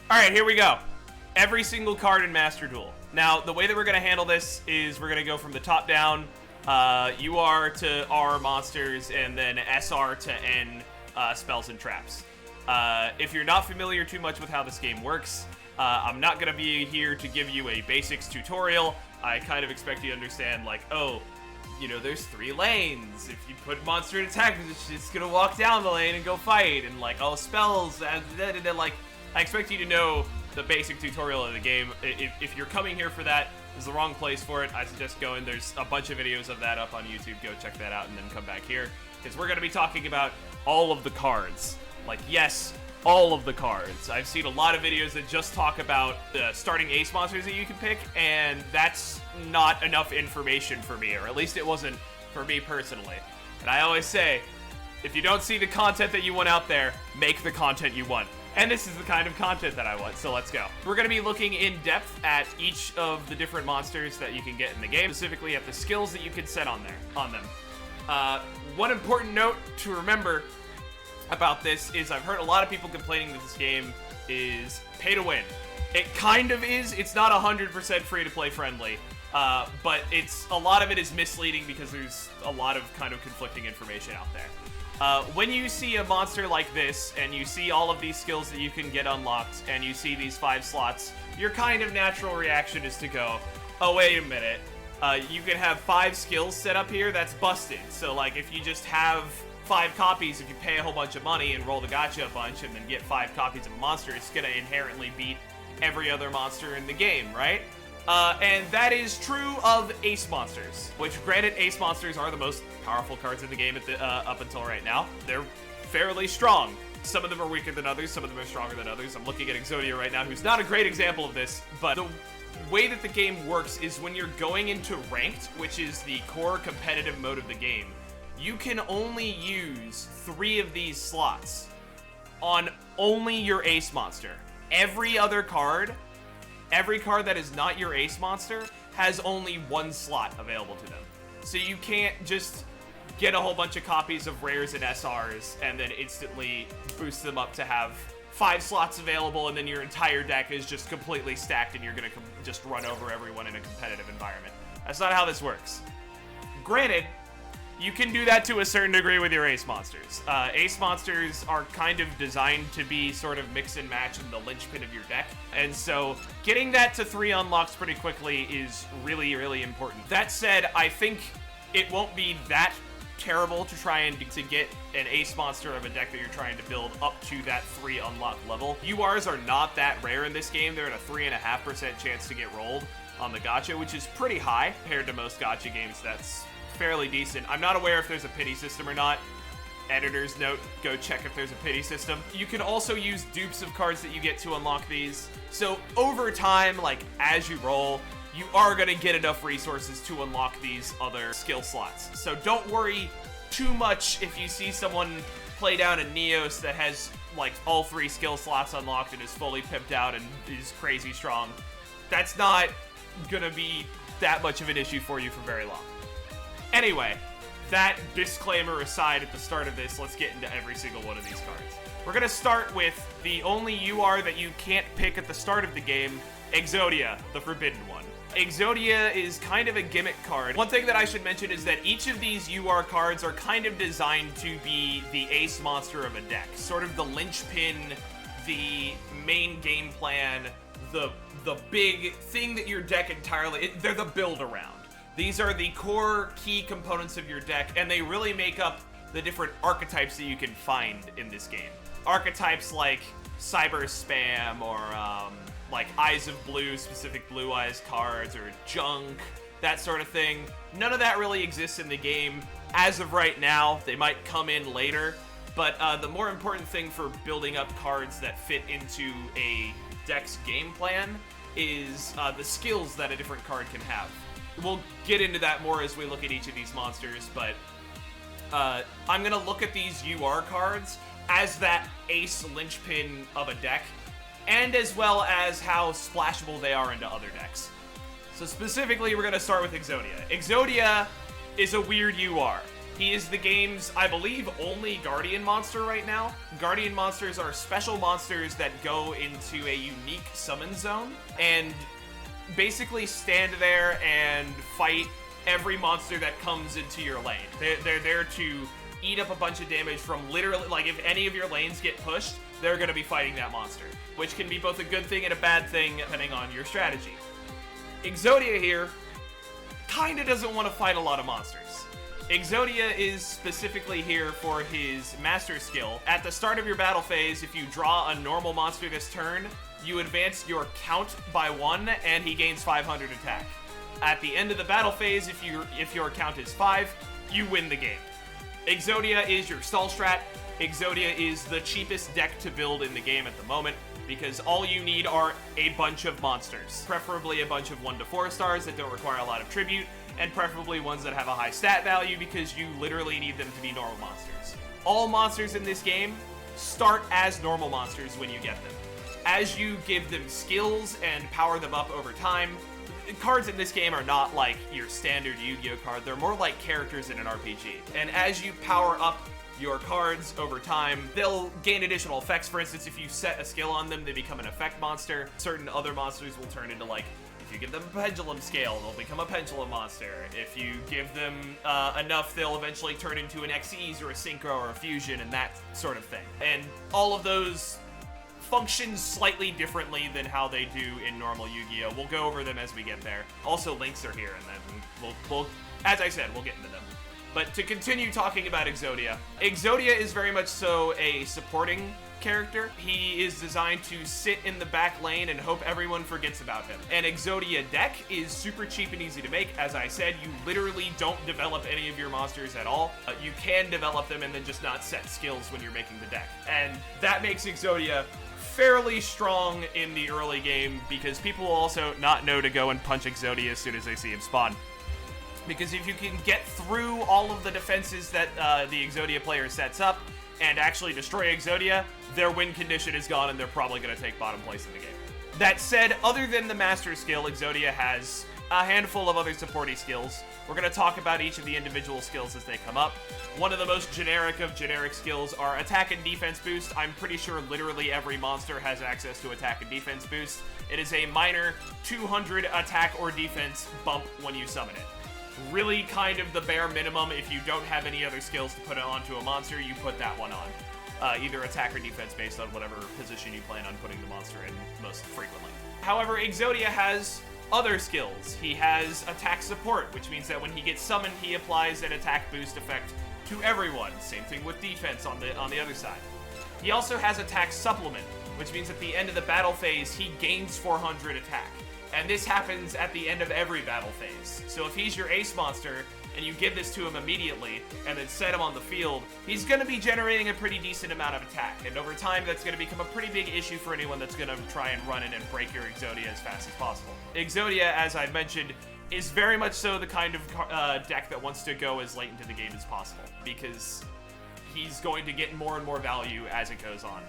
All right, here we go. Every single card in Master Duel. Now, the way that we're going to handle this is we're going to go from the top down, UR to R monsters, and then SR to N spells and traps. If you're not familiar too much with how this game works, I'm not going to be here to give you a basics tutorial. I kind of expect you to understand, like, oh, you know, there's 3 lanes. If you put monster in attack position, it's going to walk down the lane and go fight, and, like, all spells, and like, I expect you to know the basic tutorial of the game. If you're coming here for that, this is the wrong place for it. I suggest going. There's a bunch of videos of that up on YouTube. Go check that out and then come back here, because we're going to be talking about all of the cards. Like, yes, all of the cards. I've seen a lot of videos that just talk about the starting ace monsters that you can pick, and that's not enough information for me, or at least it wasn't for me personally. And I always say, if you don't see the content that you want out there, make the content you want. And this is the kind of content that I want, so let's go. We're going to be looking in depth at each of the different monsters that you can get in the game, specifically at the skills that you can set on them. One important note to remember about this is I've heard a lot of people complaining that this game is pay to win. It kind of is. It's not 100% free to play friendly, but a lot of it is misleading because there's a lot of kind of conflicting information out there. When you see a monster like this, and you see all of these skills that you can get unlocked, and you see these 5 slots, your kind of natural reaction is to go, oh, wait a minute, you can have 5 skills set up here, that's busted. So, like, if you just have 5 copies, if you pay a whole bunch of money and roll the gacha a bunch, and then get 5 copies of a monster, it's gonna inherently beat every other monster in the game, right? And that is true of ace monsters, which, granted, ace monsters are the most powerful cards in the game up until right now. They're fairly strong. Some of them are weaker than others, some of them are stronger than others. I'm looking at Exodia right now, who's not a great example of this, but the way that the game works is when you're going into ranked, which is the core competitive mode of the game, you can only use 3 of these slots on only your ace monster. Every card that is not your ace monster has only 1 slot available to them. So you can't just get a whole bunch of copies of rares and SRs and then instantly boost them up to have 5 slots available, and then your entire deck is just completely stacked and you're gonna just run over everyone in a competitive environment. That's not how this works. Granted, you can do that to a certain degree with your ace monsters. Ace monsters are kind of designed to be sort of mix and match in the linchpin of your deck. And so getting that to 3 unlocks pretty quickly is really, really important. That said, I think it won't be that terrible to try and to get an ace monster of a deck that you're trying to build up to that 3 unlock level. URs are not that rare in this game. They're at a 3.5% chance to get rolled on the gacha, which is pretty high compared to most gacha games. That's fairly decent. I'm not aware if there's a pity system or not. Editor's note, go check if there's a pity system. You can also use dupes of cards that you get to unlock these. So over time, like as you roll, you are gonna get enough resources to unlock these other skill slots. So don't worry too much if you see someone play down a Neos that has like all 3 skill slots unlocked and is fully pimped out and is crazy strong. That's not gonna be that much of an issue for you for very long. Anyway, that disclaimer aside at the start of this, let's get into every single one of these cards. We're going to start with the only UR that you can't pick at the start of the game, Exodia, the forbidden one. Exodia is kind of a gimmick card. One thing that I should mention is that each of these UR cards are kind of designed to be the ace monster of a deck. Sort of the linchpin, the main game plan, the big thing that your deck entirely, they're the build around. These are the core key components of your deck, and they really make up the different archetypes that you can find in this game. Archetypes like Cyber Spam, or like Eyes of Blue, specific Blue Eyes cards, or Junk, that sort of thing. None of that really exists in the game as of right now. They might come in later, but the more important thing for building up cards that fit into a deck's game plan is the skills that a different card can have. We'll get into that more as we look at each of these monsters, but I'm going to look at these UR cards as that ace linchpin of a deck, and as well as how splashable they are into other decks. So specifically, we're going to start with Exodia. Exodia is a weird UR. He is the game's, I believe, only Guardian monster right now. Guardian monsters are special monsters that go into a unique summon zone and basically stand there and fight every monster that comes into your lane. They're there to eat up a bunch of damage from literally, like, if any of your lanes get pushed, they're going to be fighting that monster, which can be both a good thing and a bad thing depending on your strategy. Exodia here kind of doesn't want to fight a lot of monsters. Exodia is specifically here for his master skill. At the start of your battle phase, if you draw a normal monster this turn, you advance your count by 1 and he gains 500 attack. At the end of the battle phase, if your count is 5, you win the game. Exodia is your stall strat. Exodia is the cheapest deck to build in the game at the moment because all you need are a bunch of monsters, preferably a bunch of 1 to 4 stars that don't require a lot of tribute, and preferably ones that have a high stat value because you literally need them to be normal monsters. All monsters in this game start as normal monsters when you get them. As you give them skills and power them up over time, cards in this game are not like your standard Yu-Gi-Oh card, they're more like characters in an RPG. And as you power up your cards over time, they'll gain additional effects. For instance, if you set a skill on them, they become an effect monster. Certain other monsters will turn into, like, if you give them a pendulum scale, they'll become a pendulum monster. If you give them enough, they'll eventually turn into an Xyz or a Synchro or a Fusion and that sort of thing. And all of those function slightly differently than how they do in normal Yu-Gi-Oh! We'll go over them as we get there. Also, links are here, and then we'll as I said, we'll get into them. But to continue talking about Exodia, Exodia is very much so a supporting character. He is designed to sit in the back lane and hope everyone forgets about him. An Exodia deck is super cheap and easy to make. As I said, you literally don't develop any of your monsters at all. You can develop them and then just not set skills when you're making the deck. And that makes Exodia fairly strong in the early game because people will also not know to go and punch Exodia as soon as they see him spawn. Because if you can get through all of the defenses that the Exodia player sets up and actually destroy Exodia, their win condition is gone and they're probably going to take bottom place in the game. That said, other than the master skill, Exodia has a handful of other supporting skills. We're going to talk about each of the individual skills as they come up. One of the most generic of generic skills are attack and defense boost. I'm pretty sure literally every monster has access to attack and defense boost. It is a minor 200 attack or defense bump when you summon it. Really kind of the bare minimum. If you don't have any other skills to put onto a monster, you put that one on. Either attack or defense based on whatever position you plan on putting the monster in most frequently. However, Exodia has other skills. He has attack support, which means that when he gets summoned, he applies an attack boost effect to everyone. Same thing with defense on the other side. He also has attack supplement, which means at the end of the battle phase, he gains 400 attack. And this happens at the end of every battle phase. So if he's your ace monster, and you give this to him immediately, and then set him on the field, he's going to be generating a pretty decent amount of attack. And over time, that's going to become a pretty big issue for anyone that's going to try and run it and break your Exodia as fast as possible. Exodia, as I mentioned, is very much so the kind of deck that wants to go as late into the game as possible, because he's going to get more and more value as it goes on.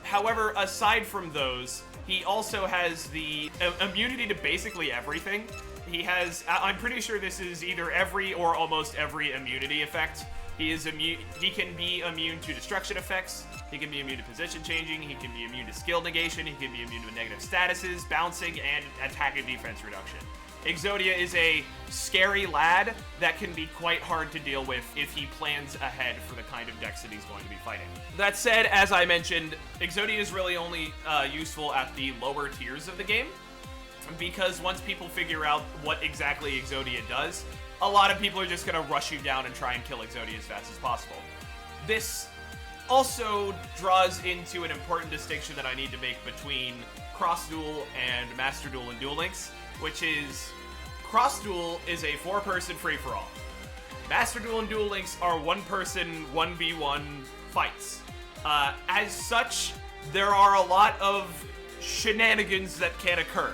However, aside from those, he also has the immunity to basically everything. He has, I'm pretty sure this is either every or almost every immunity effect. He can be immune to destruction effects, he can be immune to position changing, he can be immune to skill negation, he can be immune to negative statuses, bouncing, and attack and defense reduction. Exodia is a scary lad that can be quite hard to deal with if he plans ahead for the kind of decks that he's going to be fighting. That said, as I mentioned, Exodia is really only useful at the lower tiers of the game, because once people figure out what exactly Exodia does, a lot of people are just going to rush you down and try and kill Exodia as fast as possible. This also draws into an important distinction that I need to make between Cross Duel and Master Duel and Duel Links, which is Cross Duel is a 4-person free-for-all. Master Duel and Duel Links are 1-person 1v1 fights. As such, there are a lot of shenanigans that can occur.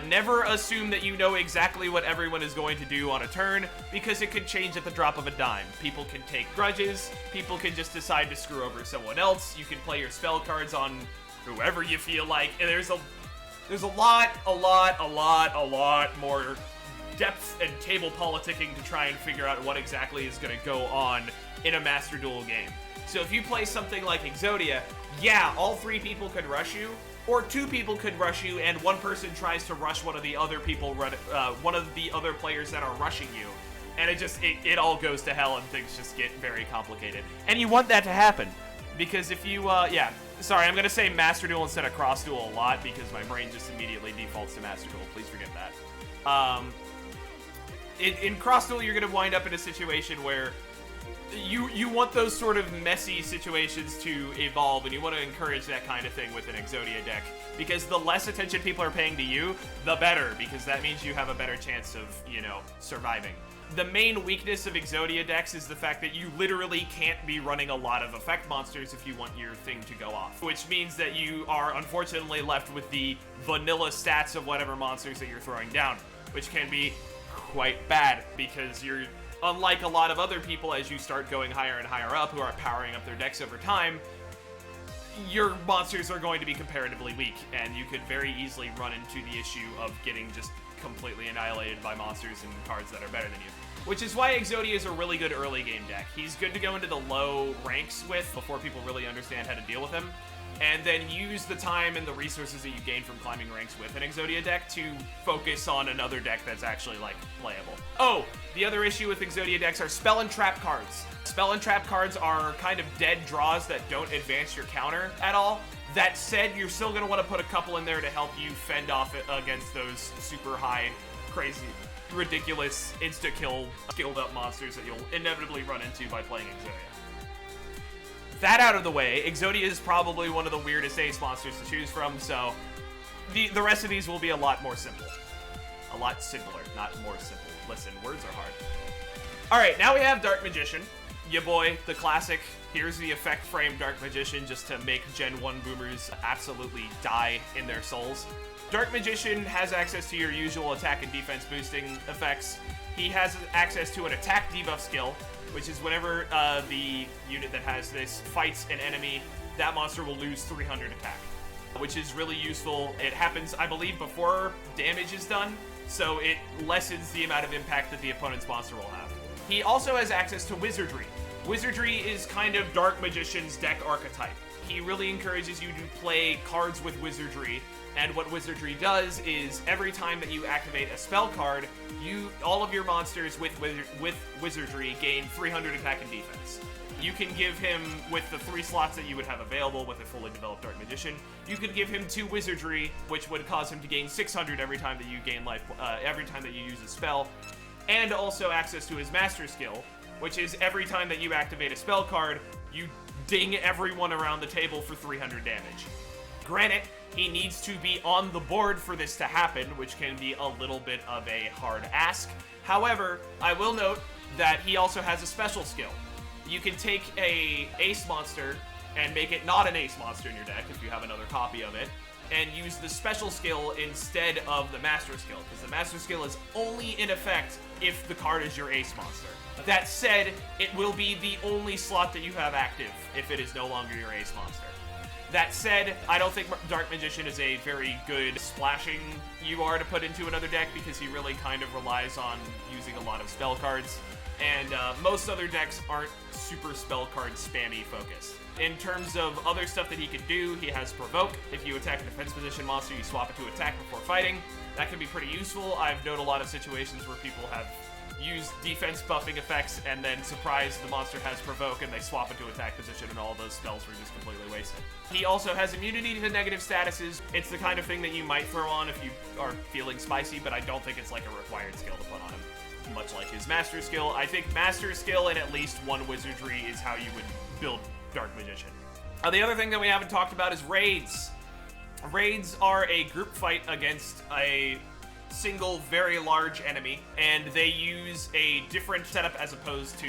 Never assume that you know exactly what everyone is going to do on a turn, because it could change at the drop of a dime. People can take grudges, people can just decide to screw over someone else, you can play your spell cards on whoever you feel like, and there's a lot more depth and table politicking to try and figure out what exactly is going to go on in a Master Duel game. So if you play something like Exodia, yeah, all 3 people could rush you, or 2 people could rush you, and 1 person tries to rush one of the other people, one of the other players that are rushing you, and it all goes to hell and things just get very complicated. And you want that to happen, because if you, yeah, sorry, I'm going to say Master Duel instead of Cross Duel a lot, because my brain just immediately defaults to Master Duel. Please forget that. In Cross Duel, you're going to wind up in a situation where you want those sort of messy situations to evolve, and you want to encourage that kind of thing with an Exodia deck, because the less attention people are paying to you, the better, because that means you have a better chance of, you know, surviving. The main weakness of Exodia decks is the fact that you literally can't be running a lot of effect monsters if you want your thing to go off, which means that you are unfortunately left with the vanilla stats of whatever monsters that you're throwing down, which can be quite bad, because you're, unlike a lot of other people, as you start going higher and higher up, who are powering up their decks over time, your monsters are going to be comparatively weak, and you could very easily run into the issue of getting just completely annihilated by monsters and cards that are better than you. Which is why Exodia is a really good early game deck. He's good to go into the low ranks with before people really understand how to deal with him, and then use the time and the resources that you gain from climbing ranks with an Exodia deck to focus on another deck that's actually, like, playable. Oh, the other issue with Exodia decks are spell and trap cards. Spell and trap cards are kind of dead draws that don't advance your counter at all. That said, you're still going to want to put a couple in there to help you fend off against those super high, crazy, ridiculous, insta-kill, skilled-up monsters that you'll inevitably run into by playing Exodia. That out of the way, Exodia is probably one of the weirdest ace monsters to choose from, so the rest of these will be a lot more simple. A lot simpler, not more simple. Listen, words are hard. Alright, now we have Dark Magician. Ya boy, the classic. Here's the effect frame Dark Magician just to make Gen 1 boomers absolutely die in their souls. Dark Magician has access to your usual attack and defense boosting effects. He has access to an attack debuff skill, which is whenever the unit that has this fights an enemy, that monster will lose 300 attack, which is really useful. It happens, I believe, before damage is done, so it lessens the amount of impact that the opponent's monster will have. He also has access to Wizardry. Wizardry is kind of Dark Magician's deck archetype. He really encourages you to play cards with Wizardry, and what Wizardry does is every time that you activate a spell card, all of your monsters with Wizardry gain 300 attack and defense. You can give him, with the 3 slots that you would have available with a fully developed Dark Magician, you could give him 2 Wizardry, which would cause him to gain 600 every time that you gain life, every time that you use a spell, and also access to his Master Skill, which is every time that you activate a spell card, you ding everyone around the table for 300 damage. Granted, he needs to be on the board for this to happen, which can be a little bit of a hard ask. However, I will note that he also has a special skill. You can take a ace monster and make it not an ace monster in your deck if you have another copy of it, and use the special skill instead of the master skill, because the master skill is only in effect if the card is your ace monster. That said, it will be the only slot that you have active if it is no longer your ace monster. That said, I don't think Dark Magician is a very good splashing UR to put into another deck, because he really kind of relies on using a lot of spell cards, and most other decks aren't super spell card spammy focused. In terms of other stuff that he can do, he has Provoke. If you attack a defense position monster, you swap it to attack before fighting. That can be pretty useful. I've known a lot of situations where people have used defense buffing effects and then surprise the monster has Provoke and they swap into attack position and all those spells were just completely wasted. He also has immunity to negative statuses. It's the kind of thing that you might throw on if you are feeling spicy, but I don't think it's like a required skill to put on him. Much like his Master Skill, I think Master Skill and at least 1 Wizardry is how you would build Dark Magician. The other thing that we haven't talked about is raids. Raids are a group fight against a single very large enemy, and they use a different setup as opposed to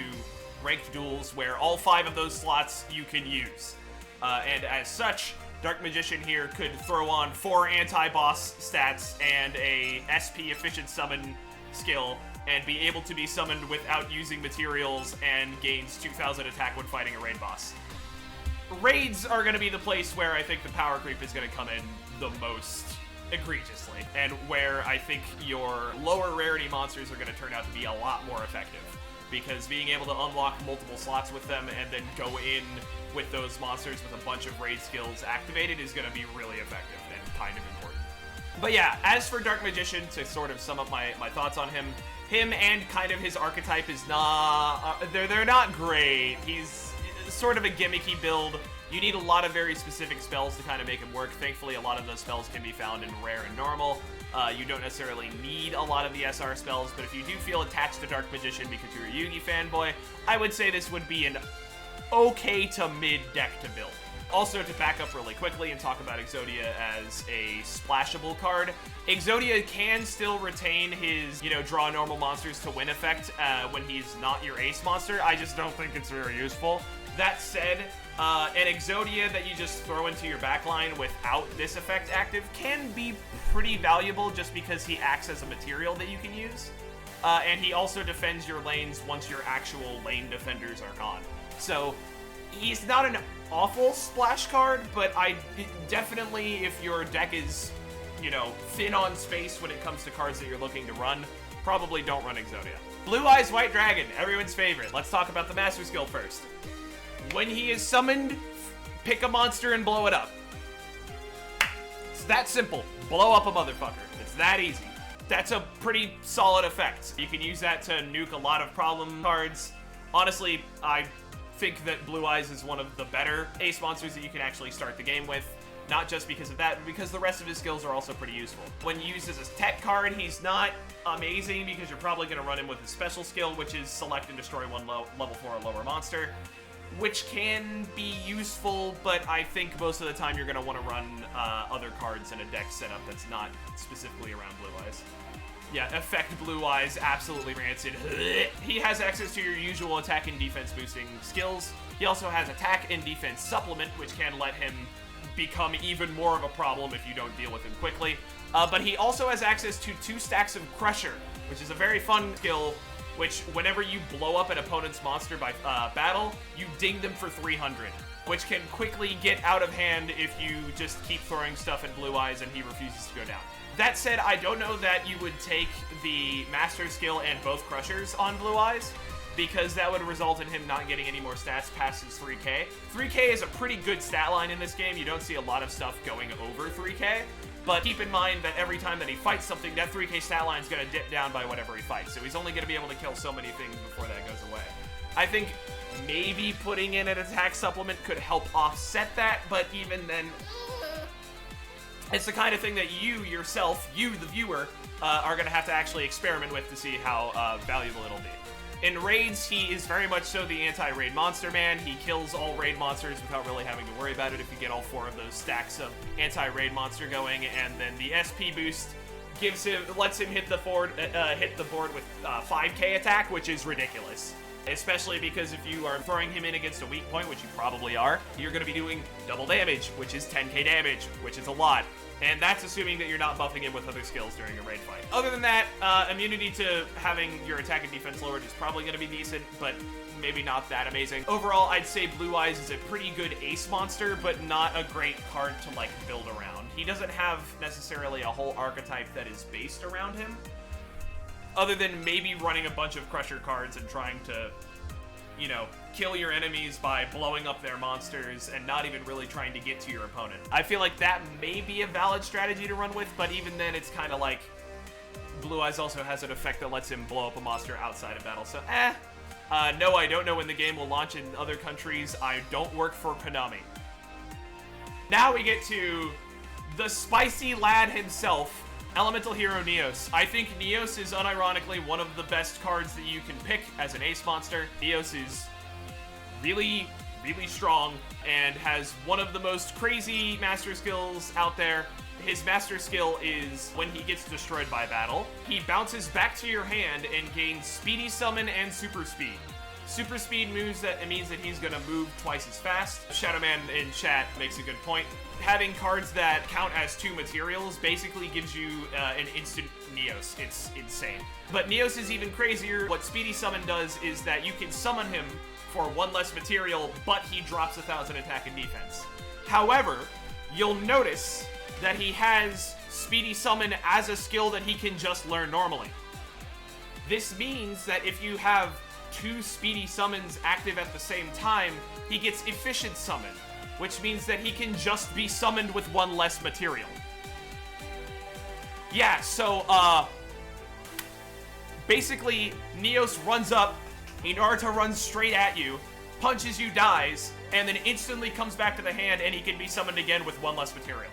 ranked duels where all 5 of those slots you can use. And as such, Dark Magician here could throw on 4 anti-boss stats and a SP efficient summon skill and be able to be summoned without using materials and gains 2,000 attack when fighting a raid boss. Raids are going to be the place where I think the power creep is going to come in the most egregiously, and where I think your lower rarity monsters are going to turn out to be a lot more effective, because being able to unlock multiple slots with them and then go in with those monsters with a bunch of raid skills activated is going to be really effective and kind of important. But yeah, as for Dark Magician, to sort of sum up my thoughts on him and kind of his archetype is not, they're not great. He's sort of a gimmicky build. You need a lot of very specific spells to kind of make him work. Thankfully, a lot of those spells can be found in rare and normal. You don't necessarily need a lot of the SR spells, but if you do feel attached to Dark Magician because you're a Yugi fanboy, I would say this would be an okay to mid deck to build. Also, to back up really quickly and talk about Exodia as a splashable card, Exodia can still retain his, draw normal monsters to win effect when he's not your ace monster. I just don't think it's very useful. That said, an Exodia that you just throw into your backline without this effect active can be pretty valuable just because he acts as a material that you can use. And he also defends your lanes once your actual lane defenders are gone. So he's not an awful splash card, but I definitely, if your deck is, thin on space when it comes to cards that you're looking to run, probably don't run Exodia. Blue Eyes White Dragon, everyone's favorite. Let's talk about the Master Skill first. When he is summoned, pick a monster and blow it up. It's that simple. Blow up a motherfucker. It's that easy. That's a pretty solid effect. You can use that to nuke a lot of problem cards. Honestly, I think that Blue Eyes is one of the better ace monsters that you can actually start the game with. Not just because of that, but because the rest of his skills are also pretty useful. When used as a tech card, he's not amazing because you're probably going to run him with his special skill, which is select and destroy one level 4 or lower monster, which can be useful, but I think most of the time you're going to want to run other cards in a deck setup that's not specifically around Blue Eyes. Yeah, effect Blue Eyes, absolutely rancid. He has access to your usual attack and defense boosting skills. He also has attack and defense supplement, which can let him become even more of a problem if you don't deal with him quickly. But he also has access to 2 stacks of Crusher, which is a very fun skill, which whenever you blow up an opponent's monster by battle, you ding them for 300, which can quickly get out of hand if you just keep throwing stuff at Blue Eyes and he refuses to go down. That said, I don't know that you would take the Master Skill and both Crushers on Blue Eyes, because that would result in him not getting any more stats past his 3k. 3k is a pretty good stat line in this game. You don't see a lot of stuff going over 3k, but keep in mind that every time that he fights something, that 3k stat line is going to dip down by whatever he fights, so he's only going to be able to kill so many things before that goes away. I think maybe putting in an attack supplement could help offset that, but even then, it's the kind of thing that you yourself, you the viewer, are going to have to actually experiment with to see how valuable it'll be. In raids, he is very much so the anti-raid monster man. He kills all raid monsters without really having to worry about it if you get all 4 of those stacks of anti-raid monster going, and then the SP boost lets him hit the board with 5k attack, which is ridiculous. Especially because if you are throwing him in against a weak point, which you probably are, you're going to be doing double damage, which is 10k damage, which is a lot. And that's assuming that you're not buffing him with other skills during a raid fight. Other than that, immunity to having your attack and defense lowered is probably going to be decent, but maybe not that amazing. Overall, I'd say Blue Eyes is a pretty good ace monster, but not a great card to, build around. He doesn't have necessarily a whole archetype that is based around him, other than maybe running a bunch of Crusher cards and trying to, kill your enemies by blowing up their monsters and not even really trying to get to your opponent. I feel like that may be a valid strategy to run with, but even then it's kind of like Blue Eyes also has an effect that lets him blow up a monster outside of battle, so no, I don't know when the game will launch in other countries. I don't work for Konami. Now we get to the spicy lad himself, Elemental Hero Neos. I think Neos is unironically one of the best cards that you can pick as an ace monster. Neos is really, really strong and has one of the most crazy master skills out there. His master skill is when he gets destroyed by battle, he bounces back to your hand and gains Speedy Summon and Super Speed. Super Speed means that he's gonna move twice as fast. Shadowman in chat makes a good point. Having cards that count as 2 materials basically gives you an instant Neos. It's insane. But Neos is even crazier. What Speedy Summon does is that you can summon him for 1 less material, but he drops 1,000 attack and defense. However, you'll notice that he has Speedy Summon as a skill that he can just learn normally. This means that if you have 2 Speedy Summons active at the same time, he gets Efficient Summon, which means that he can just be summoned with 1 less material. Yeah, so, basically, Neos runs up, Naruto runs straight at you, punches you, dies, and then instantly comes back to the hand, and he can be summoned again with 1 less material.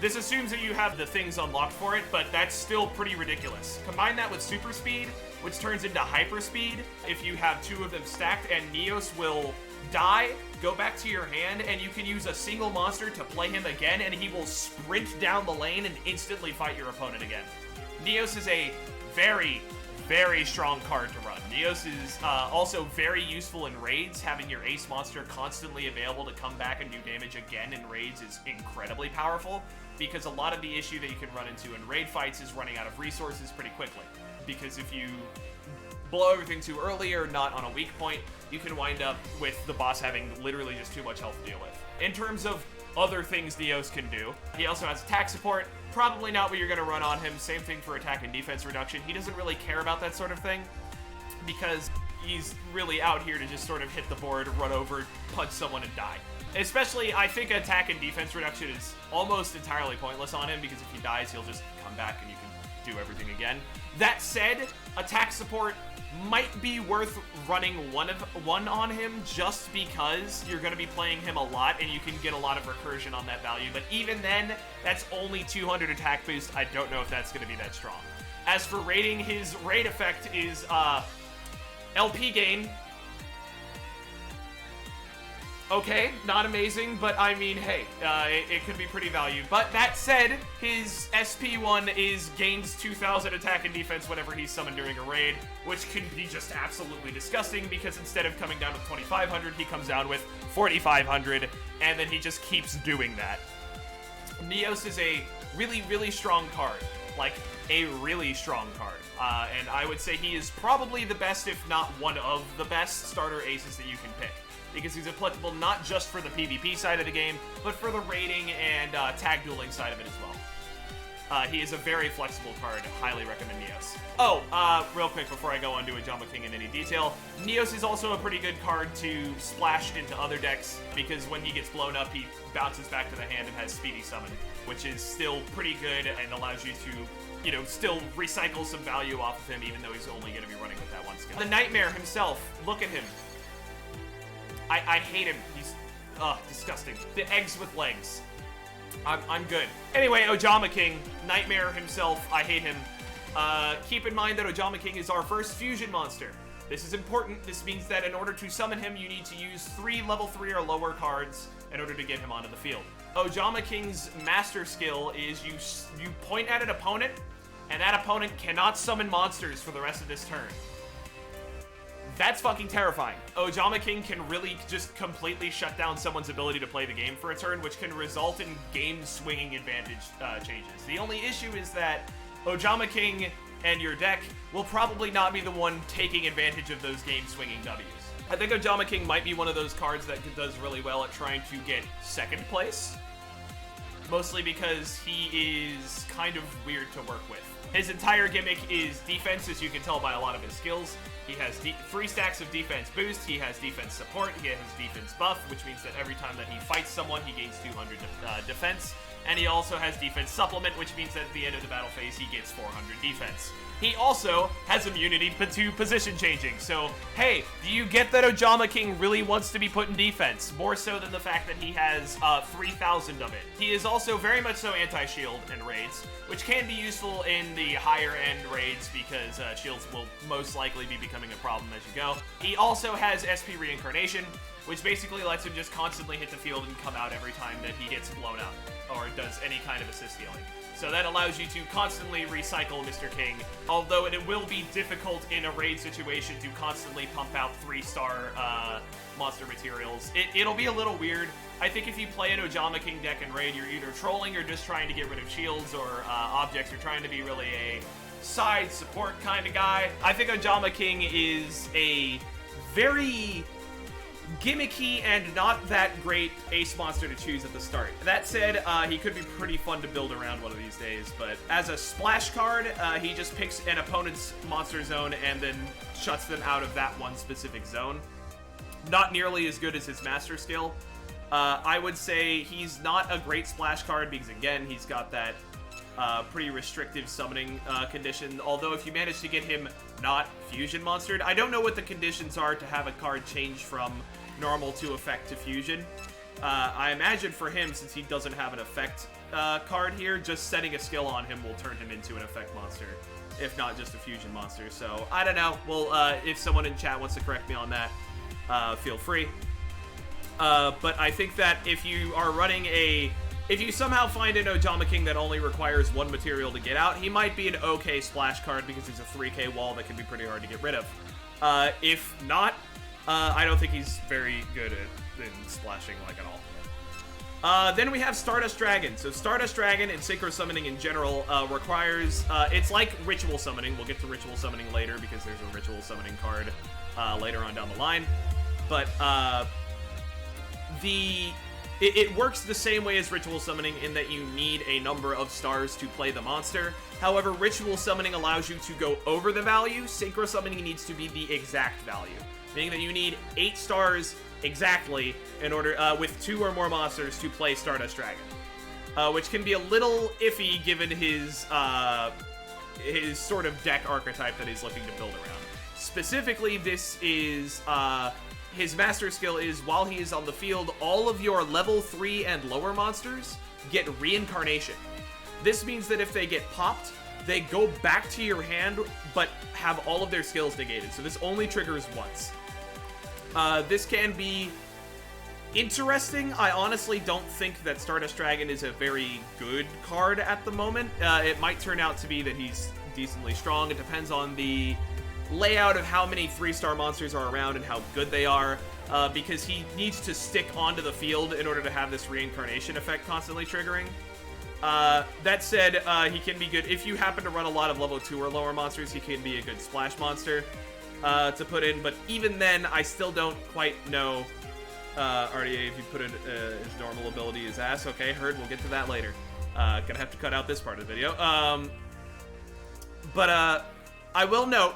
This assumes that you have the things unlocked for it, but that's still pretty ridiculous. Combine that with Super Speed, which turns into Hyper Speed, if you have 2 of them stacked, and Neos will die, go back to your hand, and you can use a single monster to play him again, and he will sprint down the lane and instantly fight your opponent again. Neos is a very, very strong card to run. Neos is also very useful in raids. Having your ace monster constantly available to come back and do damage again in raids is incredibly powerful, because a lot of the issue that you can run into in raid fights is running out of resources pretty quickly. Because if you blow everything too early or not on a weak point, you can wind up with the boss having literally just too much health to deal with. In terms of other things Neos can do, he also has attack support. Probably not what you're going to run on him. Same thing for attack and defense reduction. He doesn't really care about that sort of thing, because he's really out here to just sort of hit the board, run over, punch someone, and die. Especially, I think attack and defense reduction is almost entirely pointless on him, because if he dies, he'll just come back and you can do everything again. That said, attack support might be worth running one on him, just because you're going to be playing him a lot and you can get a lot of recursion on that value. But even then, that's only 200 attack boost. I don't know if that's going to be that strong. As for raiding, his raid effect is LP gain. Okay, not amazing, but I mean, hey, it could be pretty valued. But that said, his SP1 is gains 2,000 attack and defense whenever he's summoned during a raid, which can be just absolutely disgusting, because instead of coming down with 2,500, he comes down with 4,500, and then he just keeps doing that. Neos is a really, really strong card. Like, a really strong card. And I would say he is probably the best, if not one of the best starter aces that you can pick, because he's applicable not just for the PvP side of the game, but for the raiding and tag dueling side of it as well. He is a very flexible card. Highly recommend Neos. Oh, real quick before I go on to Ojama King in any detail, Neos is also a pretty good card to splash into other decks, because when he gets blown up, he bounces back to the hand and has Speedy Summon, which is still pretty good and allows you to, you know, still recycle some value off of him, even though he's only going to be running with that one skill. The Nightmare himself, look at him. I hate him. He's, disgusting. The eggs with legs. I'm good. Anyway, Ojama King, Nightmare himself, I hate him. Keep in mind that Ojama King is our first fusion monster. This is important. This means that in order to summon him, you need to use 3 level 3 or lower cards in order to get him onto the field. Ojama King's master skill is you point at an opponent, and that opponent cannot summon monsters for the rest of this turn. That's fucking terrifying. Ojama King can really just completely shut down someone's ability to play the game for a turn, which can result in game-swinging advantage changes. The only issue is that Ojama King and your deck will probably not be the one taking advantage of those game-swinging Ws. I think Ojama King might be one of those cards that does really well at trying to get second place, mostly because he is kind of weird to work with. His entire gimmick is defense, as you can tell by a lot of his skills. He has 3 stacks of defense boost, he has defense support, he has defense buff, which means that every time that he fights someone, he gains 200 defense. And he also has defense supplement, which means that at the end of the battle phase, he gets 400 defense. He also has immunity to position changing. So, hey, do you get that Ojama King really wants to be put in defense? More so than the fact that he has 3,000 of it. He is also very much so anti-shield in raids, which can be useful in the higher end raids because shields will most likely be becoming a problem as you go. He also has SP Reincarnation, which basically lets him just constantly hit the field and come out every time that he gets blown up or does any kind of assist healing. So that allows you to constantly recycle Mr. King, although it will be difficult in a raid situation to constantly pump out 3-star monster materials. It'll be a little weird. I think if you play an Ojama King deck in raid, you're either trolling or just trying to get rid of shields or objects. You're trying to be really a side support kind of guy. I think Ojama King is a very gimmicky and not that great ace monster to choose at the start. That said, he could be pretty fun to build around one of these days, but as a splash card, he just picks an opponent's monster zone and then shuts them out of that one specific zone. Not nearly as good as his master skill. I would say he's not a great splash card because, again, he's got that pretty restrictive summoning condition, although if you manage to get him not fusion monstered, I don't know what the conditions are to have a card change from normal to effect to fusion. I imagine for him, since he doesn't have an effect card here, just setting a skill on him will turn him into an effect monster, if not just a fusion monster. So, I don't know. Well, if someone in chat wants to correct me on that, feel free. But I think that if you are running if you somehow find an Ojama King that only requires one material to get out, he might be an okay splash card because he's a 3k wall that can be pretty hard to get rid of. If not, I don't think he's very good in splashing like at all. Then we have Stardust Dragon. So Stardust Dragon and Synchro Summoning in general requires, it's like Ritual Summoning. We'll get to Ritual Summoning later because there's a Ritual Summoning card later on down the line. But it works the same way as Ritual Summoning in that you need a number of stars to play the monster. However, Ritual Summoning allows you to go over the value. Synchro Summoning needs to be the exact value, meaning that you need 8 stars exactly in order, with 2 or more monsters to play Stardust Dragon, which can be a little iffy given his sort of deck archetype that he's looking to build around. Specifically, this is, his master skill is, while he is on the field, all of your level 3 and lower monsters get reincarnation. This means that if they get popped, they go back to your hand, but have all of their skills negated. So this only triggers once. This can be interesting. I honestly don't think that Stardust Dragon is a very good card at the moment. It might turn out to be that he's decently strong. It depends on the layout of how many 3-star monsters are around and how good they are, because he needs to stick onto the field in order to have this reincarnation effect constantly triggering. That said, he can be good if you happen to run a lot of level 2 or lower monsters. He can be a good splash monster to put in, but even then, I still don't quite know. RDA, if you put in his normal ability, his ass. Okay, heard. We'll get to that later. Gonna have to cut out this part of the video. But I will note,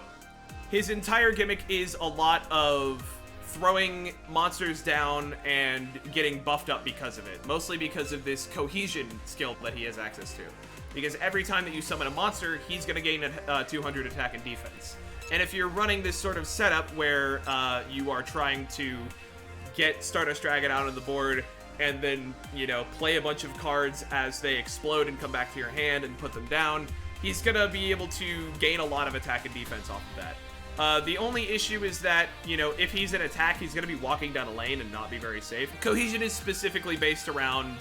his entire gimmick is a lot of throwing monsters down and getting buffed up because of it. Mostly because of this cohesion skill that he has access to. Because every time that you summon a monster, he's going to gain a 200 attack and defense. And if you're running this sort of setup where you are trying to get Stardust Dragon out of the board and then, you know, play a bunch of cards as they explode and come back to your hand and put them down, he's going to be able to gain a lot of attack and defense off of that. The only issue is that, you know, if he's in attack, he's going to be walking down a lane and not be very safe. Cohesion is specifically based around,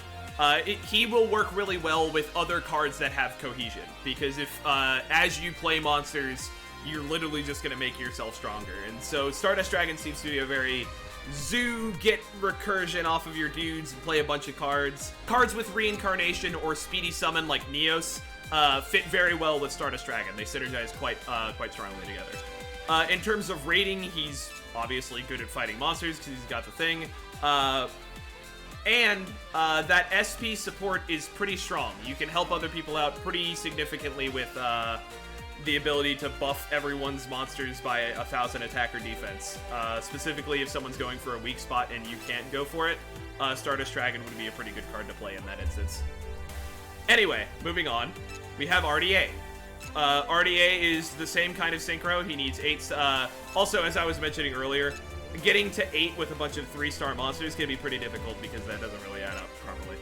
he will work really well with other cards that have cohesion, because if, as you play monsters, you're literally just going to make yourself stronger. And so Stardust Dragon seems to be a very zoo, get recursion off of your dudes and play a bunch of cards. Cards with reincarnation or speedy summon like Neos fit very well with Stardust Dragon. They synergize quite strongly together. In terms of rating, he's obviously good at fighting monsters because he's got the thing. And that SP support is pretty strong. You can help other people out pretty significantly with the ability to buff everyone's monsters by 1,000 attack or defense. Specifically, if someone's going for a weak spot and you can't go for it, Stardust Dragon would be a pretty good card to play in that instance. Anyway, moving on, we have RDA. RDA is the same kind of synchro. He needs 8. Also, as I was mentioning earlier, getting to 8 with a bunch of 3-star monsters can be pretty difficult because that doesn't really add up properly.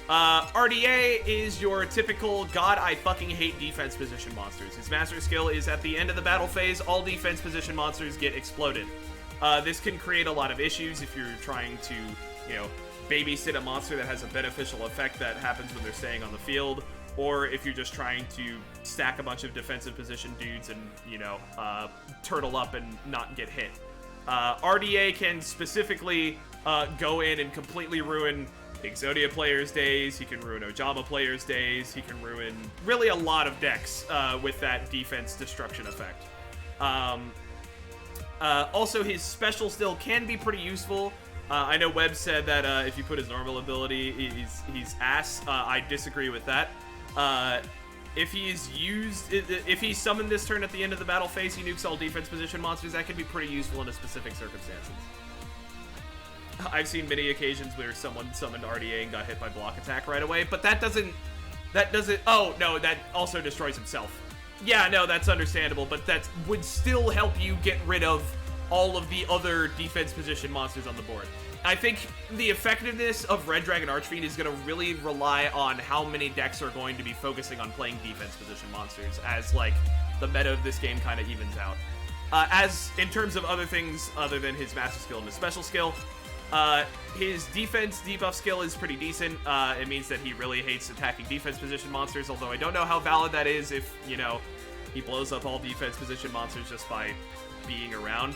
RDA is your typical God, I fucking hate defense position monsters. His master skill is at the end of the battle phase, all defense position monsters get exploded. This can create a lot of issues if you're trying to, you know, babysit a monster that has a beneficial effect that happens when they're staying on the field, or if you're just trying to stack a bunch of defensive position dudes and, you know, turtle up and not get hit. RDA can specifically go in and completely ruin Exodia players' days. He can ruin Ojama players' days. He can ruin really a lot of decks with that defense destruction effect. Also, his special still can be pretty useful. I know Webb said that if you put his normal ability, he's ass. I disagree with that. If he's summoned this turn at the end of the battle phase, he nukes all defense position monsters. That can be pretty useful in a specific circumstances. I've seen many occasions where someone summoned RDA and got hit by block attack right away, but that doesn't, oh, no, that also destroys himself. Yeah, no, that's understandable, but that would still help you get rid of all of the other defense position monsters on the board. I think the effectiveness of Red Dragon Archfiend is going to really rely on how many decks are going to be focusing on playing defense position monsters as, like, the meta of this game kind of evens out. As in terms of other things other than his master skill and his special skill, his defense debuff skill is pretty decent. It means that he really hates attacking defense position monsters, although I don't know how valid that is if, you know, he blows up all defense position monsters just by being around.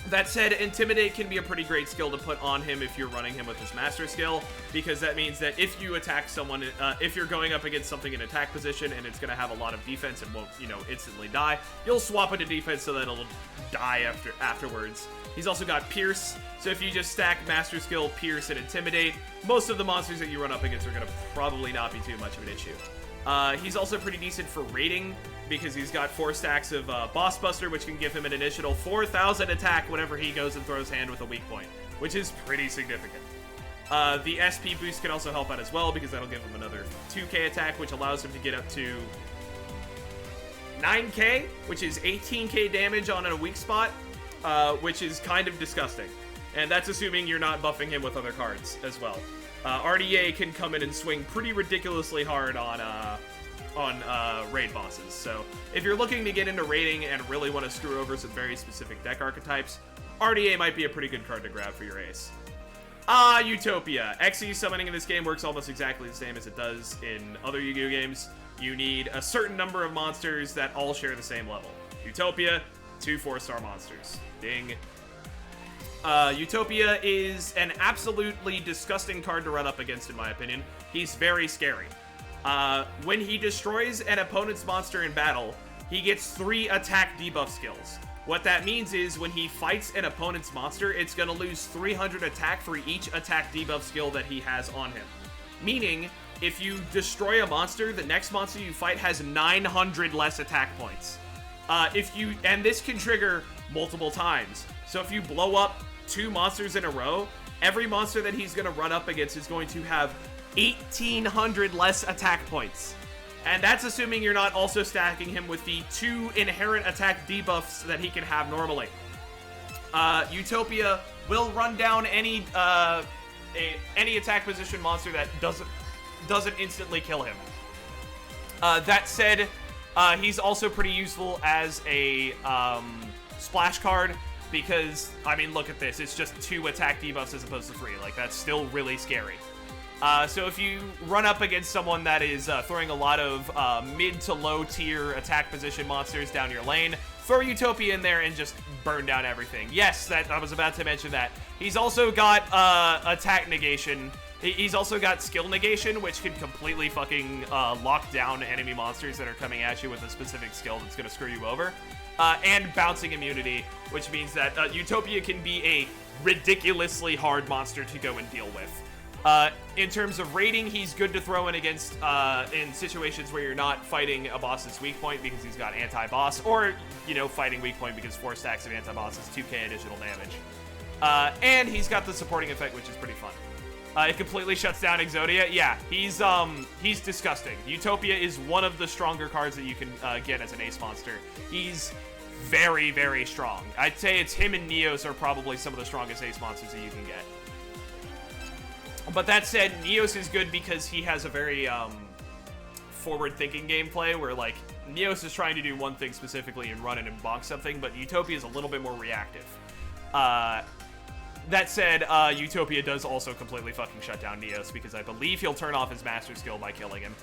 That said, Intimidate can be a pretty great skill to put on him if you're running him with his master skill, because that means that if you attack someone, if you're going up against something in attack position and it's going to have a lot of defense and won't, you know, instantly die, you'll swap it to defense so that it'll die afterwards. He's also got Pierce, so if you just stack master skill, Pierce, and Intimidate, most of the monsters that you run up against are going to probably not be too much of an issue. He's also pretty decent for raiding, because he's got 4 stacks of Boss Buster, which can give him an additional 4,000 attack whenever he goes and throws hand with a weak point, which is pretty significant. The SP boost can also help out as well, because that'll give him another 2k attack, which allows him to get up to 9k, which is 18k damage on a weak spot, which is kind of disgusting. And that's assuming you're not buffing him with other cards as well. RDA can come in and swing pretty ridiculously hard on raid bosses. So if you're looking to get into raiding and really want to screw over some very specific deck archetypes, RDA might be a pretty good card to grab for your ace. Utopia. XE summoning in this game works almost exactly the same as it does in other Yu-Gi-Oh games. You need a certain number of monsters that all share the same level. Utopia, 2 4-star monsters. Ding. Utopia is an absolutely disgusting card to run up against, in my opinion. He's very scary. When he destroys an opponent's monster in battle, he gets 3 attack debuff skills. What that means is when he fights an opponent's monster, it's going to lose 300 attack for each attack debuff skill that he has on him. Meaning, if you destroy a monster, the next monster you fight has 900 less attack points. And this can trigger multiple times. So if you blow up 2 monsters in a row, every monster that he's going to run up against is going to have 1,800 less attack points. And that's assuming you're not also stacking him with the 2 inherent attack debuffs that he can have normally. Utopia will run down any attack position monster that doesn't instantly kill him. That said, he's also pretty useful as a splash card, because, I mean, look at this. It's just 2 attack debuffs as opposed to 3. Like, that's still really scary. So if you run up against someone that is throwing a lot of mid to low tier attack position monsters down your lane, throw Utopia in there and just burn down everything. Yes, I was about to mention that. He's also got attack negation. He's also got skill negation, which can completely fucking lock down enemy monsters that are coming at you with a specific skill that's going to screw you over. And bouncing immunity, which means that Utopia can be a ridiculously hard monster to go and deal with. In terms of raiding, he's good to throw in against in situations where you're not fighting a boss's weak point because he's got anti-boss, or, you know, fighting weak point because 4 stacks of anti-boss is 2k additional damage. And he's got the supporting effect, which is pretty fun. It completely shuts down Exodia. Yeah, he's disgusting. Utopia is one of the stronger cards that you can get as an ace monster. He's very, very strong. I'd say it's him and Neos are probably some of the strongest ace monsters that you can get. But that said, Neos is good because he has a very forward-thinking gameplay where, like, Neos is trying to do one thing specifically and run it and bonk something, but Utopia is a little bit more reactive. That said, Utopia does also completely fucking shut down Neos, because I believe he'll turn off his master skill by killing him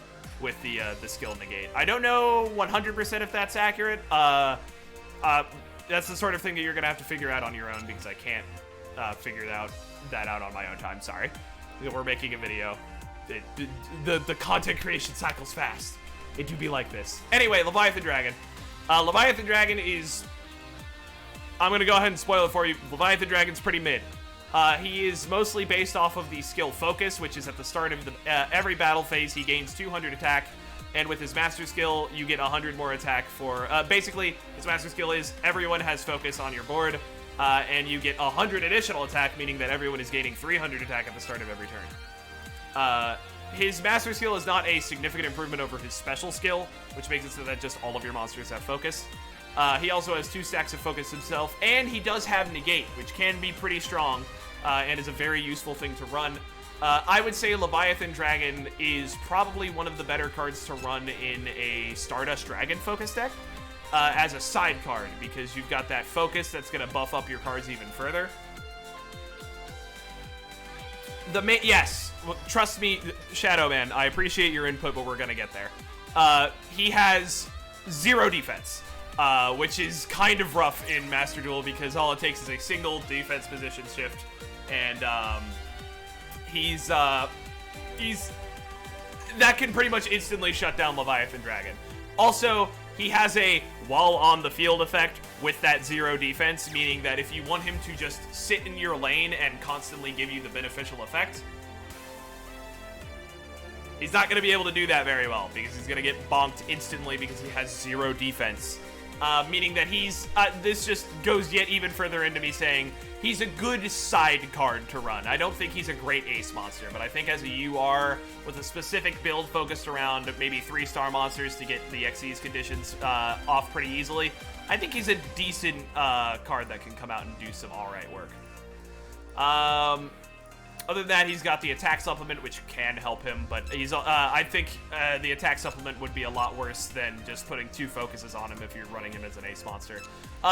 with the skill negate. I don't know 100% if that's accurate. That's the sort of thing that you're gonna have to figure out on your own, because I can't figure that out on my own time. Sorry. We're making a video. The content creation cycle's fast. It do be like this. Anyway, Leviathan Dragon. Leviathan Dragon is I'm going to go ahead and spoil it for you. Leviathan Dragon's pretty mid. He is mostly based off of the skill Focus, which is at the start of every battle phase, he gains 200 attack, and with his Master Skill, you get 100 more attack for... basically, his Master Skill is everyone has Focus on your board, and you get 100 additional attack, meaning that everyone is gaining 300 attack at the start of every turn. His Master Skill is not a significant improvement over his Special Skill, which makes it so that just all of your monsters have Focus. He also has 2 stacks of Focus himself, and he does have Negate, which can be pretty strong, and is a very useful thing to run. I would say Leviathan Dragon is probably one of the better cards to run in a Stardust Dragon focus deck, as a side card, because you've got that Focus that's going to buff up your cards even further. Yes, trust me, Shadow Man, I appreciate your input, but we're going to get there. He has 0 defense. Which is kind of rough in Master Duel because all it takes is a single defense position shift, and he's that can pretty much instantly shut down Leviathan Dragon. Also, he has a while on the field effect with that 0 defense, meaning that if you want him to just sit in your lane and constantly give you the beneficial effect, he's not going to be able to do that very well because he's going to get bonked instantly because he has 0 defense. Meaning that he's, this just goes yet even further into me saying he's a good side card to run. I don't think he's a great ace monster, but I think as a UR with a specific build focused around maybe 3-star monsters to get the XE's conditions off pretty easily, I think he's a decent card that can come out and do some alright work. Other than that, he's got the attack supplement, which can help him, but he's. I think the attack supplement would be a lot worse than just putting 2 focuses on him if you're running him as an ace monster.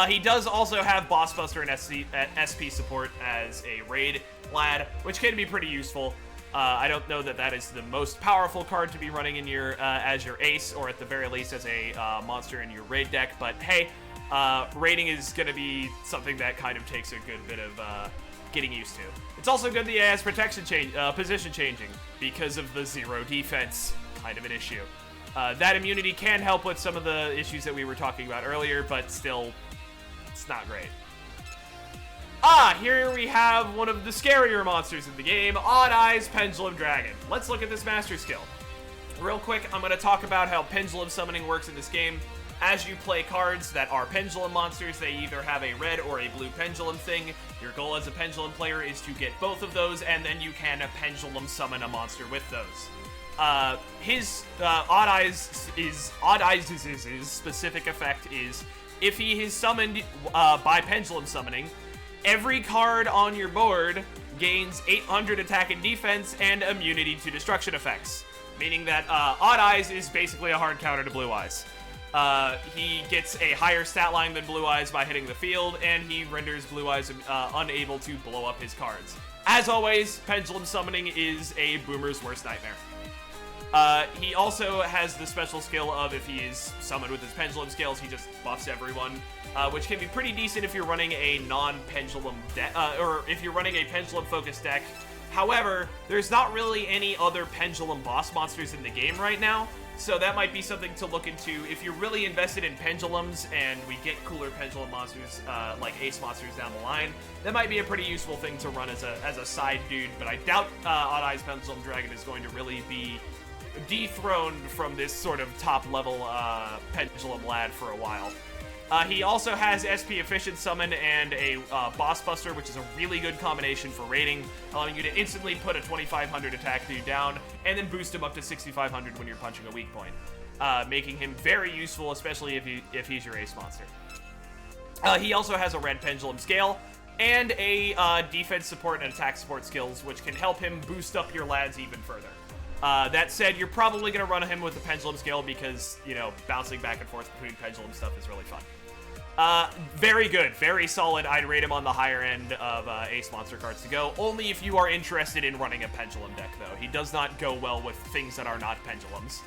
He does also have Boss Buster and SP support as a raid lad, which can be pretty useful. I don't know that that is the most powerful card to be running in your as your ace, or at the very least as a monster in your raid deck, but hey, raiding is going to be something that kind of takes a good bit of getting used to. It's also good that he has position changing because of the 0 defense, kind of an issue. That immunity can help with some of the issues that we were talking about earlier, but still, it's not great. Here we have one of the scarier monsters in the game, Odd Eyes Pendulum Dragon. Let's look at this master skill. Real quick, I'm going to talk about how pendulum summoning works in this game. As you play cards that are pendulum monsters, they either have a red or a blue pendulum thing. Your goal as a pendulum player is to get both of those, and then you can pendulum summon a monster with those. His Odd Eyes' specific effect is if he is summoned by pendulum summoning, every card on your board gains 800 attack and defense and immunity to destruction effects, meaning that Odd Eyes is basically a hard counter to Blue Eyes. He gets a higher stat line than Blue Eyes by hitting the field, and he renders Blue Eyes unable to blow up his cards. As always, Pendulum Summoning is a Boomer's worst nightmare. He also has the special skill of if he is summoned with his Pendulum skills, he just buffs everyone, which can be pretty decent if you're running a non-Pendulum deck, or if you're running a Pendulum-focused deck. However, there's not really any other Pendulum boss monsters in the game right now, so that might be something to look into if you're really invested in pendulums and we get cooler pendulum monsters like ace monsters down the line. That might be a pretty useful thing to run as a side dude, but I doubt Odd Eyes Pendulum Dragon is going to really be dethroned from this sort of top level pendulum lad for a while. He also has SP Efficient Summon and a Boss Buster, which is a really good combination for raiding, allowing you to instantly put a 2500 attack dude down, and then boost him up to 6500 when you're punching a weak point, making him very useful, especially if he's your ace monster. He also has a red Pendulum Scale, and a defense support and attack support skills, which can help him boost up your lads even further. That said, you're probably going to run him with the Pendulum Scale because, you know, bouncing back and forth between Pendulum stuff is really fun. Very good, very solid. I'd rate him on the higher end of ace monster cards to go, only if you are interested in running a Pendulum deck, though. He does not go well with things that are not Pendulums.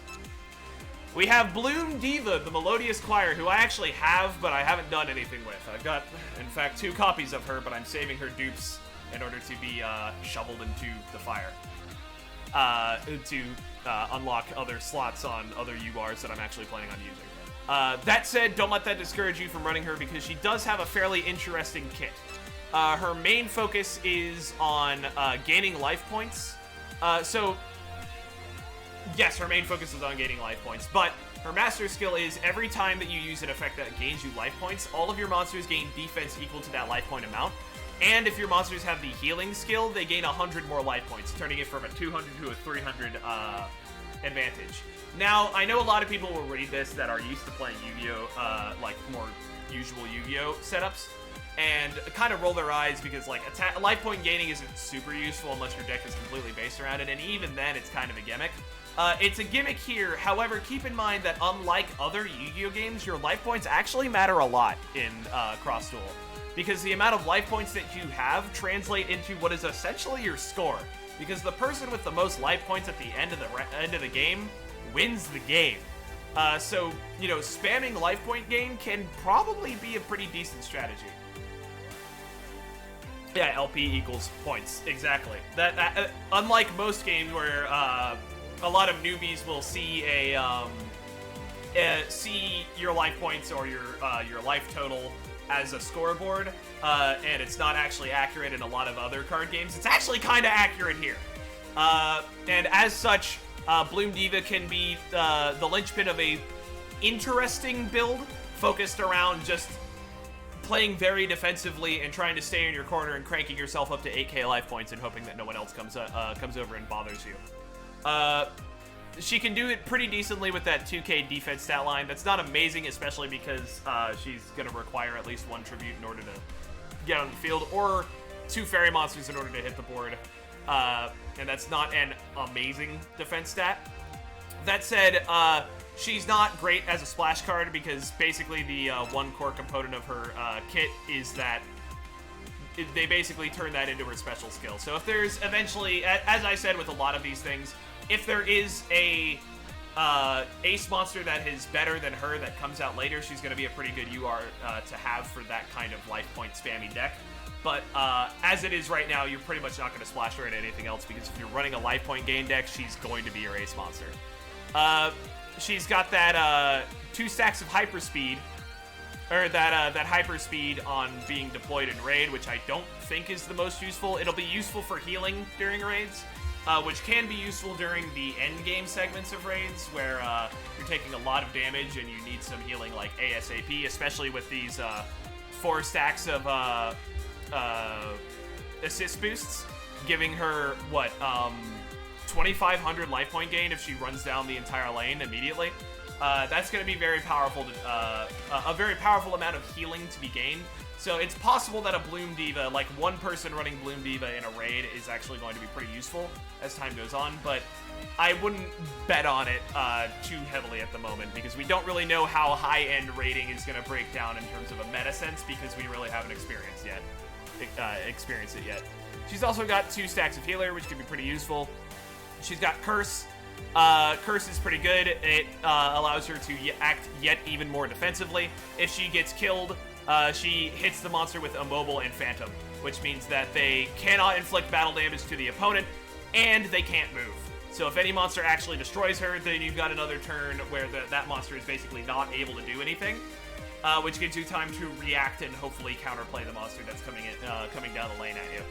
We have Bloom Diva, the Melodious Choir, who I actually have, but I haven't done anything with. I've got, in fact, 2 copies of her, but I'm saving her dupes in order to be shoveled into the fire. To unlock other slots on other URs that I'm actually planning on using. That said, don't let that discourage you from running her because she does have a fairly interesting kit. Her main focus is on gaining life points. Yes, her main focus is on gaining life points, but her master skill is every time that you use an effect that gains you life points, all of your monsters gain defense equal to that life point amount. And if your monsters have the healing skill, they gain 100 more life points, turning it from a 200 to a 300 advantage. Now, I know a lot of people will read this that are used to playing Yu-Gi-Oh, like more usual Yu-Gi-Oh setups, and kind of roll their eyes because like life point gaining isn't super useful unless your deck is completely based around it, and even then it's kind of a gimmick. It's a gimmick here, however, keep in mind that unlike other Yu-Gi-Oh games, your life points actually matter a lot in Cross Duel, because the amount of life points that you have translate into what is essentially your score, because the person with the most life points at the end of the game wins the game. So, you know, spamming life point gain can probably be a pretty decent strategy. Yeah, LP equals points, exactly. That unlike most games where a lot of newbies will see see your life points or your life total as a scoreboard, and it's not actually accurate in a lot of other card games. It's actually kind of accurate here, and as such, Bloom Diva can be the linchpin of a interesting build focused around just playing very defensively and trying to stay in your corner and cranking yourself up to 8k life points and hoping that no one else comes over and bothers you. She can do it pretty decently with that 2k defense stat line. That's not amazing, especially because she's going to require at least one tribute in order to get on the field, or 2 fairy monsters in order to hit the board. And that's not an amazing defense stat. That said, she's not great as a splash card because basically the one core component of her kit is that they basically turn that into her special skill. So if there's eventually, as I said with a lot of these things, if there is a ace monster that is better than her that comes out later, she's going to be a pretty good UR to have for that kind of life point spammy deck. But as it is right now, you're pretty much not going to splash her into anything else because if you're running a life point gain deck, she's going to be your ace monster. She's got that 2 stacks of hyperspeed, or that hyperspeed on being deployed in raid, which I don't think is the most useful. It'll be useful for healing during raids, which can be useful during the end game segments of raids where you're taking a lot of damage and you need some healing like ASAP, especially with these 4 stacks of assist boosts, giving her, what, 2,500 life point gain if she runs down the entire lane immediately. That's going to be very powerful, a very powerful amount of healing to be gained. So it's possible that a Bloom Diva, like one person running Bloom Diva in a raid, is actually going to be pretty useful as time goes on, but I wouldn't bet on it too heavily at the moment because we don't really know how high-end raiding is going to break down in terms of a meta sense because we really haven't experienced it yet. She's also got 2 stacks of healer, which can be pretty useful. She's got Curse. Curse is pretty good. It allows her to act yet even more defensively. If she gets killed, she hits the monster with Immobile and Phantom, which means that they cannot inflict battle damage to the opponent, and they can't move. So if any monster actually destroys her, then you've got another turn where that monster is basically not able to do anything, which gives you time to react and hopefully counterplay the monster that's coming down the lane at you.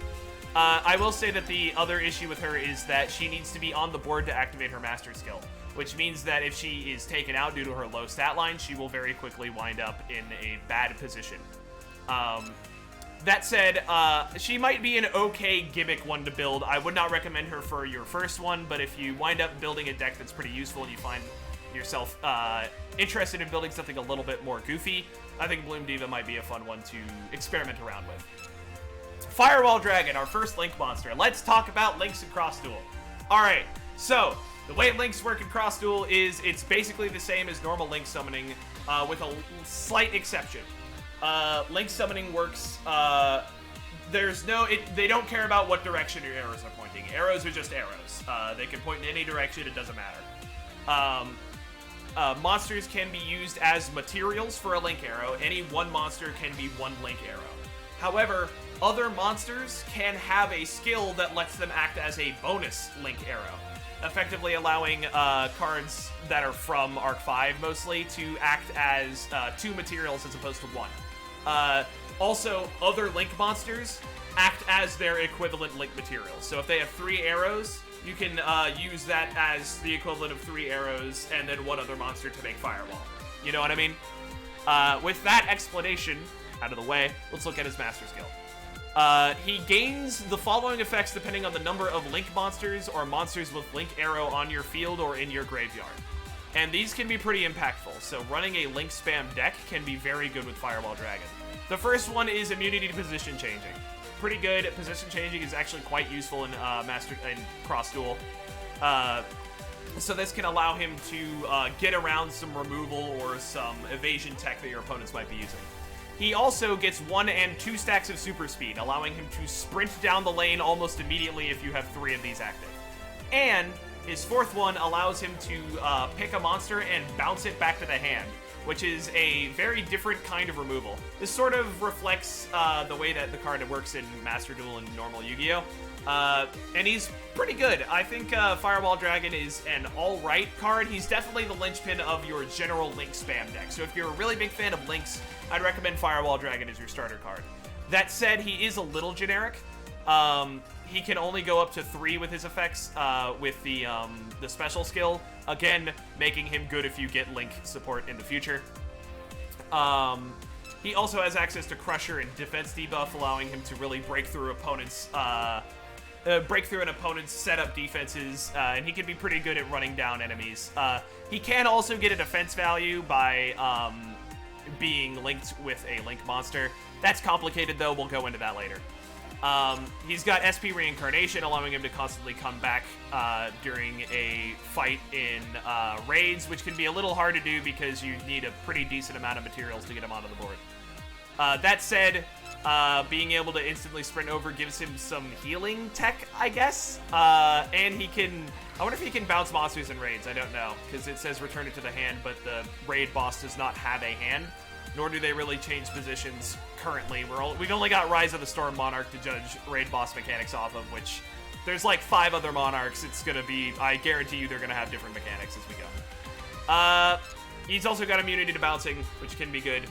I will say that the other issue with her is that she needs to be on the board to activate her master skill, which means that if she is taken out due to her low stat line, she will very quickly wind up in a bad position. That said, she might be an okay gimmick one to build. I would not recommend her for your first one, but if you wind up building a deck that's pretty useful and you find yourself interested in building something a little bit more goofy, I think Bloom Diva might be a fun one to experiment around with. Firewall Dragon, our first Link monster. Let's talk about Links in Cross Duel. Alright, so the way Links work in Cross Duel is it's basically the same as normal Link summoning with a slight exception. Link summoning works, they don't care about what direction your arrows are pointing. Arrows are just arrows. They can point in any direction, it doesn't matter. Monsters can be used as materials for a Link arrow. Any one monster can be one Link arrow. However, other monsters can have a skill that lets them act as a bonus Link arrow. effectively allowing cards that are from Arc 5 mostly to act as 2 materials as opposed to 1. Also, other Link monsters act as their equivalent Link materials. So if they have 3 arrows, you can use that as the equivalent of 3 arrows and then 1 other monster to make Firewall. You know what I mean? With that explanation out of the way, let's look at his Master Skill. He gains the following effects depending on the number of Link monsters or monsters with Link arrow on your field or in your graveyard. And these can be pretty impactful, so running a Link spam deck can be very good with Firewall Dragon. The first one is immunity to position changing. Pretty good. Position changing is actually quite useful in Cross Duel. So this can allow him to get around some removal or some evasion tech that your opponents might be using. He also gets 1 and 2 stacks of super speed, allowing him to sprint down the lane almost immediately if you have 3 of these active. And his 4th one allows him to pick a monster and bounce it back to the hand, which is a very different kind of removal. This sort of reflects the way that the card works in Master Duel and normal Yu-Gi-Oh! And he's pretty good. I think Firewall Dragon is an alright card. He's definitely the linchpin of your general Link spam deck. So if you're a really big fan of Links, I'd recommend Firewall Dragon as your starter card. That said, he is a little generic. He can only go up to 3 with his effects with the special skill. Again, making him good if you get Link support in the future. He also has access to Crusher and Defense debuff, allowing him to really break through opponents' an opponent's setup defenses, and he can be pretty good at running down enemies. He can also get a defense value by being linked with a Link monster. That's complicated, though. We'll go into that later. He's got SP Reincarnation, allowing him to constantly come back during a fight in raids, which can be a little hard to do because you need a pretty decent amount of materials to get him onto the board. That said, being able to instantly sprint over gives him some healing tech, I guess. And he can... I wonder if he can bounce monsters in raids. I don't know, because it says return it to the hand, but the raid boss does not have a hand, nor do they really change positions currently. We've only got Rise of the Storm Monarch to judge raid boss mechanics off of, which there's like 5 other monarchs. It's going to be... I guarantee you they're going to have different mechanics as we go. He's also got immunity to bouncing, which can be good.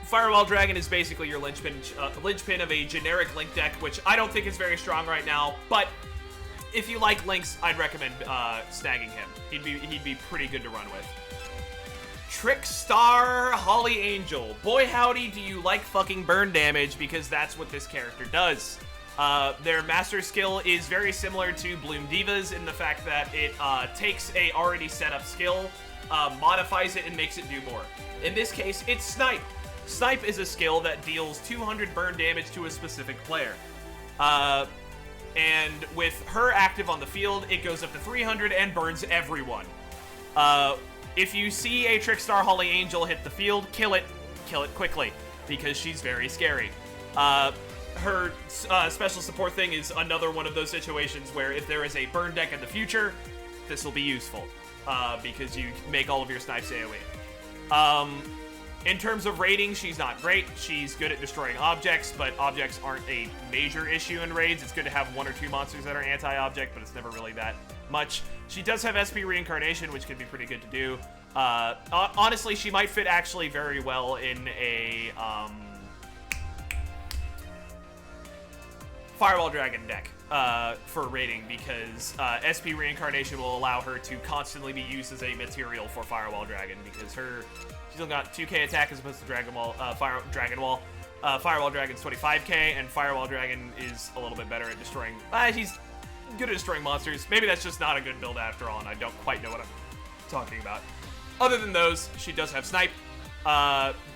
Firewall Dragon is basically your linchpin of a generic Link deck, which I don't think is very strong right now, but if you like Links, I'd recommend snagging him. He'd be pretty good to run with. Trickstar Holly Angel. Boy howdy, do you like fucking burn damage, because that's what this character does. Their master skill is very similar to Bloom Diva's in the fact that it takes a already set up skill, modifies it, and makes it do more. In this case, it's Snipe. Snipe is a skill that deals 200 burn damage to a specific player. And with her active on the field, it goes up to 300 and burns everyone. If you see a Trickstar Holly Angel hit the field, kill it quickly, because she's very scary. Her special support thing is another one of those situations where if there is a burn deck in the future, this will be useful, because you make all of your snipes AoE. In terms of raiding, she's not great. She's good at destroying objects, but objects aren't a major issue in raids. It's good to have 1 or 2 monsters that are anti-object, but it's never really that much. She does have SP Reincarnation, which can be pretty good to do. Honestly, she might fit actually very well in a Firewall Dragon deck for raiding, because SP Reincarnation will allow her to constantly be used as a material for Firewall Dragon, because she's only got 2k attack as opposed to Firewall Dragon's 25k, and Firewall Dragon is a little bit better at destroying... he's good at destroying monsters. Maybe that's just not a good build after all, and I don't quite know what I'm talking about. Other than those, she does have Snipe.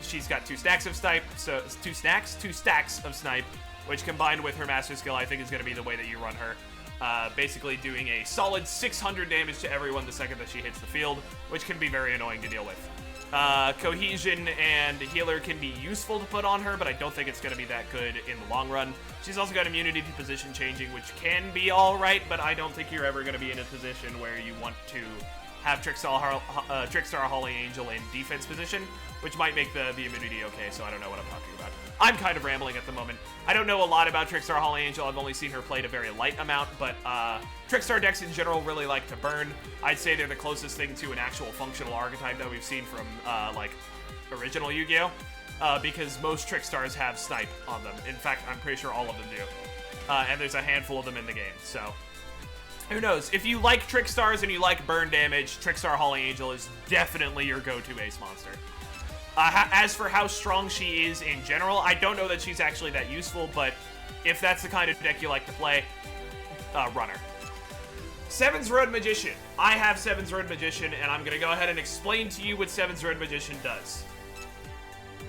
She's got 2 stacks of Snipe, so 2 stacks of Snipe, which combined with her Master Skill, I think is going to be the way that you run her. Basically doing a solid 600 damage to everyone the second that she hits the field, which can be very annoying to deal with. Cohesion and Healer can be useful to put on her, but I don't think it's going to be that good in the long run. She's also got immunity to position changing, which can be alright, but I don't think you're ever going to be in a position where you want to have Trickstar Holy Angel in defense position, which might make the immunity okay, so I don't know what I'm talking about. I'm kind of rambling at the moment. I don't know a lot about Trickstar Holy Angel. I've only seen her played a very light amount, but Trickstar decks in general really like to burn. I'd say they're the closest thing to an actual functional archetype that we've seen from, like, original Yu-Gi-Oh! Because most Trickstars have Snipe on them. In fact, I'm pretty sure all of them do. And there's a handful of them in the game, so... Who knows? If you like Trickstars and you like burn damage, Trickstar Holy Angel is definitely your go-to base monster. As for how strong she is in general, I don't know that she's actually that useful, but if that's the kind of deck you like to play, run her. Seven's Road Magician. I have Seven's Road Magician, and I'm going to go ahead and explain to you what Seven's Road Magician does.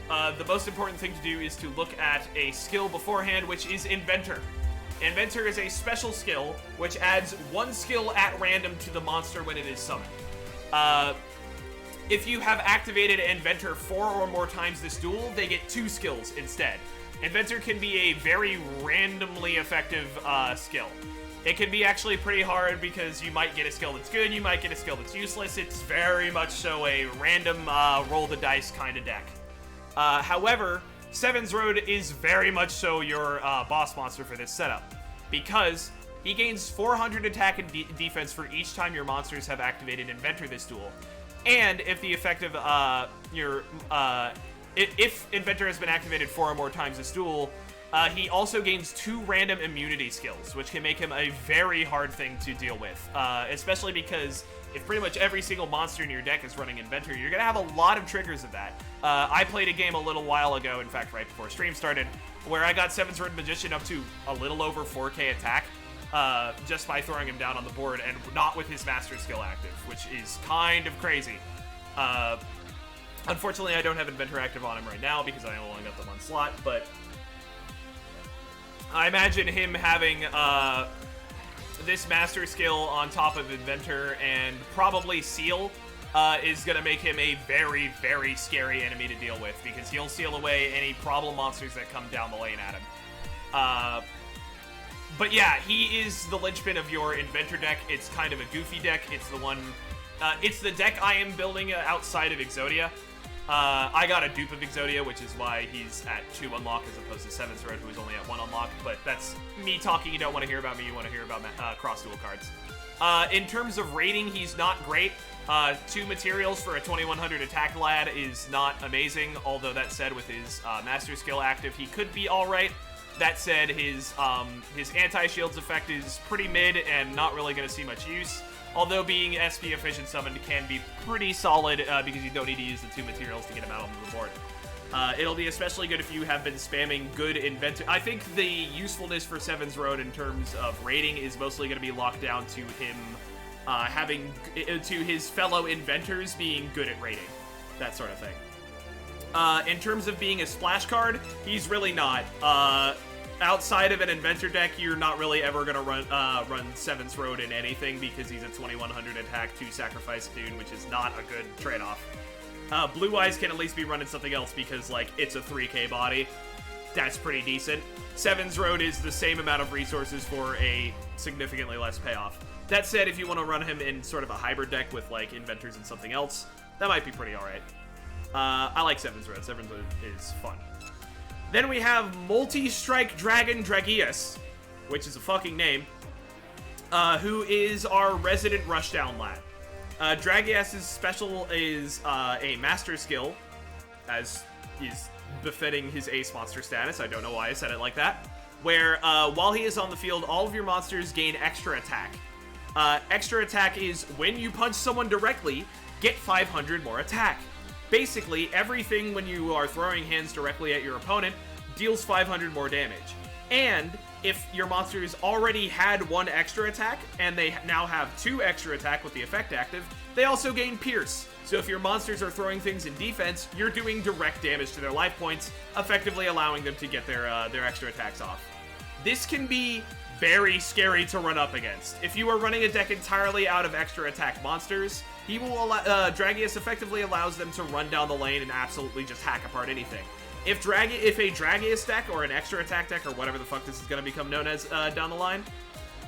The most important thing to do is to look at a skill beforehand, which is Inventor. Inventor is a special skill, which adds one skill at random to the monster when it is summoned. If you have activated Inventor 4 or more times this duel, they get 2 skills instead. Inventor can be a very randomly effective skill. It can be actually pretty hard because you might get a skill that's good, you might get a skill that's useless. It's very much so a random roll the dice kind of deck. However, Seven's Road is very much so your boss monster for this setup, because he gains 400 attack and defense for each time your monsters have activated Inventor this duel. And if the effective, if Inventor has been activated 4 or more times this duel, he also gains 2 random immunity skills, which can make him a very hard thing to deal with, especially because if pretty much every single monster in your deck is running Inventor, you're going to have a lot of triggers of that. I played a game a little while ago, in fact right before stream started, where I got Seven's Road Magician up to a little over 4k attack, just by throwing him down on the board and not with his master skill active, which is kind of crazy. Unfortunately, I don't have Inventor active on him right now because I only got them on slot, but I imagine him having this master skill on top of Inventor and probably Seal is going to make him a very, very scary enemy to deal with, because he'll seal away any problem monsters that come down the lane at him. But yeah, he is the linchpin of your Inventor deck. It's kind of a goofy deck. It's the one... it's the deck I am building outside of Exodia. I got a dupe of Exodia, which is why he's at 2 unlock as opposed to Seven's Road, who is only at 1 unlock. But that's me talking. You don't want to hear about me. You want to hear about Cross Duel cards. In terms of rating, he's not great. 2 materials for a 2100 attack lad is not amazing. Although that said, with his master skill active, he could be all right. That said, his anti-shields effect is pretty mid and not really going to see much use. Although being SP efficient summoned can be pretty solid because you don't need to use the 2 materials to get him out onto the board. It'll be especially good if you have been spamming good Inventor. I think the usefulness for Seven's Road in terms of rating is mostly going to be locked down to him to his fellow inventors being good at rating. That sort of thing. In terms of being a splash card, he's really not. Outside of an Inventor deck, you're not really ever going to run Seven's Road in anything because he's a 2100 attack, 2 sacrifice Dune, which is not a good trade-off. Blue Eyes can at least be running something else because, like, it's a 3k body. That's pretty decent. Seven's Road is the same amount of resources for a significantly less payoff. That said, if you want to run him in sort of a hybrid deck with, like, Inventors and something else, that might be pretty alright. I like Seven's Road. Seven's Road is fun. Then we have Multistrike Dragon Dragias, which is a fucking name, who is our resident rushdown lad. Dragias' special is a master skill, as is befitting his ace monster status. I don't know why I said it like that. Where while he is on the field, all of your monsters gain extra attack. Extra attack is when you punch someone directly, get 500 more attack. Basically, everything when you are throwing hands directly at your opponent deals 500 more damage. And if your monsters already had 1 extra attack, and they now have 2 extra attack with the effect active, they also gain Pierce. So if your monsters are throwing things in defense, you're doing direct damage to their life points, effectively allowing them to get their extra attacks off. This can be very scary to run up against. If you are running a deck entirely out of extra attack monsters, he will Dragias effectively allows them to run down the lane and absolutely just hack apart anything. If a Dragias deck or an extra attack deck or whatever the fuck this is going to become known as down the line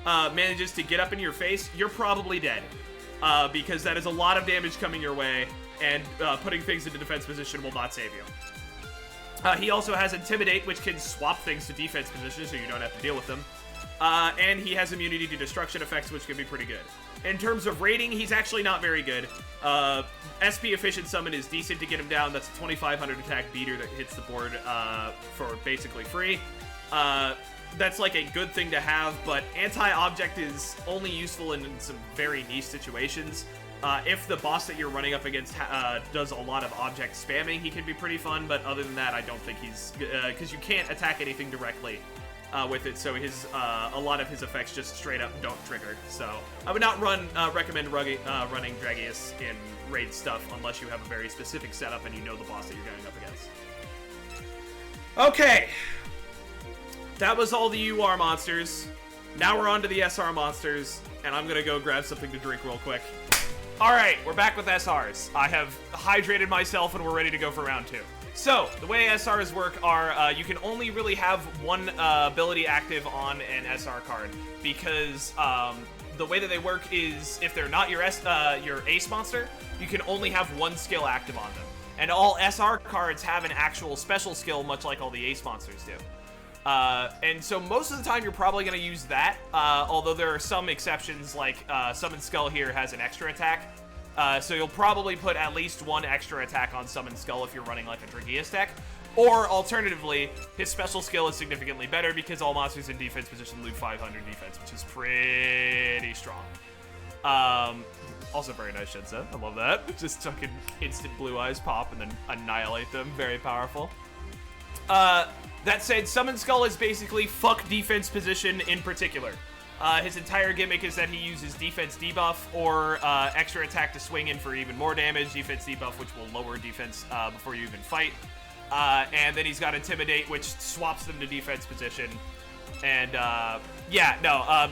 manages to get up in your face, you're probably dead. because that is a lot of damage coming your way, and putting things into defense position will not save you. He also has Intimidate, which can swap things to defense position so you don't have to deal with them. And he has immunity to destruction effects, which can be pretty good. In terms of rating, he's actually not very good. SP Efficient Summon is decent to get him down. That's a 2500 attack beater that hits the board for basically free. That's like a good thing to have, but Anti-Object is only useful in some very niche situations. If the boss that you're running up against does a lot of object spamming, he can be pretty fun, but other than that, I don't think he's... because you can't attack anything directly with it, so a lot of his effects just straight up don't trigger. So I would not recommend running Dragias in raid stuff unless you have a very specific setup and you know the boss that you're going up against. Okay. That was all the UR monsters. Now we're on to the SR monsters, and I'm gonna go grab something to drink real quick. Alright, we're back with SRs. I have hydrated myself and we're ready to go for round 2. So, the way SRs work are, you can only really have one ability active on an SR card, because the way that they work is, if they're not your ace monster, you can only have one skill active on them. And all SR cards have an actual special skill, much like all the ace monsters do. And so most of the time you're probably going to use that, although there are some exceptions, like Summon Skull here has an extra attack. So you'll probably put at least one extra attack on Summon Skull if you're running like a Dragias deck. Or alternatively, his special skill is significantly better because all monsters in defense position lose 500 defense, which is pretty strong. Also very nice Shense. I love that. Just fucking instant blue eyes pop and then annihilate them. Very powerful. That said, Summon Skull is basically fuck defense position in particular. His entire gimmick is that he uses defense debuff or extra attack to swing in for even more damage, defense debuff, which will lower defense before you even fight. And then he's got Intimidate, which swaps them to defense position. And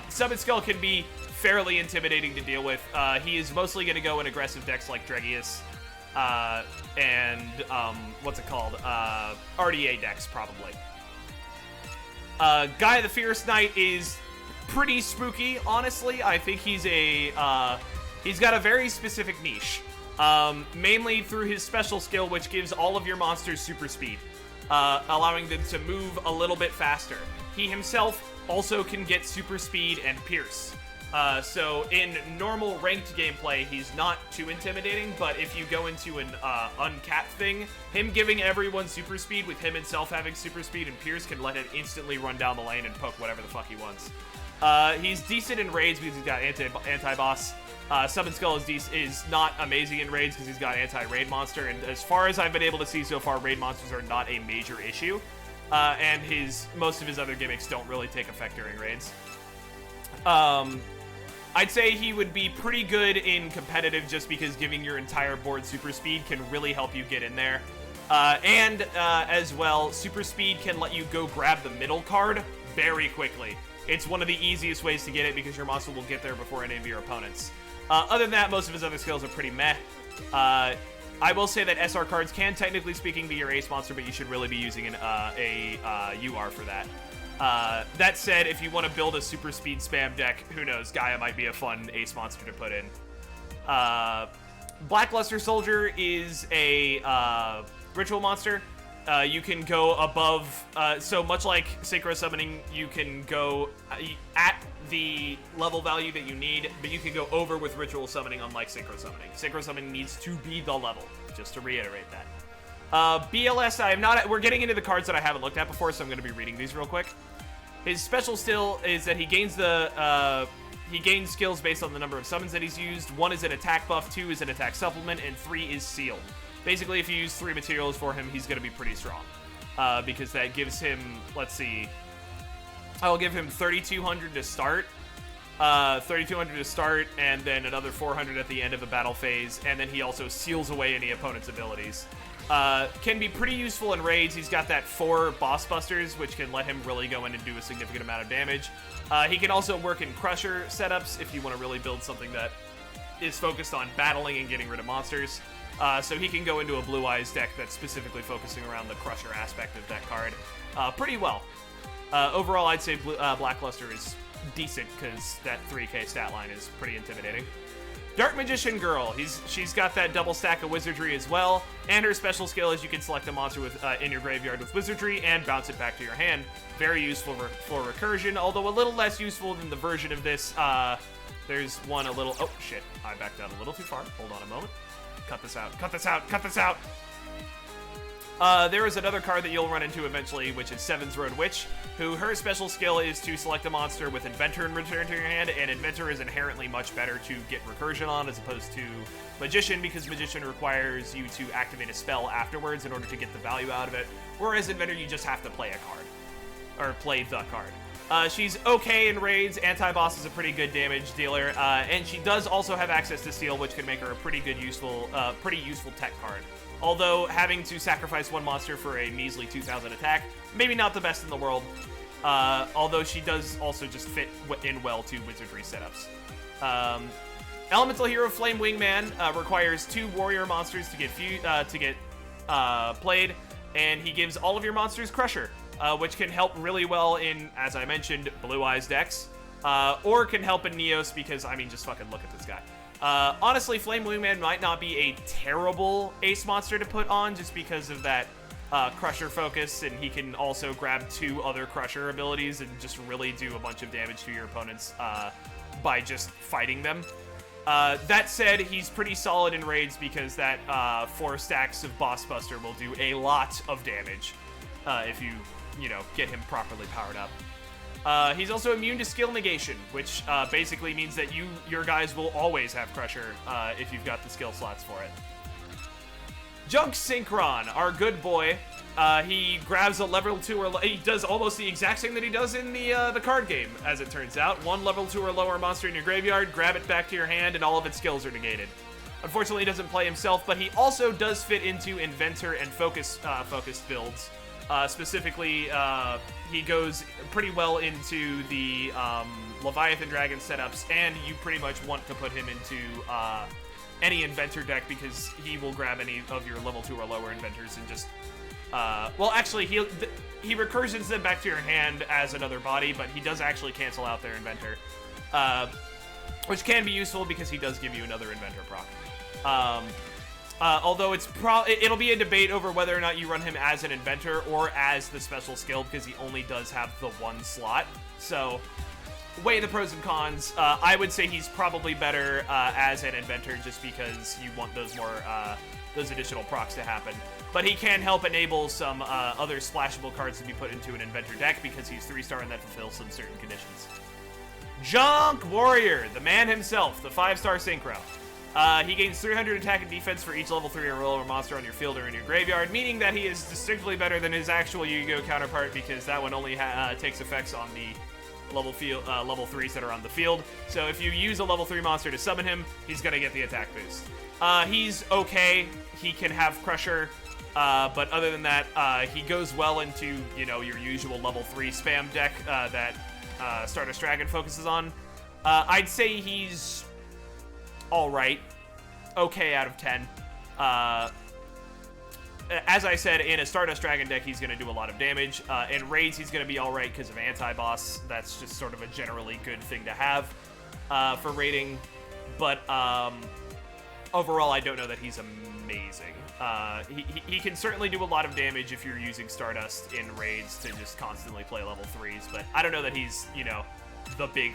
Summon Skull can be fairly intimidating to deal with. He is mostly going to go in aggressive decks like Dragias. RDA decks, probably. Guy the Fierce Knight is pretty spooky, honestly. I think he's got a very specific niche. Mainly through his special skill, which gives all of your monsters super speed, allowing them to move a little bit faster. He himself also can get super speed and pierce. So in normal ranked gameplay, he's not too intimidating, but if you go into an uncapped thing, him giving everyone super speed with him himself having super speed and pierce can let him instantly run down the lane and poke whatever the fuck he wants. He's decent in raids because he's got anti-boss. Summon Skull is not amazing in raids because he's got anti-raid monster, and as far as I've been able to see so far, raid monsters are not a major issue. And most of his other gimmicks don't really take effect during raids. I'd say he would be pretty good in competitive just because giving your entire board super speed can really help you get in there. As well, super speed can let you go grab the middle card very quickly. It's one of the easiest ways to get it because your monster will get there before any of your opponents. Other than that, most of his other skills are pretty meh. I will say that SR cards can, technically speaking, be your ace monster, but you should really be using a UR for that. That said, if you want to build a super speed spam deck, who knows, Gaia might be a fun ace monster to put in. Blackluster Soldier is a ritual monster. You can go above, so much like Synchro Summoning, you can go at the level value that you need, but you can go over with Ritual Summoning, unlike Synchro Summoning. Synchro Summoning needs to be the level, just to reiterate that. BLS, we're getting into the cards that I haven't looked at before, so I'm going to be reading these real quick. His special skill is that he gains skills based on the number of summons that he's used. 1 is an attack buff, 2 is an attack supplement, and 3 is sealed. Basically, if you use 3 materials for him, he's going to be pretty strong. Because that gives him, let's see, I'll give him 3,200 to start. 3,200 to start, and then another 400 at the end of the battle phase, and then he also seals away any opponent's abilities. Can be pretty useful in raids. He's got that 4 boss busters, which can let him really go in and do a significant amount of damage. He can also work in Crusher setups if you want to really build something that is focused on battling and getting rid of monsters. So he can go into a Blue Eyes deck that's specifically focusing around the Crusher aspect of that card pretty well. Overall, I'd say Blackluster is decent because that 3k stat line is pretty intimidating. Dark Magician Girl. She's got that double stack of wizardry as well, and her special skill is you can select a monster with in your graveyard with wizardry and bounce it back to your hand. Very useful for recursion, although a little less useful than the version of this. There's one a little. Oh shit! I backed out a little too far. Hold on a moment. Cut this out. Cut this out. Cut this out. There is another card that you'll run into eventually, which is Seven's Road Witch, who her special skill is to select a monster with Inventor and return to your hand, and Inventor is inherently much better to get recursion on as opposed to Magician, because Magician requires you to activate a spell afterwards in order to get the value out of it, whereas Inventor you just have to play a card, or play the card. She's okay in raids. Anti-boss is a pretty good damage dealer, and she does also have access to Steel, which can make her a pretty useful tech card. Although having to sacrifice one monster for a measly 2,000 attack, maybe not the best in the world. Although she does also just fit in well to wizardry setups. Elemental Hero Flame Wingman requires 2 warrior monsters to get played, and he gives all of your monsters Crusher, which can help really well in, as I mentioned, Blue Eyes decks, or can help in Neos because, I mean, just fucking look at this guy. Honestly, Flame Wingman might not be a terrible ace monster to put on just because of that Crusher focus, and he can also grab 2 other Crusher abilities and just really do a bunch of damage to your opponents by just fighting them. That said, he's pretty solid in raids because that 4 stacks of Boss Buster will do a lot of damage if you get him properly powered up. He's also immune to skill negation, which basically means that your guys will always have Crusher if you've got the skill slots for it. Junk Synchron, our good boy. He grabs a level 2 or he does almost the exact same that he does in the card game, as it turns out. 1 level 2 or lower monster in your graveyard, grab it back to your hand, and all of its skills are negated. Unfortunately, he doesn't play himself, but he also does fit into Inventor and focused builds. Specifically, he goes pretty well into the Leviathan Dragon setups, and you pretty much want to put him into any Inventor deck because he will grab any of your level 2 or lower Inventors and just... well, actually, he recursions them back to your hand as another body, but he does actually cancel out their Inventor, which can be useful because he does give you another Inventor proc. Although it'll be a debate over whether or not you run him as an Inventor or as the special skill, because he only does have the 1 slot. So, weigh the pros and cons. I would say he's probably better as an Inventor just because you want those additional procs to happen. But he can help enable some other splashable cards to be put into an Inventor deck because he's 3-star and that fulfills some certain conditions. Junk Warrior, the man himself, the 5-star Synchro. He gains 300 attack and defense for each level 3 or lower monster on your field or in your graveyard, meaning that he is distinctly better than his actual Yu-Gi-Oh! Counterpart because that one only takes effects on the level 3s that are on the field. So if you use a level 3 monster to summon him, he's going to get the attack boost. He's okay. He can have Crusher, but other than that, he goes well into, your usual level 3 spam deck that Stardust Dragon focuses on. I'd say he's... alright. Okay out of 10. As I said, in a Stardust Dragon deck, he's going to do a lot of damage. In raids, he's going to be alright because of anti-boss. That's just sort of a generally good thing to have for raiding. But overall, I don't know that he's amazing. He can certainly do a lot of damage if you're using Stardust in raids to just constantly play level 3s. But I don't know that he's, the big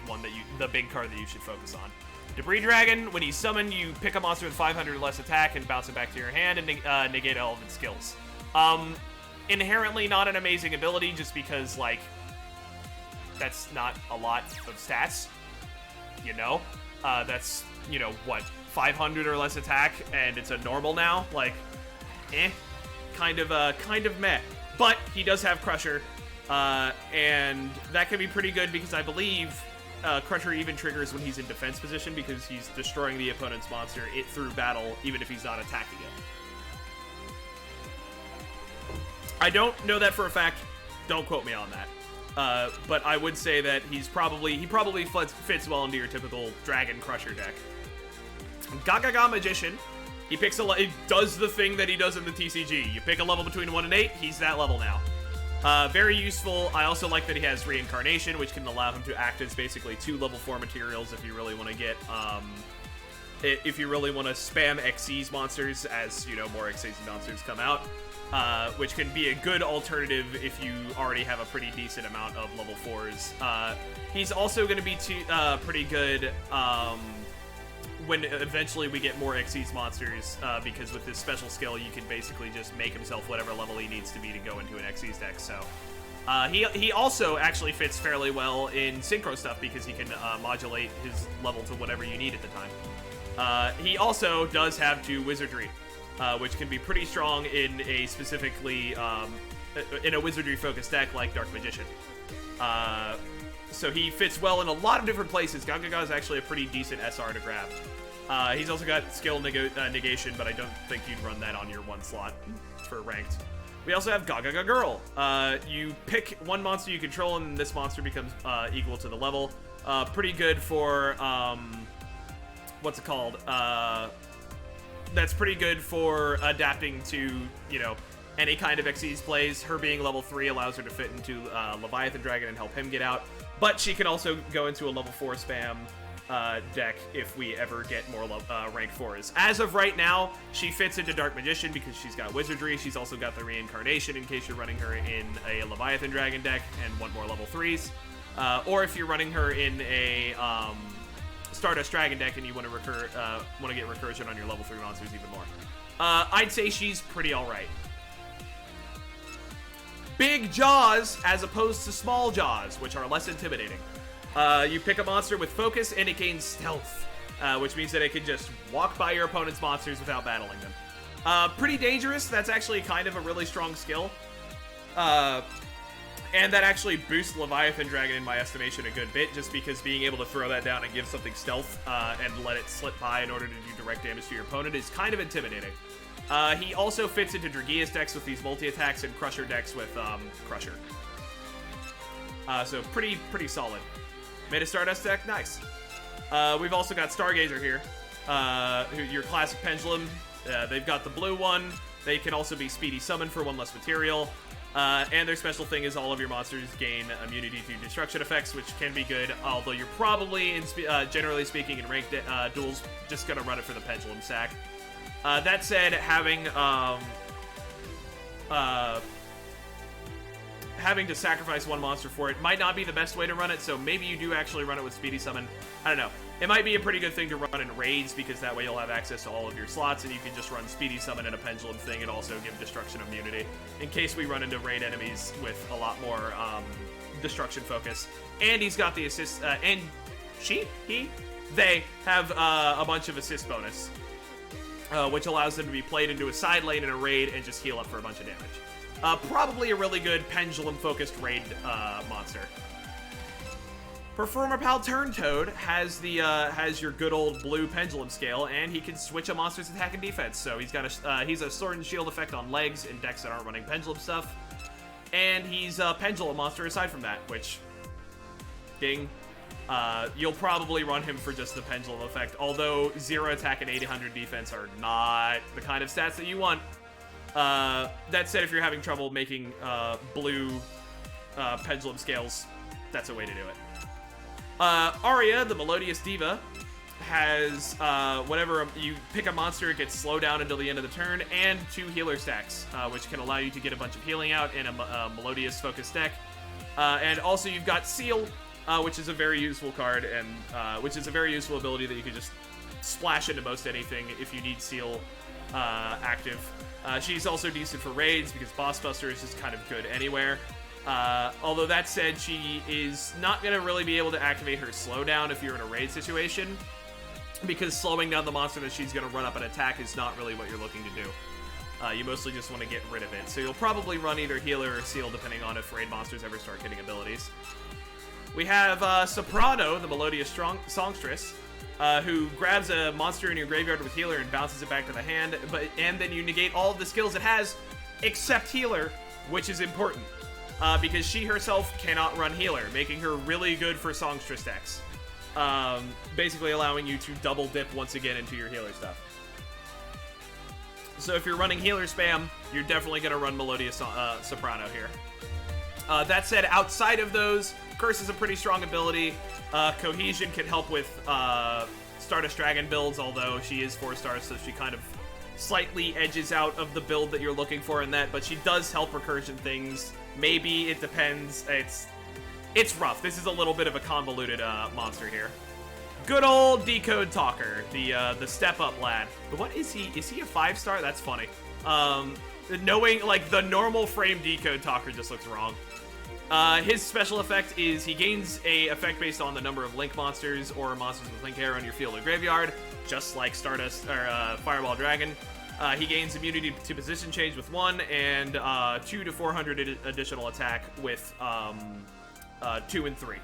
card that you should focus on. Debris Dragon, when he's summoned, you pick a monster with 500 or less attack and bounce it back to your hand and negate all of its skills. Inherently not an amazing ability just because, that's not a lot of stats, That's, what, 500 or less attack and it's a normal now? Kind of meh. But he does have Crusher, and that can be pretty good because I believe... Crusher even triggers when he's in defense position because he's destroying the opponent's monster through battle, even if he's not attacking it. I don't know that for a fact. Don't quote me on that. But I would say that he probably fits well into your typical Dragon Crusher deck. Gaga Magician. He does the thing that he does in the TCG. You pick a level between 1 and 8. He's that level now. Very useful. I also like that he has Reincarnation, which can allow him to act as basically 2 level 4 materials if you really want to get if you really want to spam Xyz monsters as, you know, more Xyz monsters come out, which can be a good alternative if you already have a pretty decent amount of level 4s. He's also going to be pretty good when eventually we get more Xyz monsters, because with this special skill, you can basically just make himself whatever level he needs to be to go into an Xyz deck, so... he also actually fits fairly well in synchro stuff because he can modulate his level to whatever you need at the time. He also does have 2 wizardry, which can be pretty strong in a specifically in a wizardry focused deck like Dark Magician. So he fits well in a lot of different places. Gaga is actually a pretty decent SR to grab. He's also got skill negation, but I don't think you'd run that on your 1 slot for ranked. We also have Gaga Girl. You pick 1 monster you control, and this monster becomes equal to the level. Pretty good for, what's it called? That's pretty good for adapting to, you know, any kind of Xyz plays. Her being level 3 allows her to fit into Leviathan Dragon and help him get out. But she can also go into a level 4 spam deck if we ever get more rank 4s. As of right now, she fits into Dark Magician because she's got Wizardry. She's also got the Reincarnation in case you're running her in a Leviathan Dragon deck and want more level 3s. Or if you're running her in a Stardust Dragon deck and you want to get recursion on your level 3 monsters even more. I'd say she's pretty alright. Big Jaws as opposed to Small Jaws, which are less intimidating. You pick a monster with focus and it gains stealth, which means that it can just walk by your opponent's monsters without battling them. Pretty dangerous. That's actually kind of a really strong skill. And that actually boosts Leviathan Dragon in my estimation a good bit, just because being able to throw that down and give something stealth and let it slip by in order to do direct damage to your opponent is kind of intimidating. He also fits into Dragias decks with these multi-attacks and Crusher decks with Crusher. So pretty solid. Made a Stardust deck? Nice. We've also got Stargazer here, your classic Pendulum. They've got the blue one. They can also be Speedy Summoned for 1 less material. And their special thing is all of your monsters gain immunity to destruction effects, which can be good, although you're probably, generally speaking, in ranked duels, just going to run it for the Pendulum sack. That said, having to sacrifice 1 monster for it might not be the best way to run it, so maybe you do actually run it with Speedy Summon. I don't know. It might be a pretty good thing to run in raids, because that way you'll have access to all of your slots, and you can just run Speedy Summon and a Pendulum thing and also give Destruction immunity, in case we run into raid enemies with a lot more Destruction focus. And he's got the assist, and they have a bunch of assist bonus, which allows them to be played into a side lane in a raid and just heal up for a bunch of damage. Probably a really good Pendulum-focused raid monster. Performer Pal Turntoad has your good old blue Pendulum scale, and he can switch a monster's attack and defense. So he's a Sword and Shield effect on legs in decks that aren't running Pendulum stuff, and he's a Pendulum monster aside from that, which, ding. You'll probably run him for just the Pendulum effect, although 0 attack and 800 defense are not the kind of stats that you want. That said, if you're having trouble making blue Pendulum scales, that's a way to do it. Aria, the Melodious Diva, has whenever you pick a monster, it gets slowed down until the end of the turn, and 2 healer stacks, which can allow you to get a bunch of healing out in a Melodious focused deck. And also you've got Seal, which is a very useful card, and which is a very useful ability that you can just splash into most anything if you need Seal active. She's also decent for raids because Boss Buster is just kind of good anywhere. Although that said, she is not going to really be able to activate her slowdown if you're in a raid situation, because slowing down the monster that she's going to run up and attack is not really what you're looking to do. You mostly just want to get rid of it. So you'll probably run either Healer or Seal depending on if raid monsters ever start getting abilities. We have Soprano, the Melodious Songstress, who grabs a monster in your graveyard with Healer and bounces it back to the hand, and then you negate all of the skills it has except Healer, which is important. Because she herself cannot run Healer, making her really good for Songstress decks. Basically allowing you to double dip once again into your Healer stuff. So if you're running Healer spam, you're definitely going to run Melodious Soprano here. That said, outside of those, Curse is a pretty strong ability. Cohesion can help with Stardust Dragon builds, although she is 4 stars, so she kind of slightly edges out of the build that you're looking for in that, but she does help recursion things. Maybe, it depends. It's rough. This is a little bit of a convoluted monster here. Good old Decode Talker, the step-up lad. But what is he? Is he a 5-star? That's funny. Knowing, like, the normal frame Decode Talker just looks wrong. His special effect is he gains a effect based on the number of Link monsters or monsters with Link Arrow in your field or graveyard, just like Stardust or Firewall Dragon. He gains immunity to position change with 1 and 2 to 400 additional attack with 2 and 3,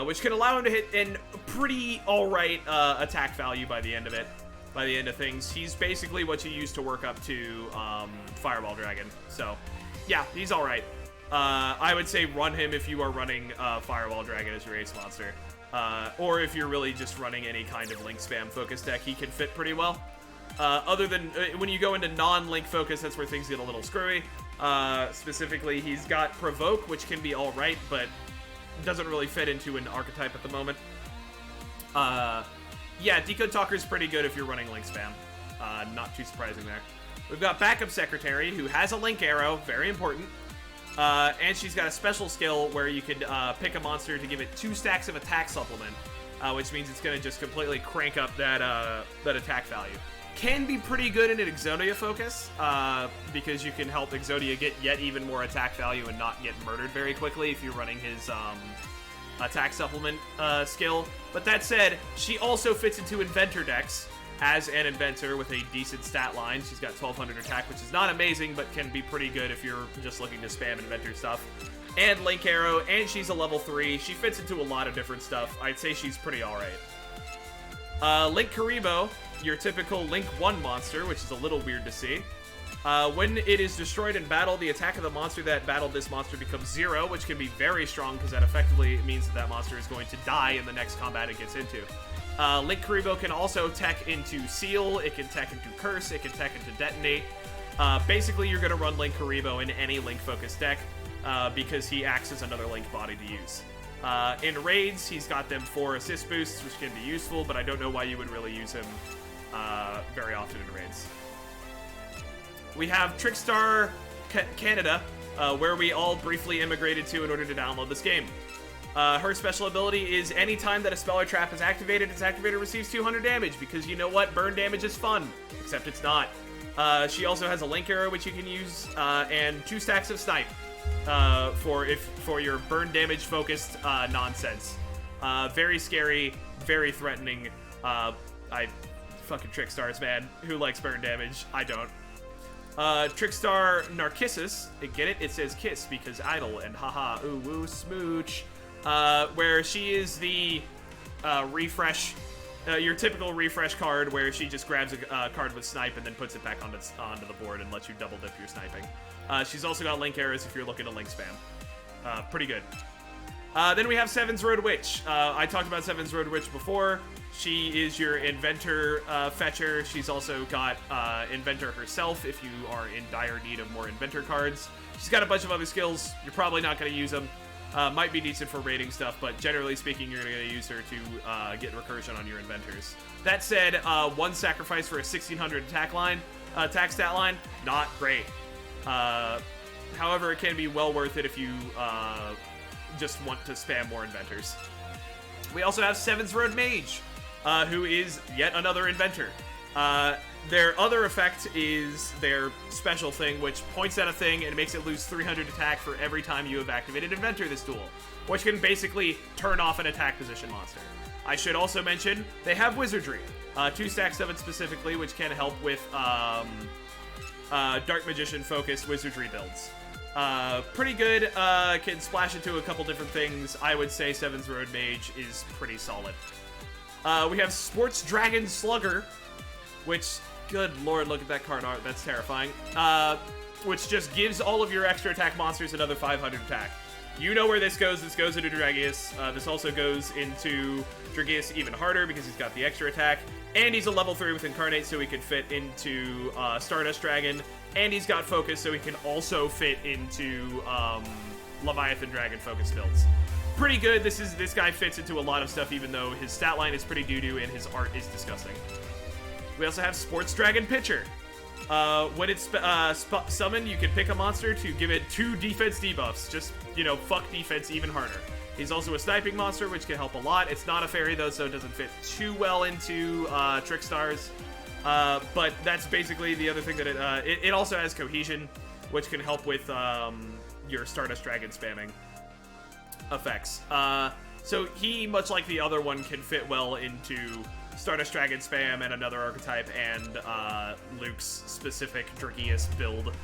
which can allow him to hit in pretty alright attack value by the end of it. By the end of things, he's basically what you use to work up to Firewall Dragon. So, yeah, he's alright. I would say run him if you are running Firewall Dragon as your ace monster. Or if you're really just running any kind of Link spam focus deck, he can fit pretty well. Other than when you go into non-Link focus, that's where things get a little screwy. Specifically, he's got Provoke, which can be alright, but doesn't really fit into an archetype at the moment. Yeah, Decode Talker's pretty good if you're running Link spam. Not too surprising there. We've got Backup Secretary, who has a Link Arrow, very important. And she's got a special skill where you can pick a monster to give it 2 stacks of attack supplement, which means it's going to just completely crank up that attack value. Can be pretty good in an Exodia focus, because you can help Exodia get yet even more attack value and not get murdered very quickly if you're running his attack supplement skill. But that said, she also fits into Inventor decks as an Inventor with a decent stat line. She's got 1200 attack, which is not amazing, but can be pretty good if you're just looking to spam Inventor stuff. And Link Arrow, and she's a level 3. She fits into a lot of different stuff. I'd say she's pretty alright. Link Karibo, your typical Link 1 monster, which is a little weird to see. When it is destroyed in battle, the attack of the monster that battled this monster becomes 0, which can be very strong because that effectively means that monster is going to die in the next combat it gets into. Link Karibo can also tech into Seal, it can tech into Curse, it can tech into Detonate. Basically, you're going to run Link Karibo in any Link-focused deck because he acts as another Link body to use. In raids, he's got them 4 assist boosts, which can be useful, but I don't know why you would really use him very often in raids. We have Trickstar Canada, where we all briefly immigrated to in order to download this game. Her special ability is anytime that a spell or trap is activated, its activator receives 200 damage, because you know what? Burn damage is fun, except it's not. She also has a Link Arrow, which you can use, and 2 stacks of Snipe for your burn damage focused nonsense. Very scary, very threatening. Fucking Trickstars, man. Who likes burn damage? I don't. Trickstar Narcissus, get it? It says kiss because idle and haha, ooh woo smooch. Where she is the refresh, your typical refresh card where she just grabs a card with snipe and then puts it back onto the board and lets you double dip your sniping. She's also got Link Arrows if you're looking to Link spam. Pretty good. Then we have Seven's Road Witch. I talked about Seven's Road Witch before. She is your Inventor fetcher. She's also got Inventor herself if you are in dire need of more Inventor cards. She's got a bunch of other skills. You're probably not going to use them. Might be decent for raiding stuff, but generally speaking, you're going to use her to get recursion on your Inventors. That said, 1 sacrifice for a 1600 attack stat line, not great. However, it can be well worth it if you just want to spam more Inventors. We also have Seven's Road Mage, who is yet another Inventor. Their other effect is their special thing, which points at a thing and makes it lose 300 attack for every time you have activated Inventor this duel, which can basically turn off an attack position monster. I should also mention, they have Wizardry. 2 stacks of it specifically, which can help with Dark Magician-focused Wizardry builds. Pretty good, can splash into a couple different things. I would say Seven's Road Mage is pretty solid. We have Sports Dragon Slugger, which, good lord, look at that card art, that's terrifying. Which just gives all of your extra attack monsters another 500 attack. You know where this goes into Dragias. This also goes into Dragias even harder because he's got the extra attack. And he's a level 3 with Incarnate, so he can fit into Stardust Dragon. And he's got Focus, so he can also fit into Leviathan Dragon focus builds. pretty good. This guy fits into a lot of stuff, even though his stat line is pretty doo-doo and his art is disgusting. We also have Sports Dragon Pitcher. When it's summoned, you can pick a monster to give it 2 defense debuffs. Just, fuck defense even harder. He's also a sniping monster, which can help a lot. It's not a fairy, though, so it doesn't fit too well into Trickstars. But that's basically the other thing that it also has cohesion, which can help with your Stardust Dragon spamming effects. So he, much like the other one, can fit well into Stardust Dragon spam and another archetype and Luke's specific Dragias build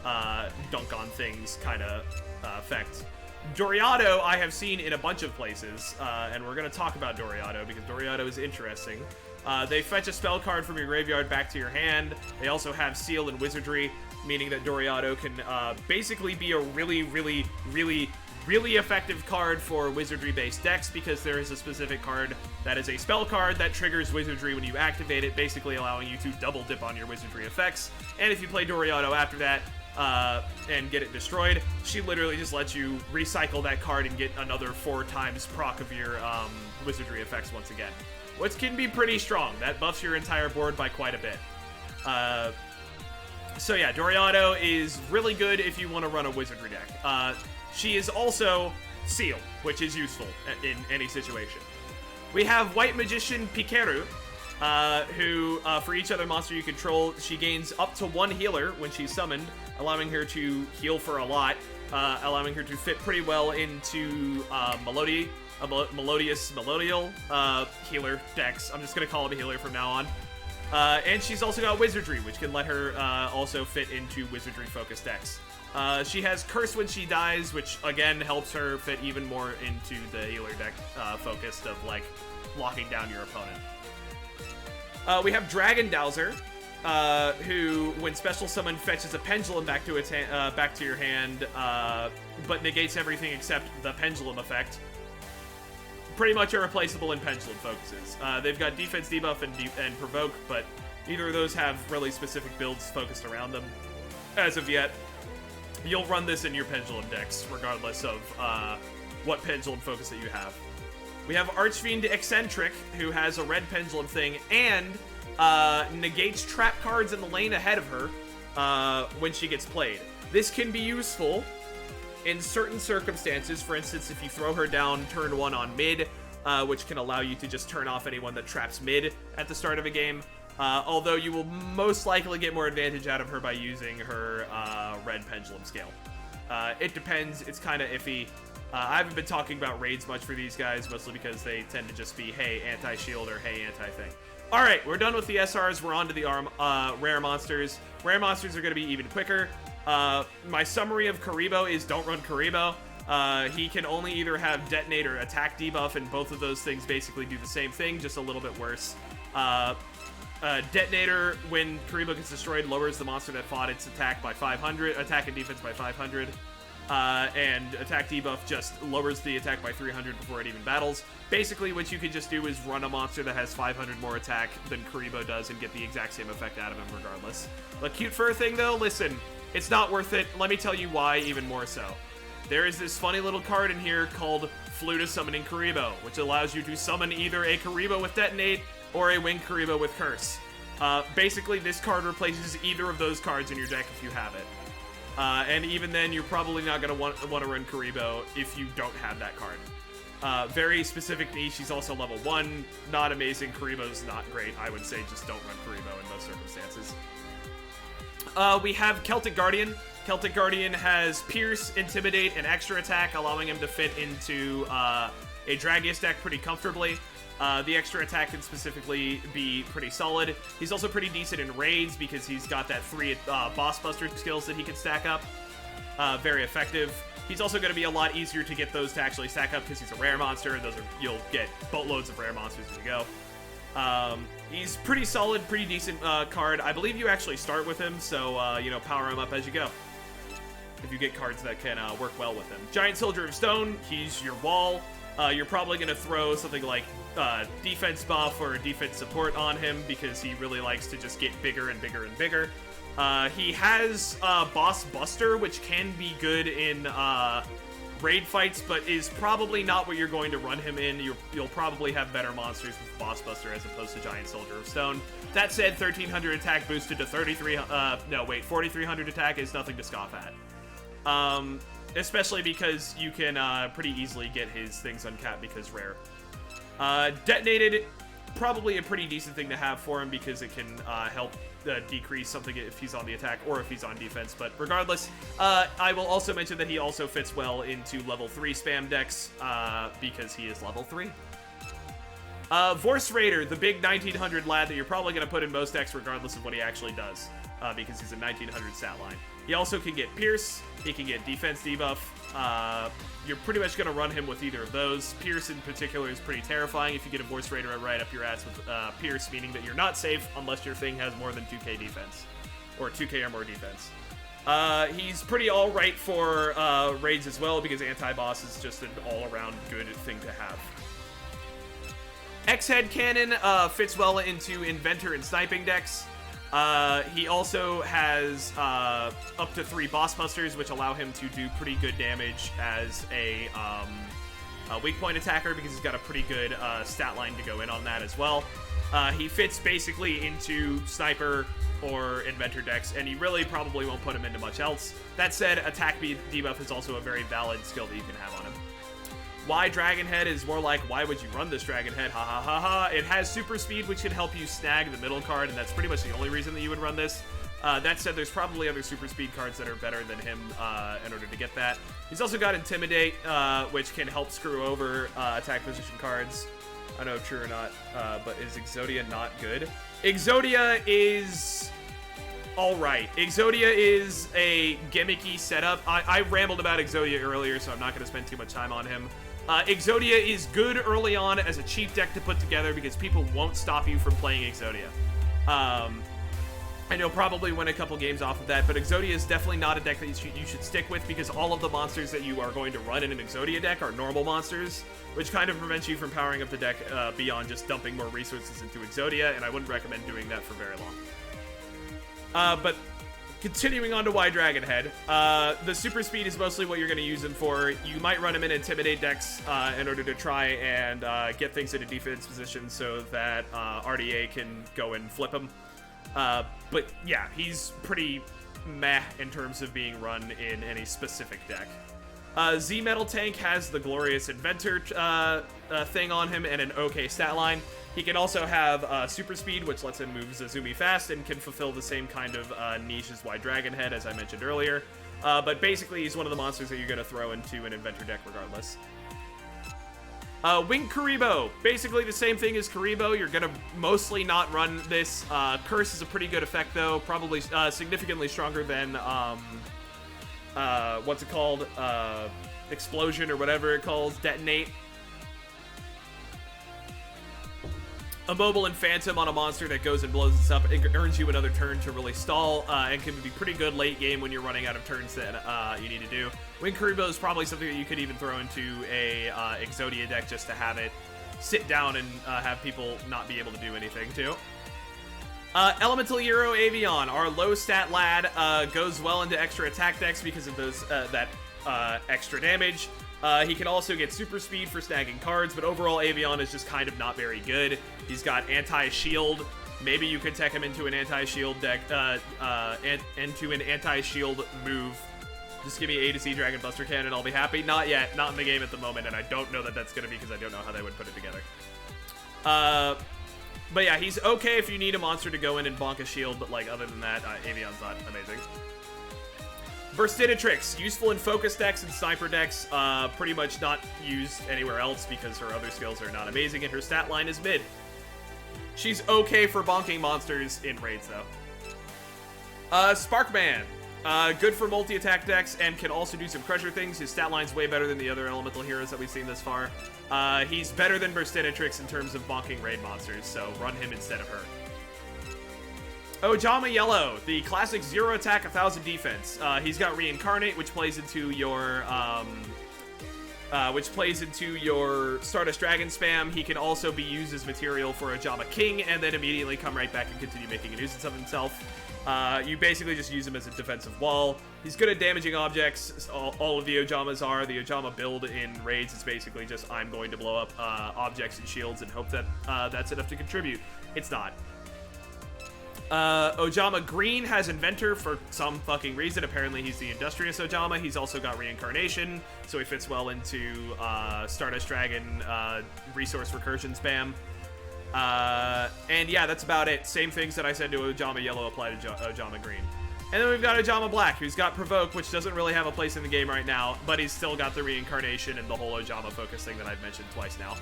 dunk on things kind of effect. Doriado I have seen in a bunch of places, and we're going to talk about Doriado because Doriado is interesting. They fetch a spell card from your graveyard back to your hand. They also have Seal and Wizardry, meaning that Doriado can basically be a really, really, really, really effective card for Wizardry-based decks because there is a specific card that is a spell card that triggers Wizardry when you activate it, basically allowing you to double dip on your Wizardry effects. And if you play Doriado after that, and get it destroyed, she literally just lets you recycle that card and get another 4 times proc of your Wizardry effects once again, which can be pretty strong. That buffs your entire board by quite a bit. So yeah, Doriado is really good if you want to run a Wizardry deck. She is also Seal, which is useful in any situation. We have White Magician Pikeru, who, for each other monster you control, she gains up to 1 healer when she's summoned, allowing her to heal for a lot, allowing her to fit pretty well into melodial healer decks. I'm just going to call it a healer from now on. And she's also got Wizardry, which can let her also fit into Wizardry-focused decks. She has Curse when she dies, which, again, helps her fit even more into the healer deck focused of, like, locking down your opponent. We have Dragon Dowser, who, when special summon, fetches a Pendulum back to its back to your hand, but negates everything except the Pendulum effect. Pretty much irreplaceable in Pendulum focuses. They've got defense debuff and provoke, but neither of those have really specific builds focused around them as of yet. You'll run this in your Pendulum decks, regardless of what Pendulum focus that you have. We have Archfiend Eccentric, who has a red Pendulum thing, and negates trap cards in the lane ahead of her when she gets played. This can be useful in certain circumstances. For instance, if you throw her down turn 1 on mid, which can allow you to just turn off anyone that traps mid at the start of a game. Although you will most likely get more advantage out of her by using her red Pendulum scale. It depends. It's kind of iffy. I haven't been talking about raids much for these guys, mostly because they tend to just be, hey, anti-shield or hey, anti-thing. All right, we're done with the SRs. We're on to the rare monsters. Rare monsters are going to be even quicker. My summary of Karibo is don't run Karibo. He can only either have Detonate or Attack debuff, and both of those things basically do the same thing, just a little bit worse. Detonator, when Karibo gets destroyed, lowers the monster that fought its attack by 500, attack and defense by 500. And attack debuff just lowers the attack by 300 before it even battles. Basically, what you could just do is run a monster that has 500 more attack than Karibo does and get the exact same effect out of him regardless. The cute fur thing, though, listen, it's not worth it. Let me tell you why even more so. There is this funny little card in here called Flute of Summoning Karibo, which allows you to summon either a Karibo with Detonate or a Winged Karibo with Curse. Basically, this card replaces either of those cards in your deck if you have it. And even then, you're probably not going to want to run Karibo if you don't have that card. Very specific niche. He's also level 1. Not amazing. Karibo's not great. I would say just don't run Karibo in most circumstances. We have Celtic Guardian. Celtic Guardian has Pierce, Intimidate, and Extra Attack, allowing him to fit into a Dragias deck pretty comfortably. The extra attack can specifically be pretty solid. He's also pretty decent in raids because he's got that 3 boss buster skills that he can stack up. Very effective. He's also going to be a lot easier to get those to actually stack up because he's a rare monster. You'll get boatloads of rare monsters as you go. He's pretty solid, pretty decent card. I believe you actually start with him, so power him up as you go. If you get cards that can work well with him. Giant Soldier of Stone. He's your wall. You're probably going to throw something like defense buff or defense support on him because he really likes to just get bigger and bigger and bigger. He has Boss Buster, which can be good in raid fights, but is probably not what you're going to run him in. You'll probably have better monsters with Boss Buster as opposed to Giant Soldier of Stone. That said, 1300 attack boosted to 4300 attack is nothing to scoff at. Especially because you can pretty easily get his things uncapped because rare. Detonated, probably a pretty decent thing to have for him because it can help decrease something if he's on the attack or if he's on defense. But regardless, I will also mention that he also fits well into level 3 spam decks because he is level 3. Vorse Raider, the big 1900 lad that you're probably going to put in most decks regardless of what he actually does because he's a 1900 stat line. He also can get Pierce, he can get defense debuff. You're pretty much going to run him with either of those. Pierce in particular is pretty terrifying if you get a Vorse Raider right up your ass with Pierce, meaning that you're not safe unless your thing has more than 2k defense. Or 2k or more defense. He's pretty alright for raids as well because anti-boss is just an all-around good thing to have. X-Head Cannon fits well into Inventor and Sniping decks. He also has up to 3 Boss Busters, which allow him to do pretty good damage as a weak point attacker because he's got a pretty good stat line to go in on that as well. He fits basically into Sniper or Inventor decks, and you really probably won't put him into much else. That said, attack debuff is also a very valid skill that you can have on him. Why Dragon Head is more like, why would you run this Dragon Head? Ha ha ha ha. It has super speed, which can help you snag the middle card, and that's pretty much the only reason that you would run this. That said, there's probably other super speed cards that are better than him in order to get that. He's also got Intimidate, which can help screw over attack position cards. I don't know, true or not, but is Exodia not good? Exodia is alright. Exodia is a gimmicky setup. I rambled about Exodia earlier, so I'm not going to spend too much time on him. Exodia is good early on as a cheap deck to put together because people won't stop you from playing Exodia. I know probably win a couple games off of that, but Exodia is definitely not a deck that you should stick with because all of the monsters that you are going to run in an Exodia deck are normal monsters, which kind of prevents you from powering up the deck beyond just dumping more resources into Exodia, and I wouldn't recommend doing that for very long. But continuing on to Y Dragon Head, the super speed is mostly what you're going to use him for. You might run him in Intimidate decks in order to try and get things into defense position so that RDA can go and flip him. But yeah, he's pretty meh in terms of being run in any specific deck. Z-Metal Tank has the Glorious Inventor thing on him and an okay stat line. He can also have super speed, which lets him move Zazumi fast and can fulfill the same kind of niche as Y Dragon Head, as I mentioned earlier. But basically, he's one of the monsters that you're going to throw into an Inventor deck regardless. Winged Karibo, basically the same thing as Karibo. You're going to mostly not run this. Curse is a pretty good effect, though. Probably significantly stronger than, what's it called? Explosion or whatever it calls, Detonate. Immobile and Phantom on a monster that goes and blows this up. It earns you another turn to really stall, and can be pretty good late game when you're running out of turns that you need to do. Winged Karibo is probably something that you could even throw into a Exodia deck just to have it sit down and have people not be able to do anything to. Elemental Hero Avion, our low stat lad, goes well into extra attack decks because of those that extra damage. He can also get super speed for snagging cards, but overall Avion is just kind of not very good. He's got anti-shield. Maybe you could tech him into an anti-shield deck, into an anti-shield move. Just give me A to C Dragon Buster Cannon, I'll be happy. Not yet, not in the game at the moment, and I don't know that that's going to be because I don't know how they would put it together. But yeah, he's okay if you need a monster to go in and bonk a shield, but like other than that, Avion's not amazing. Burstinatrix, useful in focus decks and sniper decks, pretty much not used anywhere else because her other skills are not amazing and her stat line is mid. She's okay for bonking monsters in raids though. Sparkman, good for multi-attack decks and can also do some pressure things. His stat line's way better than the other elemental heroes that we've seen this far. He's better than Burstinatrix in terms of bonking raid monsters, so run him instead of her. Ojama Yellow, the classic 0 attack, 1000 defense. He's got Reincarnate, which plays into your which plays into your Stardust Dragon spam. He can also be used as material for Ojama King, and then immediately come right back and continue making a nuisance of himself. You basically just use him as a defensive wall. He's good at damaging objects. All of the Ojamas are. The Ojama build in raids is basically just, I'm going to blow up objects and shields and hope that that's enough to contribute. It's not. Ojama Green has Inventor for some fucking reason. Apparently he's the Industrious Ojama. He's also got Reincarnation, so he fits well into Stardust Dragon resource recursion spam. And yeah, that's about it. Same things that I said to Ojama Yellow apply to Ojama Green. And then we've got Ojama Black, who's got Provoke, which doesn't really have a place in the game right now, but he's still got the Reincarnation and the whole Ojama focus thing that I've mentioned twice now.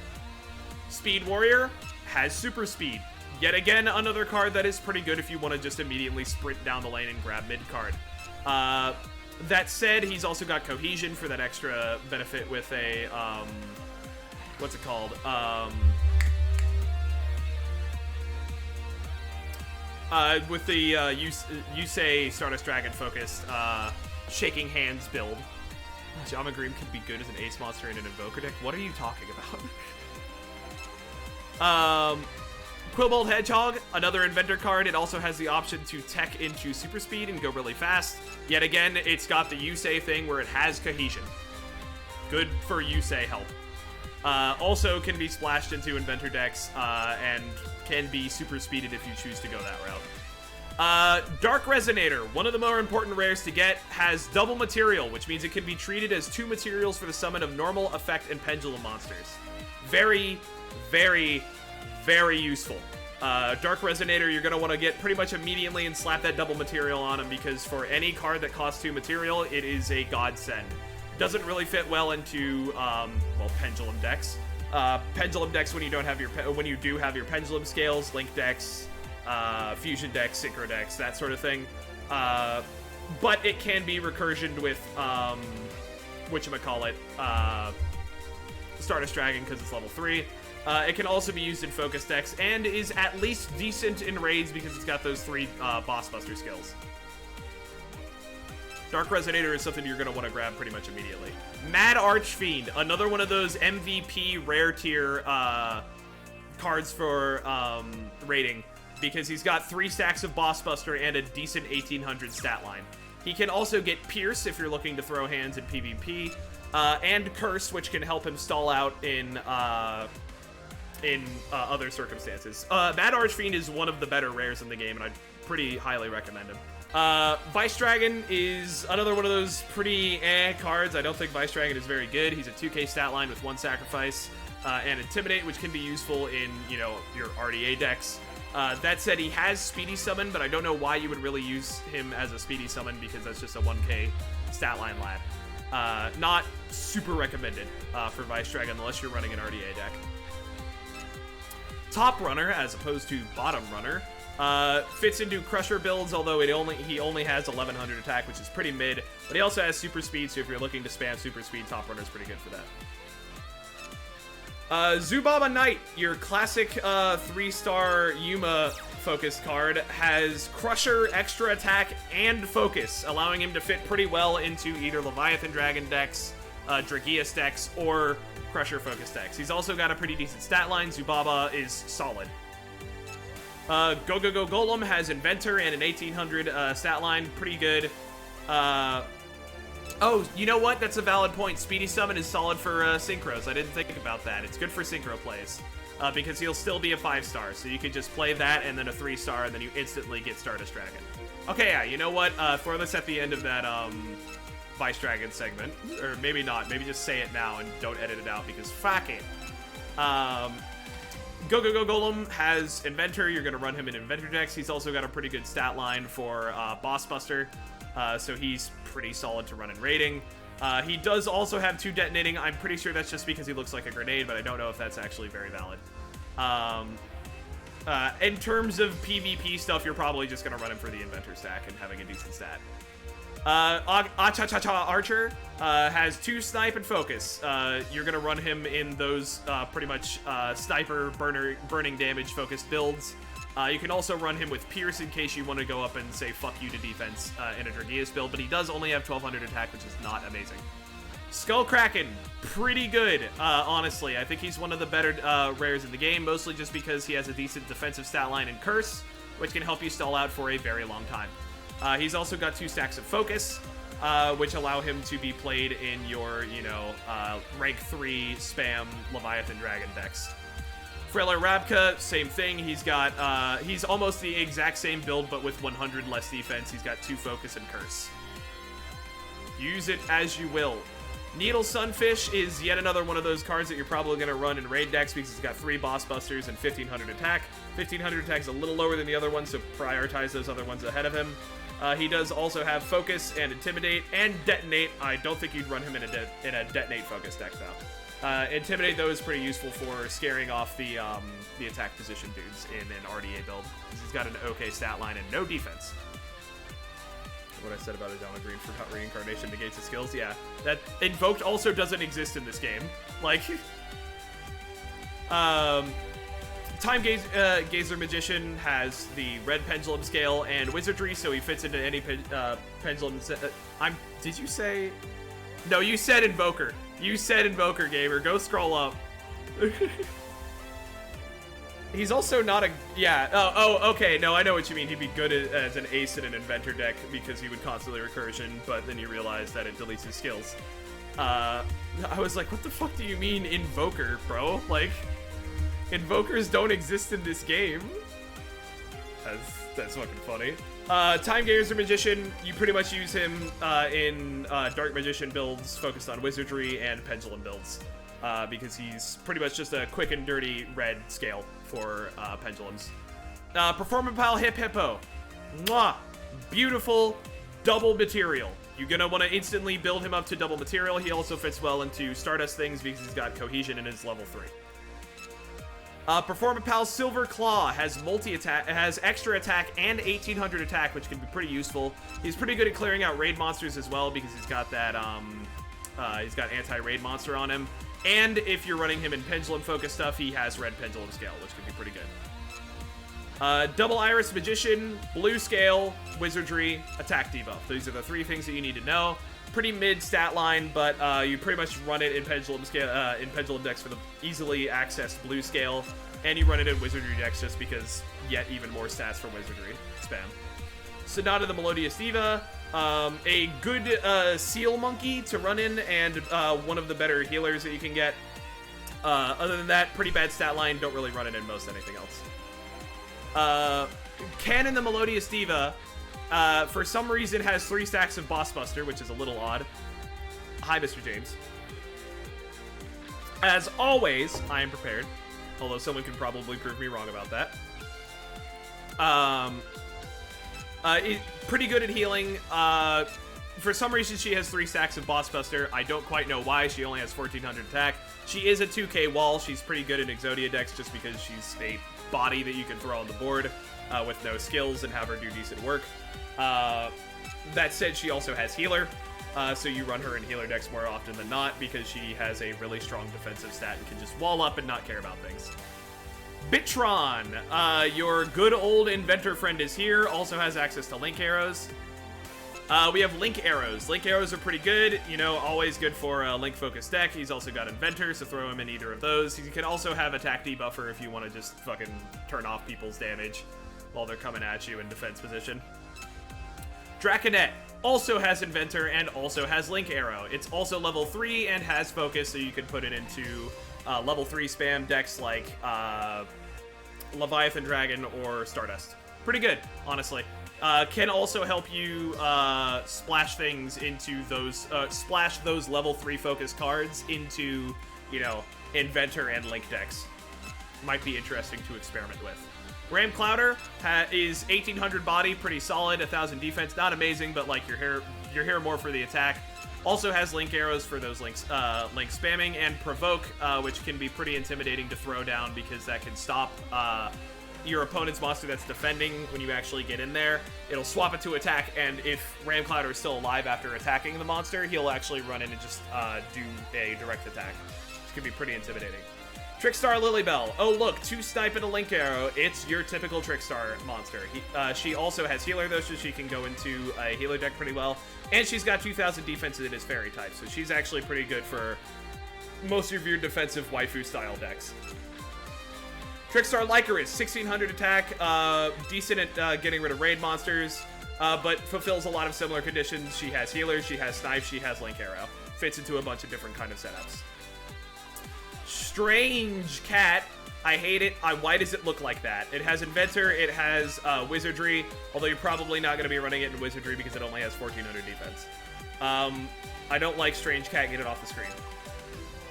Speed Warrior has Super Speed. Yet again, another card that is pretty good if you want to just immediately sprint down the lane and grab mid card. That said, he's also got Cohesion for that extra benefit with a, what's it called? With the Yusei Stardust Dragon focused Shaking Hands build. Ojama Green could be good as an ace monster in an Invoker deck. What are you talking about? Quillbolt Hedgehog, another Inventor card. It also has the option to tech into Super Speed and go really fast. Yet again, it's got the Yusei thing where it has Cohesion. Good for Yusei help. Also can be splashed into Inventor decks and can be super speeded if you choose to go that route. Dark Resonator, one of the more important rares to get, has double material, which means it can be treated as 2 materials for the summon of normal, effect, and pendulum monsters. Very, very, very useful. Dark Resonator, you're going to want to get pretty much immediately and slap that double material on him, because for any card that costs 2 material, it is a godsend. Doesn't really fit well into, well, Pendulum decks. Pendulum decks when you don't have your when you do have your Pendulum scales, Link decks, Fusion decks, Synchro decks, that sort of thing. But it can be recursioned with whatchamacallit, Stardust Dragon because it's level 3. It can also be used in focus decks and is at least decent in raids because it's got those 3 boss buster skills. Dark Resonator is something you're going to want to grab pretty much immediately. Mad Archfiend, another one of those MVP rare tier cards for rating, because he's got 3 stacks of Boss Buster and a decent 1800 stat line. He can also get Pierce if you're looking to throw hands in PvP, and Curse, which can help him stall out in other circumstances. Mad Archfiend is one of the better rares in the game, and I'd pretty highly recommend him. Vice Dragon is another one of those pretty cards. I don't think Vice Dragon is very good. He's a 2k stat line with 1 sacrifice, and Intimidate, which can be useful in, you know, your RDA decks. That said, he has Speedy Summon, but I don't know why you would really use him as a Speedy Summon, because that's just a 1k stat line lad. Not super recommended for Vice Dragon unless you're running an RDA deck. Top Runner, as opposed to Bottom Runner, fits into Crusher builds, although he only has 1100 attack, which is pretty mid, but he also has Super Speed, so if you're looking to spam Super Speed, Top Runner is pretty good for that. Zubaba Knight, your classic 3-star Yuma focus card, has Crusher, extra attack, and focus, allowing him to fit pretty well into either Leviathan Dragon decks, Dragias decks, or Crusher focus decks. He's also got a pretty decent stat line. Zubaba is solid. Go Go Go Golem has Inventor and an 1800 stat line. Pretty good. Oh, you know what? That's a valid point. Speedy Summon is solid for Synchros. I didn't think about that. It's good for Synchro plays. Because he'll still be a 5-star. So you could just play that and then a 3-star, and then you instantly get Stardust Dragon. Okay, yeah, you know what? Throw this at the end of that Vice Dragon segment. Or maybe not. Maybe just say it now and don't edit it out, because fuck it. Go Go Go Golem has Inventor. You're going to run him in Inventor decks. He's also got a pretty good stat line for Boss Buster. So he's pretty solid to run in raiding. He does also have 2 detonating. I'm pretty sure that's just because he looks like a grenade, but I don't know if that's actually very valid. In terms of PvP stuff, you're probably just going to run him for the Inventor stack and having a decent stat. Acha-cha-cha Archer has 2 snipe and focus. You're going to run him in those pretty much sniper, burning damage focused builds. You can also run him with Pierce in case you want to go up and say fuck you to defense in a Dragias build, but he does only have 1200 attack, which is not amazing. Skullkraken, pretty good, honestly. I think he's one of the better rares in the game, mostly just because he has a decent defensive stat line and curse, which can help you stall out for a very long time. He's also got 2 stacks of focus, which allow him to be played in your, rank 3 spam Leviathan Dragon decks. Frailer Rabka, same thing. He's got, he's almost the exact same build, but with 100 less defense. He's got 2 focus and curse. Use it as you will. Needle Sunfish is yet another one of those cards that you're probably going to run in raid decks because he's got 3 boss busters and 1500 attack. 1500 attack is a little lower than the other ones, so prioritize those other ones ahead of him. He does also have Focus and Intimidate and Detonate. I don't think you'd run him in a Detonate focus deck, though. Intimidate, though, is pretty useful for scaring off the attack position dudes in an RDA build, because he's got an okay stat line and no defense. What I said about Ojama Green for reincarnation negates his skills. Yeah, that Invoked also doesn't exist in this game. Like, Time Gazer Magician has the red pendulum scale and wizardry, so he fits into any pendulum. Did you say? No, you said Invoker. You said Invoker, Gamer. Go scroll up. He's also not a... Yeah. Oh, okay. No, I know what you mean. He'd be good as an ace in an Inventor deck because he would constantly recursion, but then you realize that it deletes his skills. I was like, what the fuck do you mean Invoker, bro? Like, Invokers don't exist in this game. That's fucking funny. Time Gazer Magician, you pretty much use him in Dark Magician builds focused on Wizardry and Pendulum builds. Because he's pretty much just a quick and dirty red scale for pendulums. Performapal Hip Hippo. Mwah! Beautiful double material. You're gonna want to instantly build him up to double material. He also fits well into Stardust things because he's got cohesion in his level 3. Performapal Silver Claw has multi-attack, has extra attack and 1800 attack, which can be pretty useful. He's pretty good at clearing out raid monsters as well because he's got that he's got anti-raid monster on him. And if you're running him in Pendulum focus stuff, he has red Pendulum scale, which could be pretty good. Double Iris Magician, blue scale, wizardry, attack debuff. These are the 3 things that you need to know. Pretty mid stat line, but you pretty much run it in Pendulum scale, in Pendulum decks for the easily accessed blue scale, and you run it in wizardry decks just because yet even more stats for wizardry spam. Sonata the Melodious Diva, a good seal monkey to run in, and one of the better healers that you can get. Other than that, pretty bad stat line. Don't really run it in most anything else. Cannon the Melodious Diva, for some reason has 3 stacks of Boss Buster, which is a little odd. Hi, Mr. James. As always, I am prepared, although someone can probably prove me wrong about that. Pretty good at healing. For some reason, she has 3 stacks of Boss Buster. I don't quite know why. She only has 1400 attack. She is a 2k wall. She's pretty good in Exodia decks just because she's a body that you can throw on the board with no skills and have her do decent work. That said, she also has healer. So you run her in healer decks more often than not because she has a really strong defensive stat and can just wall up and not care about things. Bitron, your good old inventor friend is here, also has access to link arrows. We have link arrows. Link arrows are pretty good, you know, always good for a link focused deck. He's also got inventor, so throw him in either of those. He can also have attack debuffer if you want to just fucking turn off people's damage while they're coming at you in defense position. Draconet also has inventor and also has link arrow. It's also level 3 and has focus, so you can put it into level 3 spam decks like Leviathan Dragon or Stardust. Pretty good, honestly. Can also help you splash things into those, splash those level 3 focus cards into, you know, inventor and link decks. Might be interesting to experiment with. Ram Clouder is 1800 body, pretty solid, 1000 defense, not amazing, but like you're here more for the attack. Also has link arrows for those link spamming, and provoke, which can be pretty intimidating to throw down because that can stop your opponent's monster that's defending when you actually get in there. It'll swap it to attack, and if Ram Clouder is still alive after attacking the monster, he'll actually run in and just do a direct attack, which can be pretty intimidating. Trickstar Lilybell. Oh, look, 2 snipe and a link arrow. It's your typical Trickstar monster. She also has healer, though, so she can go into a healer deck pretty well. And she's got 2,000 defense and it is fairy type, so she's actually pretty good for most of your defensive waifu-style decks. Trickstar Lycaris, 1,600 attack, decent at getting rid of raid monsters, but fulfills a lot of similar conditions. She has healer, she has snipe, she has link arrow. Fits into a bunch of different kind of setups. Strange Cat. I hate it. Why does it look like that? It has Inventor, it has Wizardry, although you're probably not going to be running it in Wizardry because it only has 1,400 defense. I don't like Strange Cat. Get it off the screen.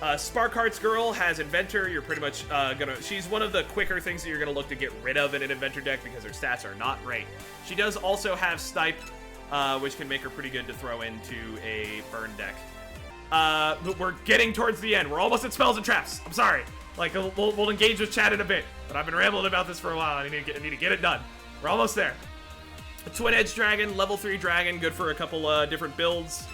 Sparkheart's Girl has Inventor. You're pretty much she's one of the quicker things that you're gonna look to get rid of in an Inventor deck because her stats are not great. She does also have Snipe, which can make her pretty good to throw into a burn deck. But we're getting towards the end. We're almost at Spells and Traps. I'm sorry. Like, we'll engage with chat in a bit, but I've been rambling about this for a while. I need to get it done. We're almost there. A Twin Edge Dragon, level 3 Dragon, good for a couple different builds.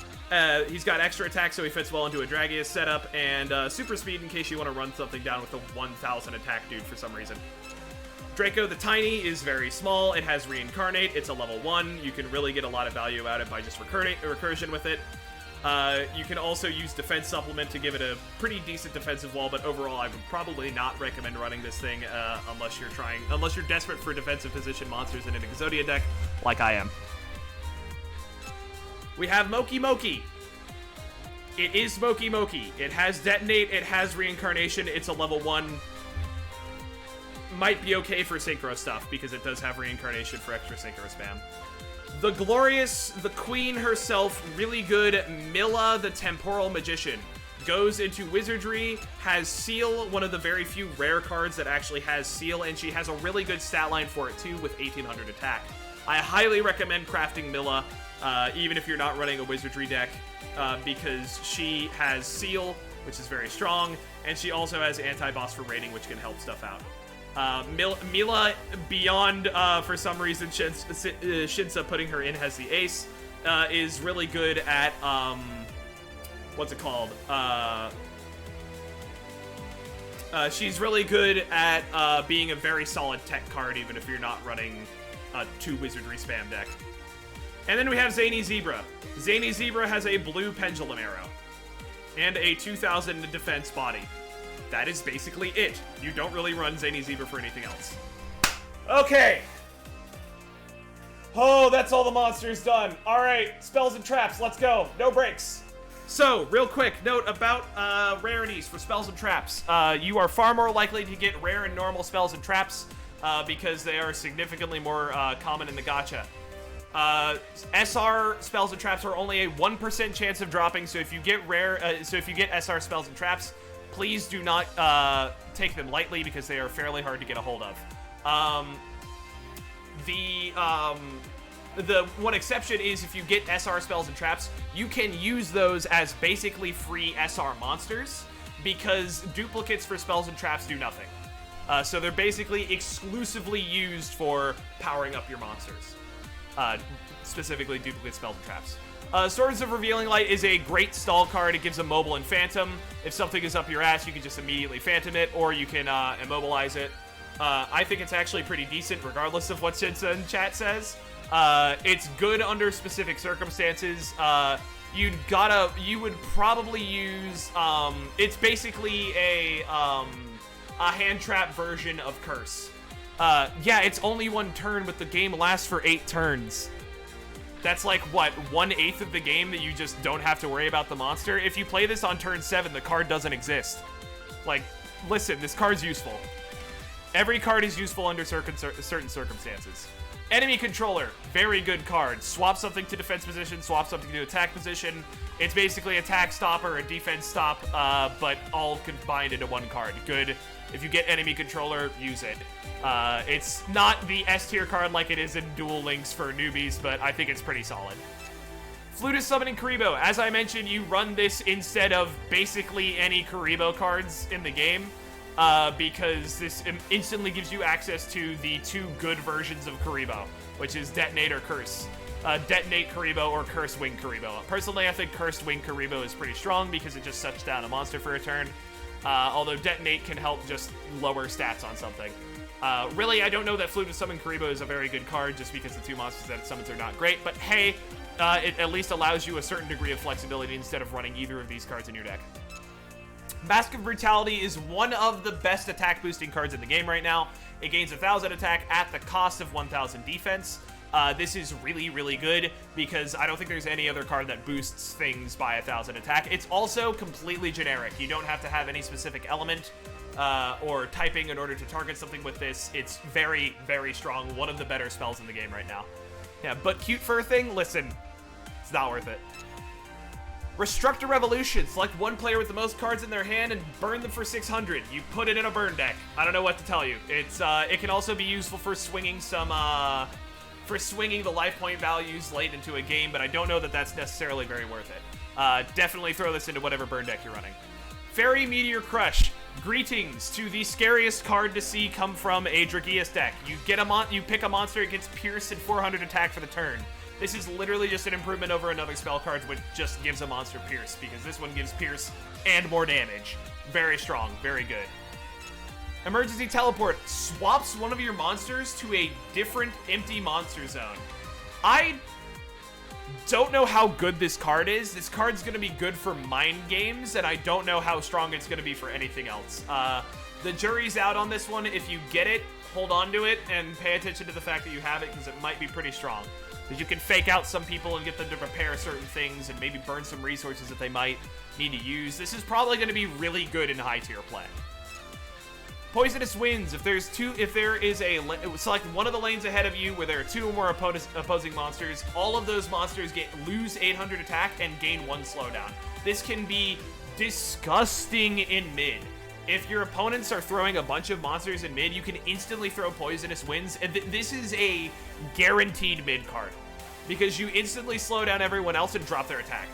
He's got extra attack, so he fits well into a Dragias setup, and super speed in case you want to run something down with a 1,000 attack dude for some reason. Draco the Tiny is very small. It has Reincarnate. It's a level 1. You can really get a lot of value out of it by just recursion with it. You can also use Defense Supplement to give it a pretty decent defensive wall, but overall I would probably not recommend running this thing unless you're desperate for defensive position monsters in an Exodia deck, like I am. We have Moki Moki. It is Moki Moki. It has Detonate, it has Reincarnation, it's a level 1. Might be okay for Synchro stuff, because it does have Reincarnation for extra Synchro spam. The glorious, the queen herself, really good Milla the Temporal Magician. Goes into Wizardry, has Seal, one of the very few rare cards that actually has Seal, and she has a really good stat line for it too with 1,800 attack. I highly recommend crafting Milla, even if you're not running a Wizardry deck, because she has Seal, which is very strong, and she also has anti-boss for raiding, which can help stuff out. Milla, beyond, for some reason, Shinsa putting her in has the ace, is really good at, what's it called? She's really good at being a very solid tech card, even if you're not running a 2 Wizardry spam deck. And then we have Zany Zebra. Zany Zebra has a blue Pendulum arrow and a 2,000 defense body. That is basically it. You don't really run Zany Zebra for anything else. Okay. Oh, that's all the monsters done. All right, Spells and Traps, let's go. No breaks. So, real quick note about rarities for Spells and Traps. You are far more likely to get rare and normal Spells and Traps because they are significantly more common in the gacha. SR Spells and Traps are only a 1% chance of dropping, so if you get SR Spells and Traps, please do not take them lightly because they are fairly hard to get a hold of. The one exception is if you get SR Spells and Traps, you can use those as basically free SR monsters because duplicates for Spells and Traps do nothing. So they're basically exclusively used for powering up your monsters. Specifically duplicate Spells and Traps. Swords of Revealing Light is a great stall card. It gives a mobile and phantom. If something is up your ass, you can just immediately phantom it, or you can immobilize it. I think it's actually pretty decent, regardless of what Shinsa in chat says. It's good under specific circumstances. You would probably use, it's basically a hand trap version of Curse. Yeah, it's only 1 turn, but the game lasts for 8 turns. That's like, what, 1/8 of the game that you just don't have to worry about the monster? If you play this on turn 7, the card doesn't exist. Like, listen, this card's useful. Every card is useful under certain circumstances. Enemy Controller, very good card. Swap something to defense position, swap something to attack position. It's basically attack stop or a defense stop, but all combined into 1 card. Good. If you get Enemy Controller, use it. It's not the S tier card like it is in Duel Links for newbies, but I think it's pretty solid. Flutist Summoning Karibo. As I mentioned, you run this instead of basically any Karibo cards in the game, because this instantly gives you access to the 2 good versions of Karibo, which is Detonate or Curse. Detonate Karibo or Curse Wing Karibo. Personally, I think Cursed Wing Karibo is pretty strong because it just shuts down a monster for a turn. Although Detonate can help just lower stats on something. Really, I don't know that Flute of Summon Karibo is a very good card just because the 2 monsters that it summons are not great, but hey, it at least allows you a certain degree of flexibility instead of running either of these cards in your deck. Mask of Brutality is one of the best attack boosting cards in the game right now. It gains 1,000 attack at the cost of 1,000 defense. This is really, really good because I don't think there's any other card that boosts things by 1,000 attack. It's also completely generic. You don't have to have any specific element or typing in order to target something with this. It's very, very strong. One of the better spells in the game right now. Yeah, but Cute Fur Thing, listen, it's not worth it. Restructor Revolution. Select one player with the most cards in their hand and burn them for 600. You put it in a burn deck. I don't know what to tell you. It's it can also be useful for swinging some the life point values late into a game, but I don't know that that's necessarily very worth it. Definitely throw this into whatever burn deck you're running. Fairy Meteor Crush. Greetings to the scariest card to see come from a Dragias deck. You pick a monster, it gets Pierce and 400 attack for the turn. This is literally just an improvement over another spell card which just gives a monster Pierce, because this one gives Pierce and more damage. Very strong, very good. Emergency Teleport swaps one of your monsters to a different empty monster zone. I don't know how good this card is. This card's going to be good for mind games, and I don't know how strong it's going to be for anything else. The jury's out on this one. If you get it, hold on to it, and pay attention to the fact that you have it, because it might be pretty strong. Because you can fake out some people and get them to prepare certain things and maybe burn some resources that they might need to use. This is probably going to be really good in high tier play. Poisonous Winds. If there is select one of the lanes ahead of you where there are 2 or more opposing monsters, all of those monsters lose 800 attack and gain 1 slowdown. This can be disgusting in mid. If your opponents are throwing a bunch of monsters in mid, you can instantly throw Poisonous Winds, and this is a guaranteed mid card, because you instantly slow down everyone else and drop their attack.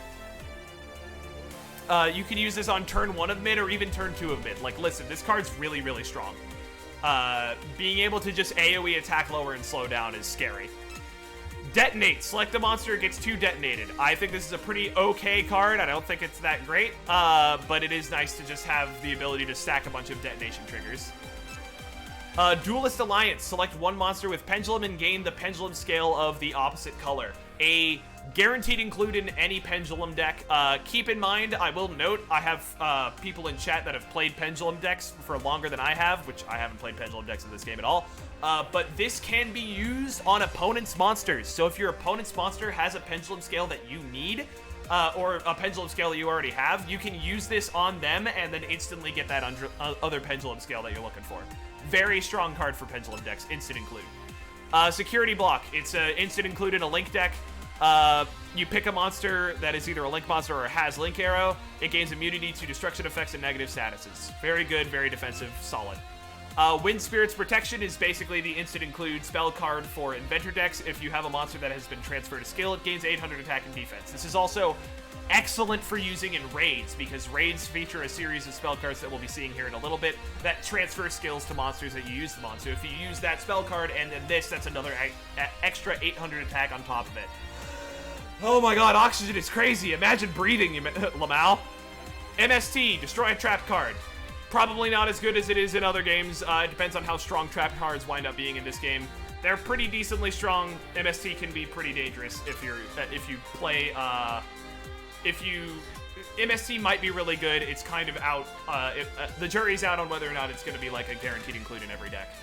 You can use this on turn 1 of mid or even turn 2 of mid. Like, listen, this card's really, really strong. Being able to just AoE attack lower and slow down is scary. Detonate. Select a monster, it gets 2 detonated. I think this is a pretty okay card. I don't think it's that great, but it is nice to just have the ability to stack a bunch of detonation triggers. Duelist Alliance. Select one monster with Pendulum and gain the Pendulum scale of the opposite color. A guaranteed include in any Pendulum deck. Keep in mind, I will note, I have people in chat that have played Pendulum decks for longer than I have, which I haven't played Pendulum decks in this game at all. But this can be used on opponent's monsters. So if your opponent's monster has a Pendulum scale that you need, or a Pendulum scale that you already have, you can use this on them and then instantly get that other Pendulum scale that you're looking for. Very strong card for Pendulum decks, instant include. Security Block. It's an instant include in a Link deck. You pick a monster that is either a Link monster or has Link Arrow. It gains immunity to destruction effects and negative statuses. Very good, very defensive, solid. Wind Spirit's Protection is basically the instant include spell card for Inventor decks. If you have a monster that has been transferred to skill, it gains 800 attack and defense. This is also excellent for using in raids, because raids feature a series of spell cards that we'll be seeing here in a little bit that transfer skills to monsters that you use them on. So if you use that spell card and then this, that's another extra 800 attack on top of it. Oh my god, Oxygen is crazy. Imagine breathing, Lamau. MST, Destroy a Trap card. Probably not as good as it is in other games. It depends on how strong trap cards wind up being in this game. They're pretty decently strong. MST can be pretty dangerous if you play. MST might be really good. It's kind of out. The jury's out on whether or not it's going to be like a guaranteed include in every deck.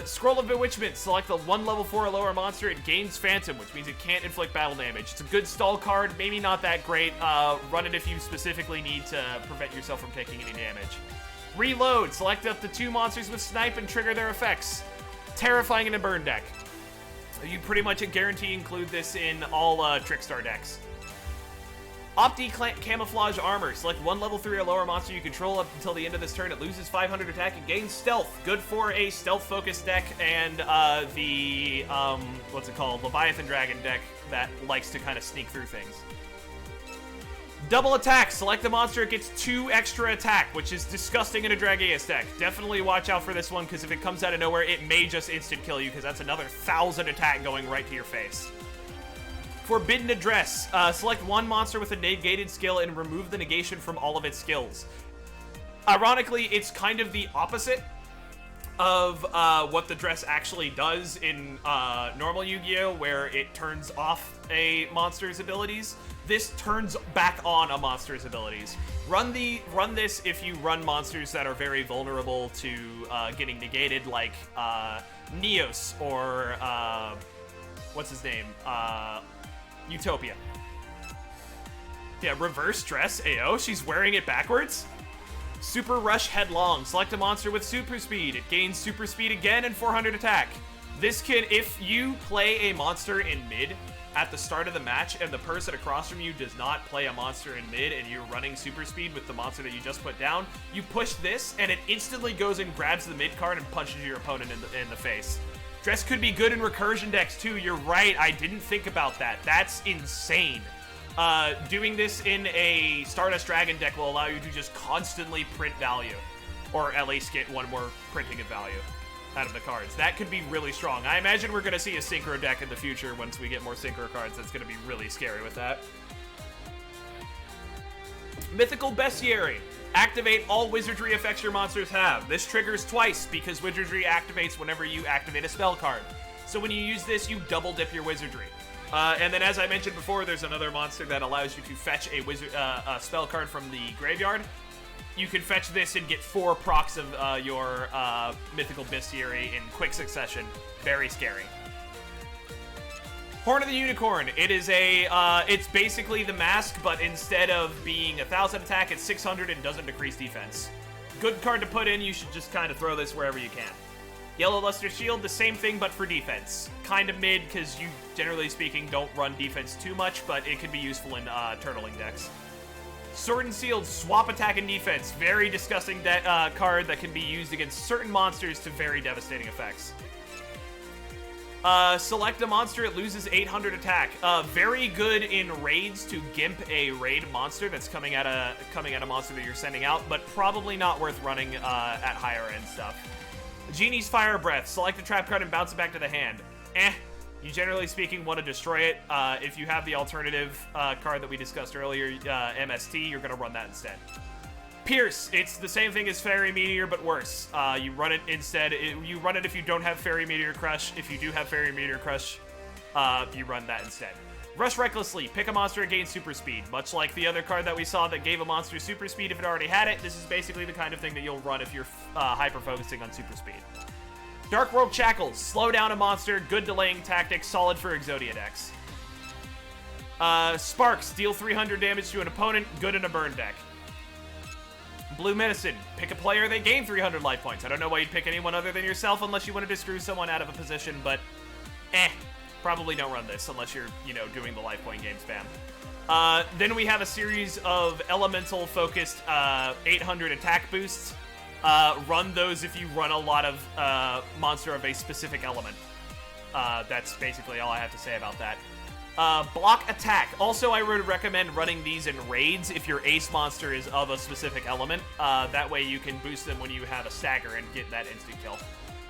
Scroll of Bewitchment. Select the 1 level 4 or lower monster. It gains Phantom, which means it can't inflict battle damage. It's a good stall card, maybe not that great. Run it if you specifically need to prevent yourself from taking any damage. Reload. Select up to 2 monsters with Snipe and trigger their effects. Terrifying in a burn deck. You pretty much guarantee include this in all Trickstar decks. Opti Camouflage Armor. Select 1 level 3 or lower monster you control up until the end of this turn. It loses 500 attack and gains Stealth. Good for a stealth-focused deck and the, what's it called? Leviathan Dragon deck that likes to kind of sneak through things. Double Attack. Select a monster, it gets 2 extra attack, which is disgusting in a Dragias deck. Definitely watch out for this one, because if it comes out of nowhere, it may just instant kill you, because that's another 1,000 attack going right to your face. Forbidden Address. Select 1 monster with a negated skill and remove the negation from all of its skills. Ironically, it's kind of the opposite of what the dress actually does in normal Yu-Gi-Oh, where it turns off a monster's abilities. This turns back on a monster's abilities. Run this if you run monsters that are very vulnerable to getting negated, like Neos or what's his name? Utopia. Yeah, reverse dress AO. She's wearing it backwards. Super Rush Headlong. Select a monster with super speed. It gains super speed again and 400 attack. This can, if you play a monster in mid at the start of the match and the person across from you does not play a monster in mid and you're running super speed with the monster that you just put down, you push this and it instantly goes and grabs the mid card and punches your opponent in the face. Dress could be good in recursion decks too. You're right. I didn't think about that. That's insane. Doing this in a Stardust Dragon deck will allow you to just constantly print value, or at least get one more printing of value out of the cards. That could be really strong. I imagine we're going to see a Synchro deck in the future once we get more Synchro cards. That's going to be really scary with that. Mythical Bestiary. Activate all wizardry effects your monsters have. This triggers twice because wizardry activates whenever you activate a spell card. So when you use this, you double dip your wizardry. And then, as I mentioned before, there's another monster that allows you to fetch a spell card from the graveyard. You can fetch this and get 4 procs of your Mythical Bestiary in quick succession. Very scary. Horn of the Unicorn. It is it's basically the mask, but instead of being 1,000 attack, it's 600 and doesn't decrease defense. Good card to put in. You should just kind of throw this wherever you can. Yellow Luster Shield, the same thing, but for defense. Kind of mid, because you, generally speaking, don't run defense too much, but it can be useful in turtling decks. Sword and Shield, swap attack and defense. Very disgusting card that can be used against certain monsters to very devastating effects. Select a monster, it loses 800 attack. Very good in raids to gimp a raid monster that's coming at a monster that you're sending out, but probably not worth running at higher end stuff. Genie's Fire Breath. Select a trap card and bounce it back to the hand. You generally speaking want to destroy it. If you have the alternative card that we discussed earlier, MST, you're going to run that instead. Pierce. It's the same thing as Fairy Meteor, but worse. You run it instead. You run it if you don't have Fairy Meteor Crush. If you do have Fairy Meteor Crush, you run that instead. Rush Recklessly. Pick a monster that gains super speed. Much like the other card that we saw that gave a monster super speed if it already had it, this is basically the kind of thing that you'll run if you're hyper-focusing on super speed. Dark World Shackles. Slow down a monster. Good delaying tactic. Solid for Exodia decks. Sparks. Deal 300 damage to an opponent. Good in a burn deck. Blue Medicine. Pick a player that gain 300 life points. I don't know why you'd pick anyone other than yourself unless you wanted to screw someone out of a position, but probably don't run this unless you're, doing the life point game spam. Then we have a series of elemental-focused 800 attack boosts. Run those if you run a lot of monster of a specific element. That's basically all I have to say about that. Block Attack. Also, I would recommend running these in raids if your ace monster is of a specific element. That way you can boost them when you have a stagger and get that instant kill.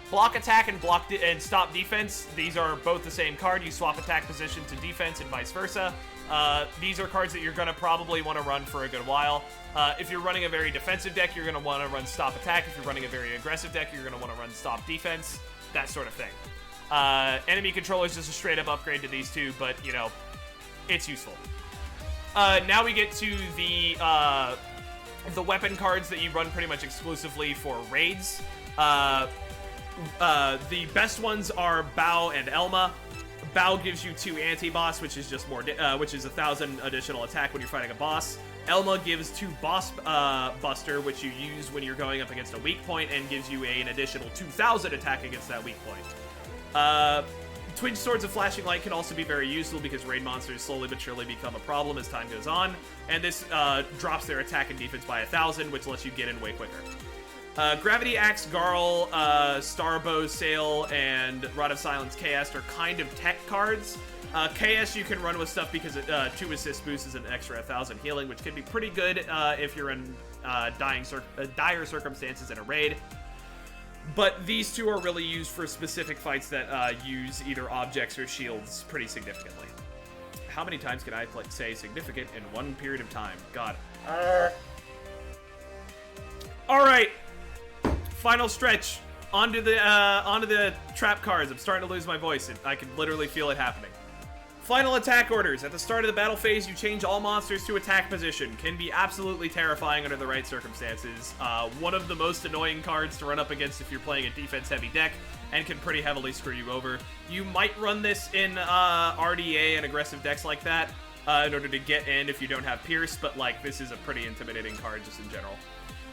Block Attack and Stop Defense. These are both the same card. You swap attack position to defense and vice versa. These are cards that you're going to probably want to run for a good while. If you're running a very defensive deck, you're going to want to run Stop Attack. If you're running a very aggressive deck, you're going to want to run Stop Defense. That sort of thing. Enemy Controller is just a straight up upgrade to these two, but, it's useful. Now we get to the weapon cards that you run pretty much exclusively for raids. The best ones are Bao and Elma. Bao gives you 2 anti-boss, which is just more, which is 1,000 additional attack when you're fighting a boss. Elma gives 2 boss buster, which you use when you're going up against a weak point, and gives you an additional 2,000 attack against that weak point. Twin Swords of Flashing Light can also be very useful because raid monsters slowly but surely become a problem as time goes on, and this drops their attack and defense by 1,000, which lets you get in way quicker. Gravity Axe, Garl, Starbow, Sail, and Rod of Silence KS are kind of tech cards. KS you can run with stuff because 2 assist boosts is an extra 1,000 healing, which can be pretty good if you're in dire circumstances in a raid. But these 2 are really used for specific fights that use either objects or shields pretty significantly. How many times can I say significant in one period of time? God. All right, final stretch. Onto the trap cards. I'm starting to lose my voice. I can literally feel it happening. Final attack orders. At the start of the battle phase, you change all monsters to attack position. Can be absolutely terrifying under the right circumstances. One of the most annoying cards to run up against if you're playing a defense-heavy deck, and can pretty heavily screw you over. You might run this in RDA and aggressive decks like that in order to get in if you don't have Pierce, but like this is a pretty intimidating card just in general.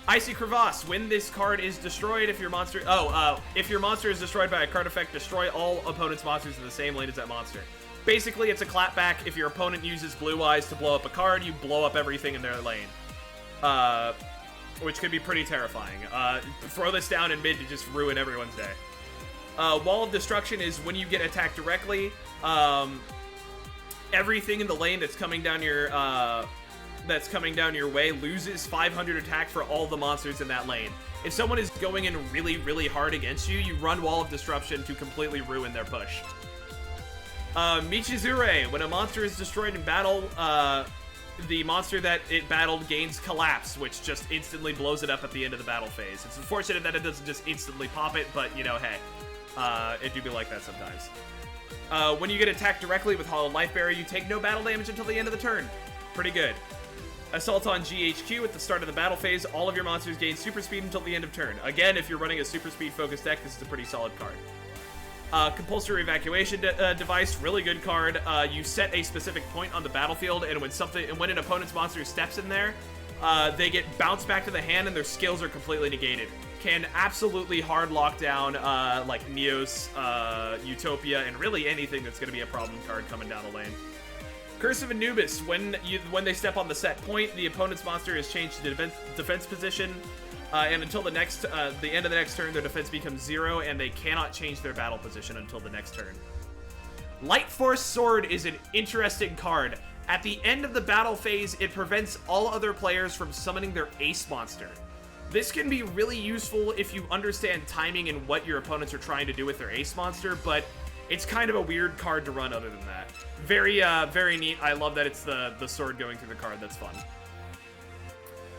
Icy Crevasse. When this card is destroyed, if your monster is destroyed by a card effect, destroy all opponent's monsters in the same lane as that monster. Basically, it's a clapback. If your opponent uses Blue Eyes to blow up a card, you blow up everything in their lane. Which can be pretty terrifying. Throw this down in mid to just ruin everyone's day. Wall of Destruction is when you get attacked directly. Everything in the lane that's coming down your way loses 500 attack for all the monsters in that lane. If someone is going in really, really hard against you, you run Wall of Disruption to completely ruin their push. Michizure. When a monster is destroyed in battle, the monster that it battled gains Collapse, which just instantly blows it up at the end of the battle phase. It's unfortunate that it doesn't just instantly pop it, but, you know, hey. It do be like that sometimes. When you get attacked directly with Hollow Life Barrier, you take no battle damage until the end of the turn. Pretty good. Assault on GHQ. At the start of the battle phase, all of your monsters gain super speed until the end of turn. Again, if you're running a super speed focused deck, this is a pretty solid card. Compulsory Evacuation Device, really good card. You set a specific point on the battlefield, and when an opponent's monster steps in there, they get bounced back to the hand, and their skills are completely negated. Can absolutely hard lock down like Neos, Utopia, and really anything that's going to be a problem card coming down the lane. Curse of Anubis. When they step on the set point, the opponent's monster is changed to defense position. And until the end of the next turn, their defense becomes 0, and they cannot change their battle position until the next turn. Light Force Sword is an interesting card. At the end of the battle phase, it prevents all other players from summoning their ace monster. This can be really useful if you understand timing and what your opponents are trying to do with their ace monster, but it's kind of a weird card to run other than that. Very, very neat. I love that it's the sword going through the card. That's fun.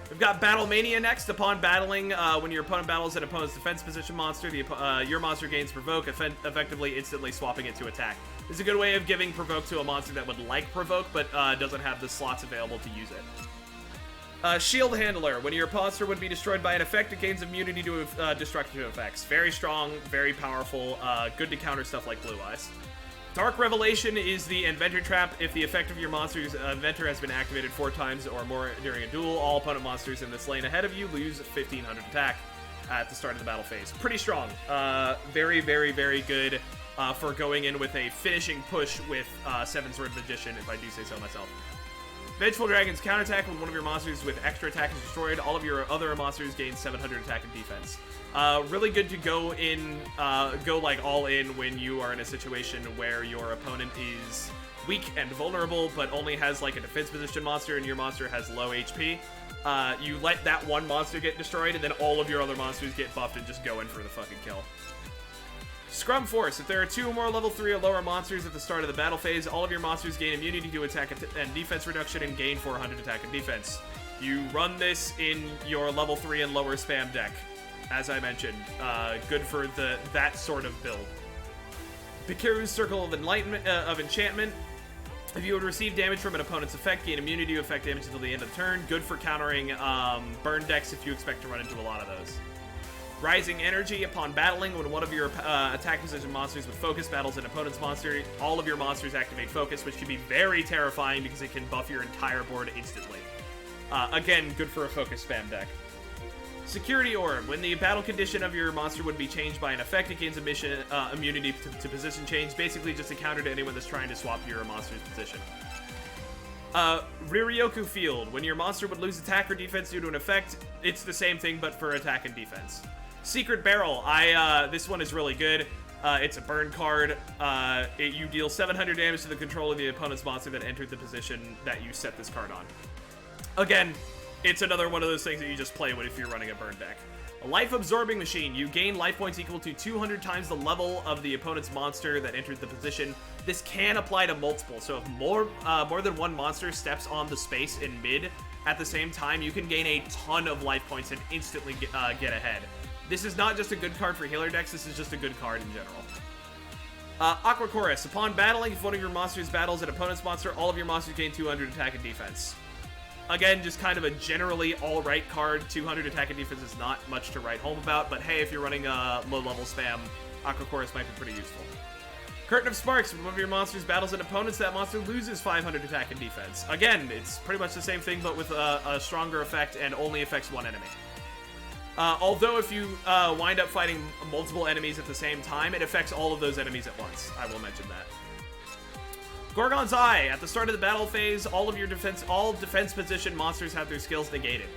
We've got Battle Mania next. Upon battling, when your opponent battles an opponent's defense position monster, your monster gains Provoke, effectively instantly swapping it to attack. This is a good way of giving Provoke to a monster that would like Provoke, but doesn't have the slots available to use it. Shield Handler. When your monster would be destroyed by an effect, it gains immunity to destructive effects. Very strong, very powerful, good to counter stuff like Blue Eyes. Dark Revelation is the Inventor Trap. If the effect of your monster's Inventor has been activated 4 times or more during a duel, all opponent monsters in this lane ahead of you lose 1500 attack at the start of the battle phase. Pretty strong. Very, very, very good for going in with a finishing push with 7 Sword Magician, if I do say so myself. Vengeful Dragon's counterattack. When one of your monsters with extra attack is destroyed, all of your other monsters gain 700 attack and defense. Really good to go like all in when you are in a situation where your opponent is weak and vulnerable, but only has like a defense position monster and your monster has low HP. You let that one monster get destroyed, and then all of your other monsters get buffed and just go in for the fucking kill. Scrum Force. If there are 2 or more level 3 or lower monsters at the start of the battle phase, all of your monsters gain immunity to attack and defense reduction and gain 400 attack and defense. You run this in your level 3 and lower spam deck, as I mentioned. Good for that sort of build. Bikiru's Circle of Enchantment. If you would receive damage from an opponent's effect, gain immunity to effect damage until the end of the turn. Good for countering burn decks if you expect to run into a lot of those. Rising Energy. Upon battling, when one of your attack position monsters with focus battles an opponent's monster, all of your monsters activate focus, which can be very terrifying because it can buff your entire board instantly. Again, good for a focus spam deck. Security Orb. When the battle condition of your monster would be changed by an effect, it gains immunity to position change, basically just a counter to anyone that's trying to swap your monster's position. Riryoku Field. When your monster would lose attack or defense due to an effect, it's the same thing but for attack and defense. Secret Barrel. This one is really good. It's a burn card. You deal 700 damage to the control of the opponent's monster that entered the position that you set this card on. Again, it's another one of those things that you just play with if you're running a burn deck. A Life Absorbing Machine. You gain life points equal to 200 times the level of the opponent's monster that entered the position. This can apply to multiple, so if more than one monster steps on the space in mid, at the same time, you can gain a ton of life points and instantly get ahead. This is not just a good card for healer decks, this is just a good card in general. Aqua Chorus. Upon battling, if one of your monsters battles an opponent's monster, all of your monsters gain 200 attack and defense. Again, just kind of a generally alright card. 200 attack and defense is not much to write home about, but hey, if you're running a low-level spam, Aqua Chorus might be pretty useful. Curtain of Sparks. When one of your monsters battles an opponent, that monster loses 500 attack and defense. Again, it's pretty much the same thing, but with a stronger effect and only affects one enemy. Although if you wind up fighting multiple enemies at the same time, it affects all of those enemies at once. I will mention that. Gorgon's Eye. At the start of the battle phase, all defense position monsters have their skills negated.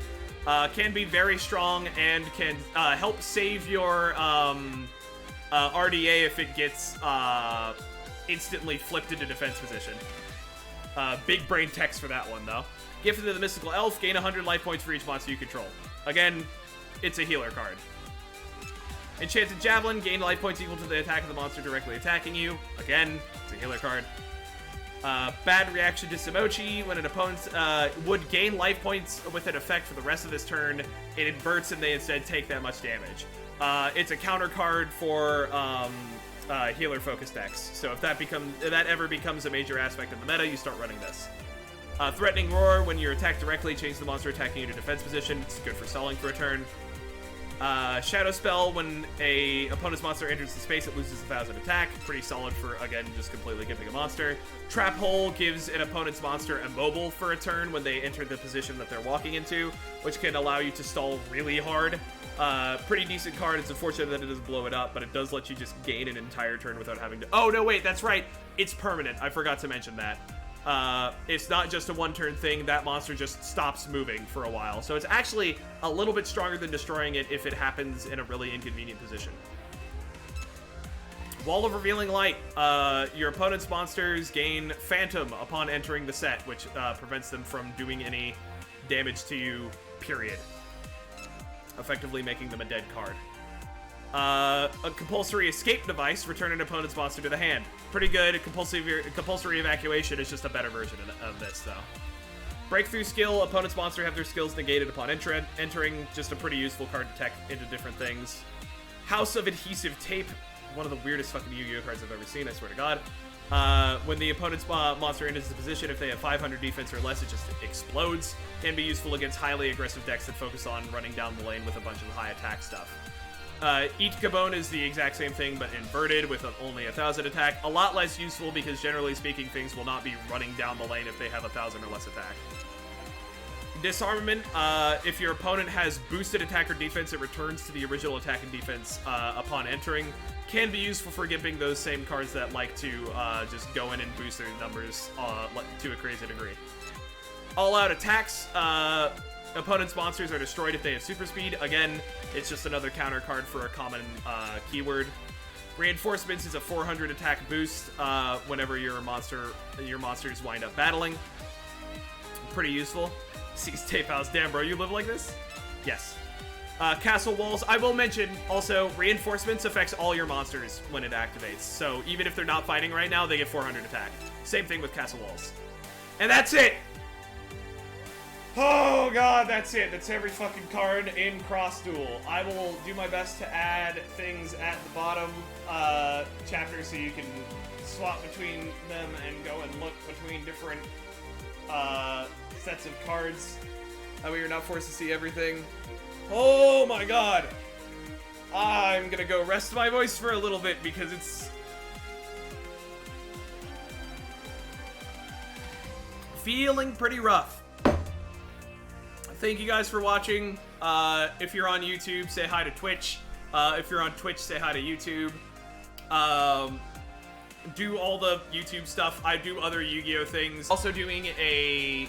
Can be very strong and can help save your RDA if it gets instantly flipped into defense position. Big brain text for that one, though. Gifted to the Mystical Elf. Gain 100 life points for each monster you control. Again, it's a healer card. Enchanted Javelin. Gain life points equal to the attack of the monster directly attacking you. Again, it's a healer card. Bad Reaction to Simochi. When an opponent would gain life points with an effect for the rest of this turn, it inverts and they instead take that much damage. It's a counter card for healer focus decks. So if that ever becomes a major aspect of the meta, you start running this. Threatening Roar. When you're attacked directly, change the monster attacking you to defense position. It's good for stalling for a turn. Shadow Spell. When a opponent's monster enters the space, it loses 1,000 attack. Pretty solid for, again, just completely giving a monster. Trap Hole gives an opponent's monster immobile for a turn when they enter the position that they're walking into, which can allow you to stall really hard. Pretty decent card. It's unfortunate that it doesn't blow it up, but it does let you just gain an entire turn without having to... Oh, no, wait, that's right. It's permanent. I forgot to mention that. It's not just a one-turn thing. That monster just stops moving for a while. So it's actually a little bit stronger than destroying it if it happens in a really inconvenient position. Wall of Revealing Light. Your opponent's monsters gain Phantom upon entering the set, which prevents them from doing any damage to you, period. Effectively making them a dead card. A compulsory escape device. Return an opponent's monster to the hand. Pretty good. Compulsory evacuation is just a better version of this, though. Breakthrough skill. Opponent's monster have their skills negated upon entering. Just a pretty useful card to tech into different things. House of Adhesive Tape. One of the weirdest fucking Yu-Gi-Oh cards I've ever seen, I swear to God. When the opponent's monster enters the position, if they have 500 defense or less, it just explodes. Can be useful against highly aggressive decks that focus on running down the lane with a bunch of high attack stuff. Eat Kabone is the exact same thing, but inverted with only 1,000 attack. A lot less useful because, generally speaking, things will not be running down the lane if they have 1,000 or less attack. Disarmament. If your opponent has boosted attack or defense, it returns to the original attack and defense upon entering. Can be useful for gimping those same cards that like to just go in and boost their numbers to a crazy degree. All-out attacks. Opponent's monsters are destroyed if they have super speed. Again, it's just another counter card for a common keyword. Reinforcements is a 400 attack boost whenever your monsters wind up battling. Pretty useful. Seize Tape House. Damn, bro, you live like this? Yes. Castle Walls. I will mention, also, Reinforcements affects all your monsters when it activates. So even if they're not fighting right now, they get 400 attack. Same thing with Castle Walls. And that's it! Oh god, that's it. That's every fucking card in Cross Duel. I will do my best to add things at the bottom chapter so you can swap between them and go and look between different sets of cards. That way you're not forced to see everything. Oh my god! I'm gonna go rest my voice for a little bit because it's feeling pretty rough. Thank you guys for watching. If you're on YouTube, say hi to Twitch. If you're on Twitch, say hi to YouTube. Do all the YouTube stuff. I do other Yu-Gi-Oh things. Also doing a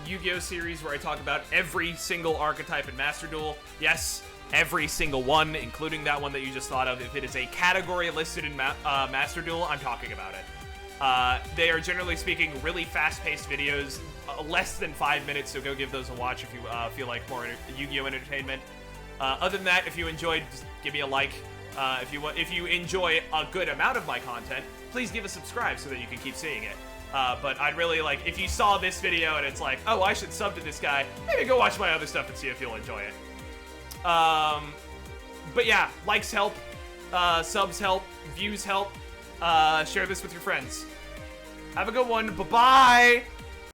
Yu-Gi-Oh series where I talk about every single archetype in Master Duel. Yes, every single one, including that one that you just thought of. If it is a category listed in Master Duel, I'm talking about it. They are, generally speaking, really fast-paced videos, less than 5 minutes, so go give those a watch if you feel like more Yu-Gi-Oh entertainment. Other than that, if you enjoyed, just give me a like. If you enjoy a good amount of my content, please give a subscribe so that you can keep seeing it. But I'd really like, if you saw this video and it's like, oh, I should sub to this guy, maybe go watch my other stuff and see if you'll enjoy it. But yeah, likes help, subs help, views help. Share this with your friends. Have a good one. Bye-bye.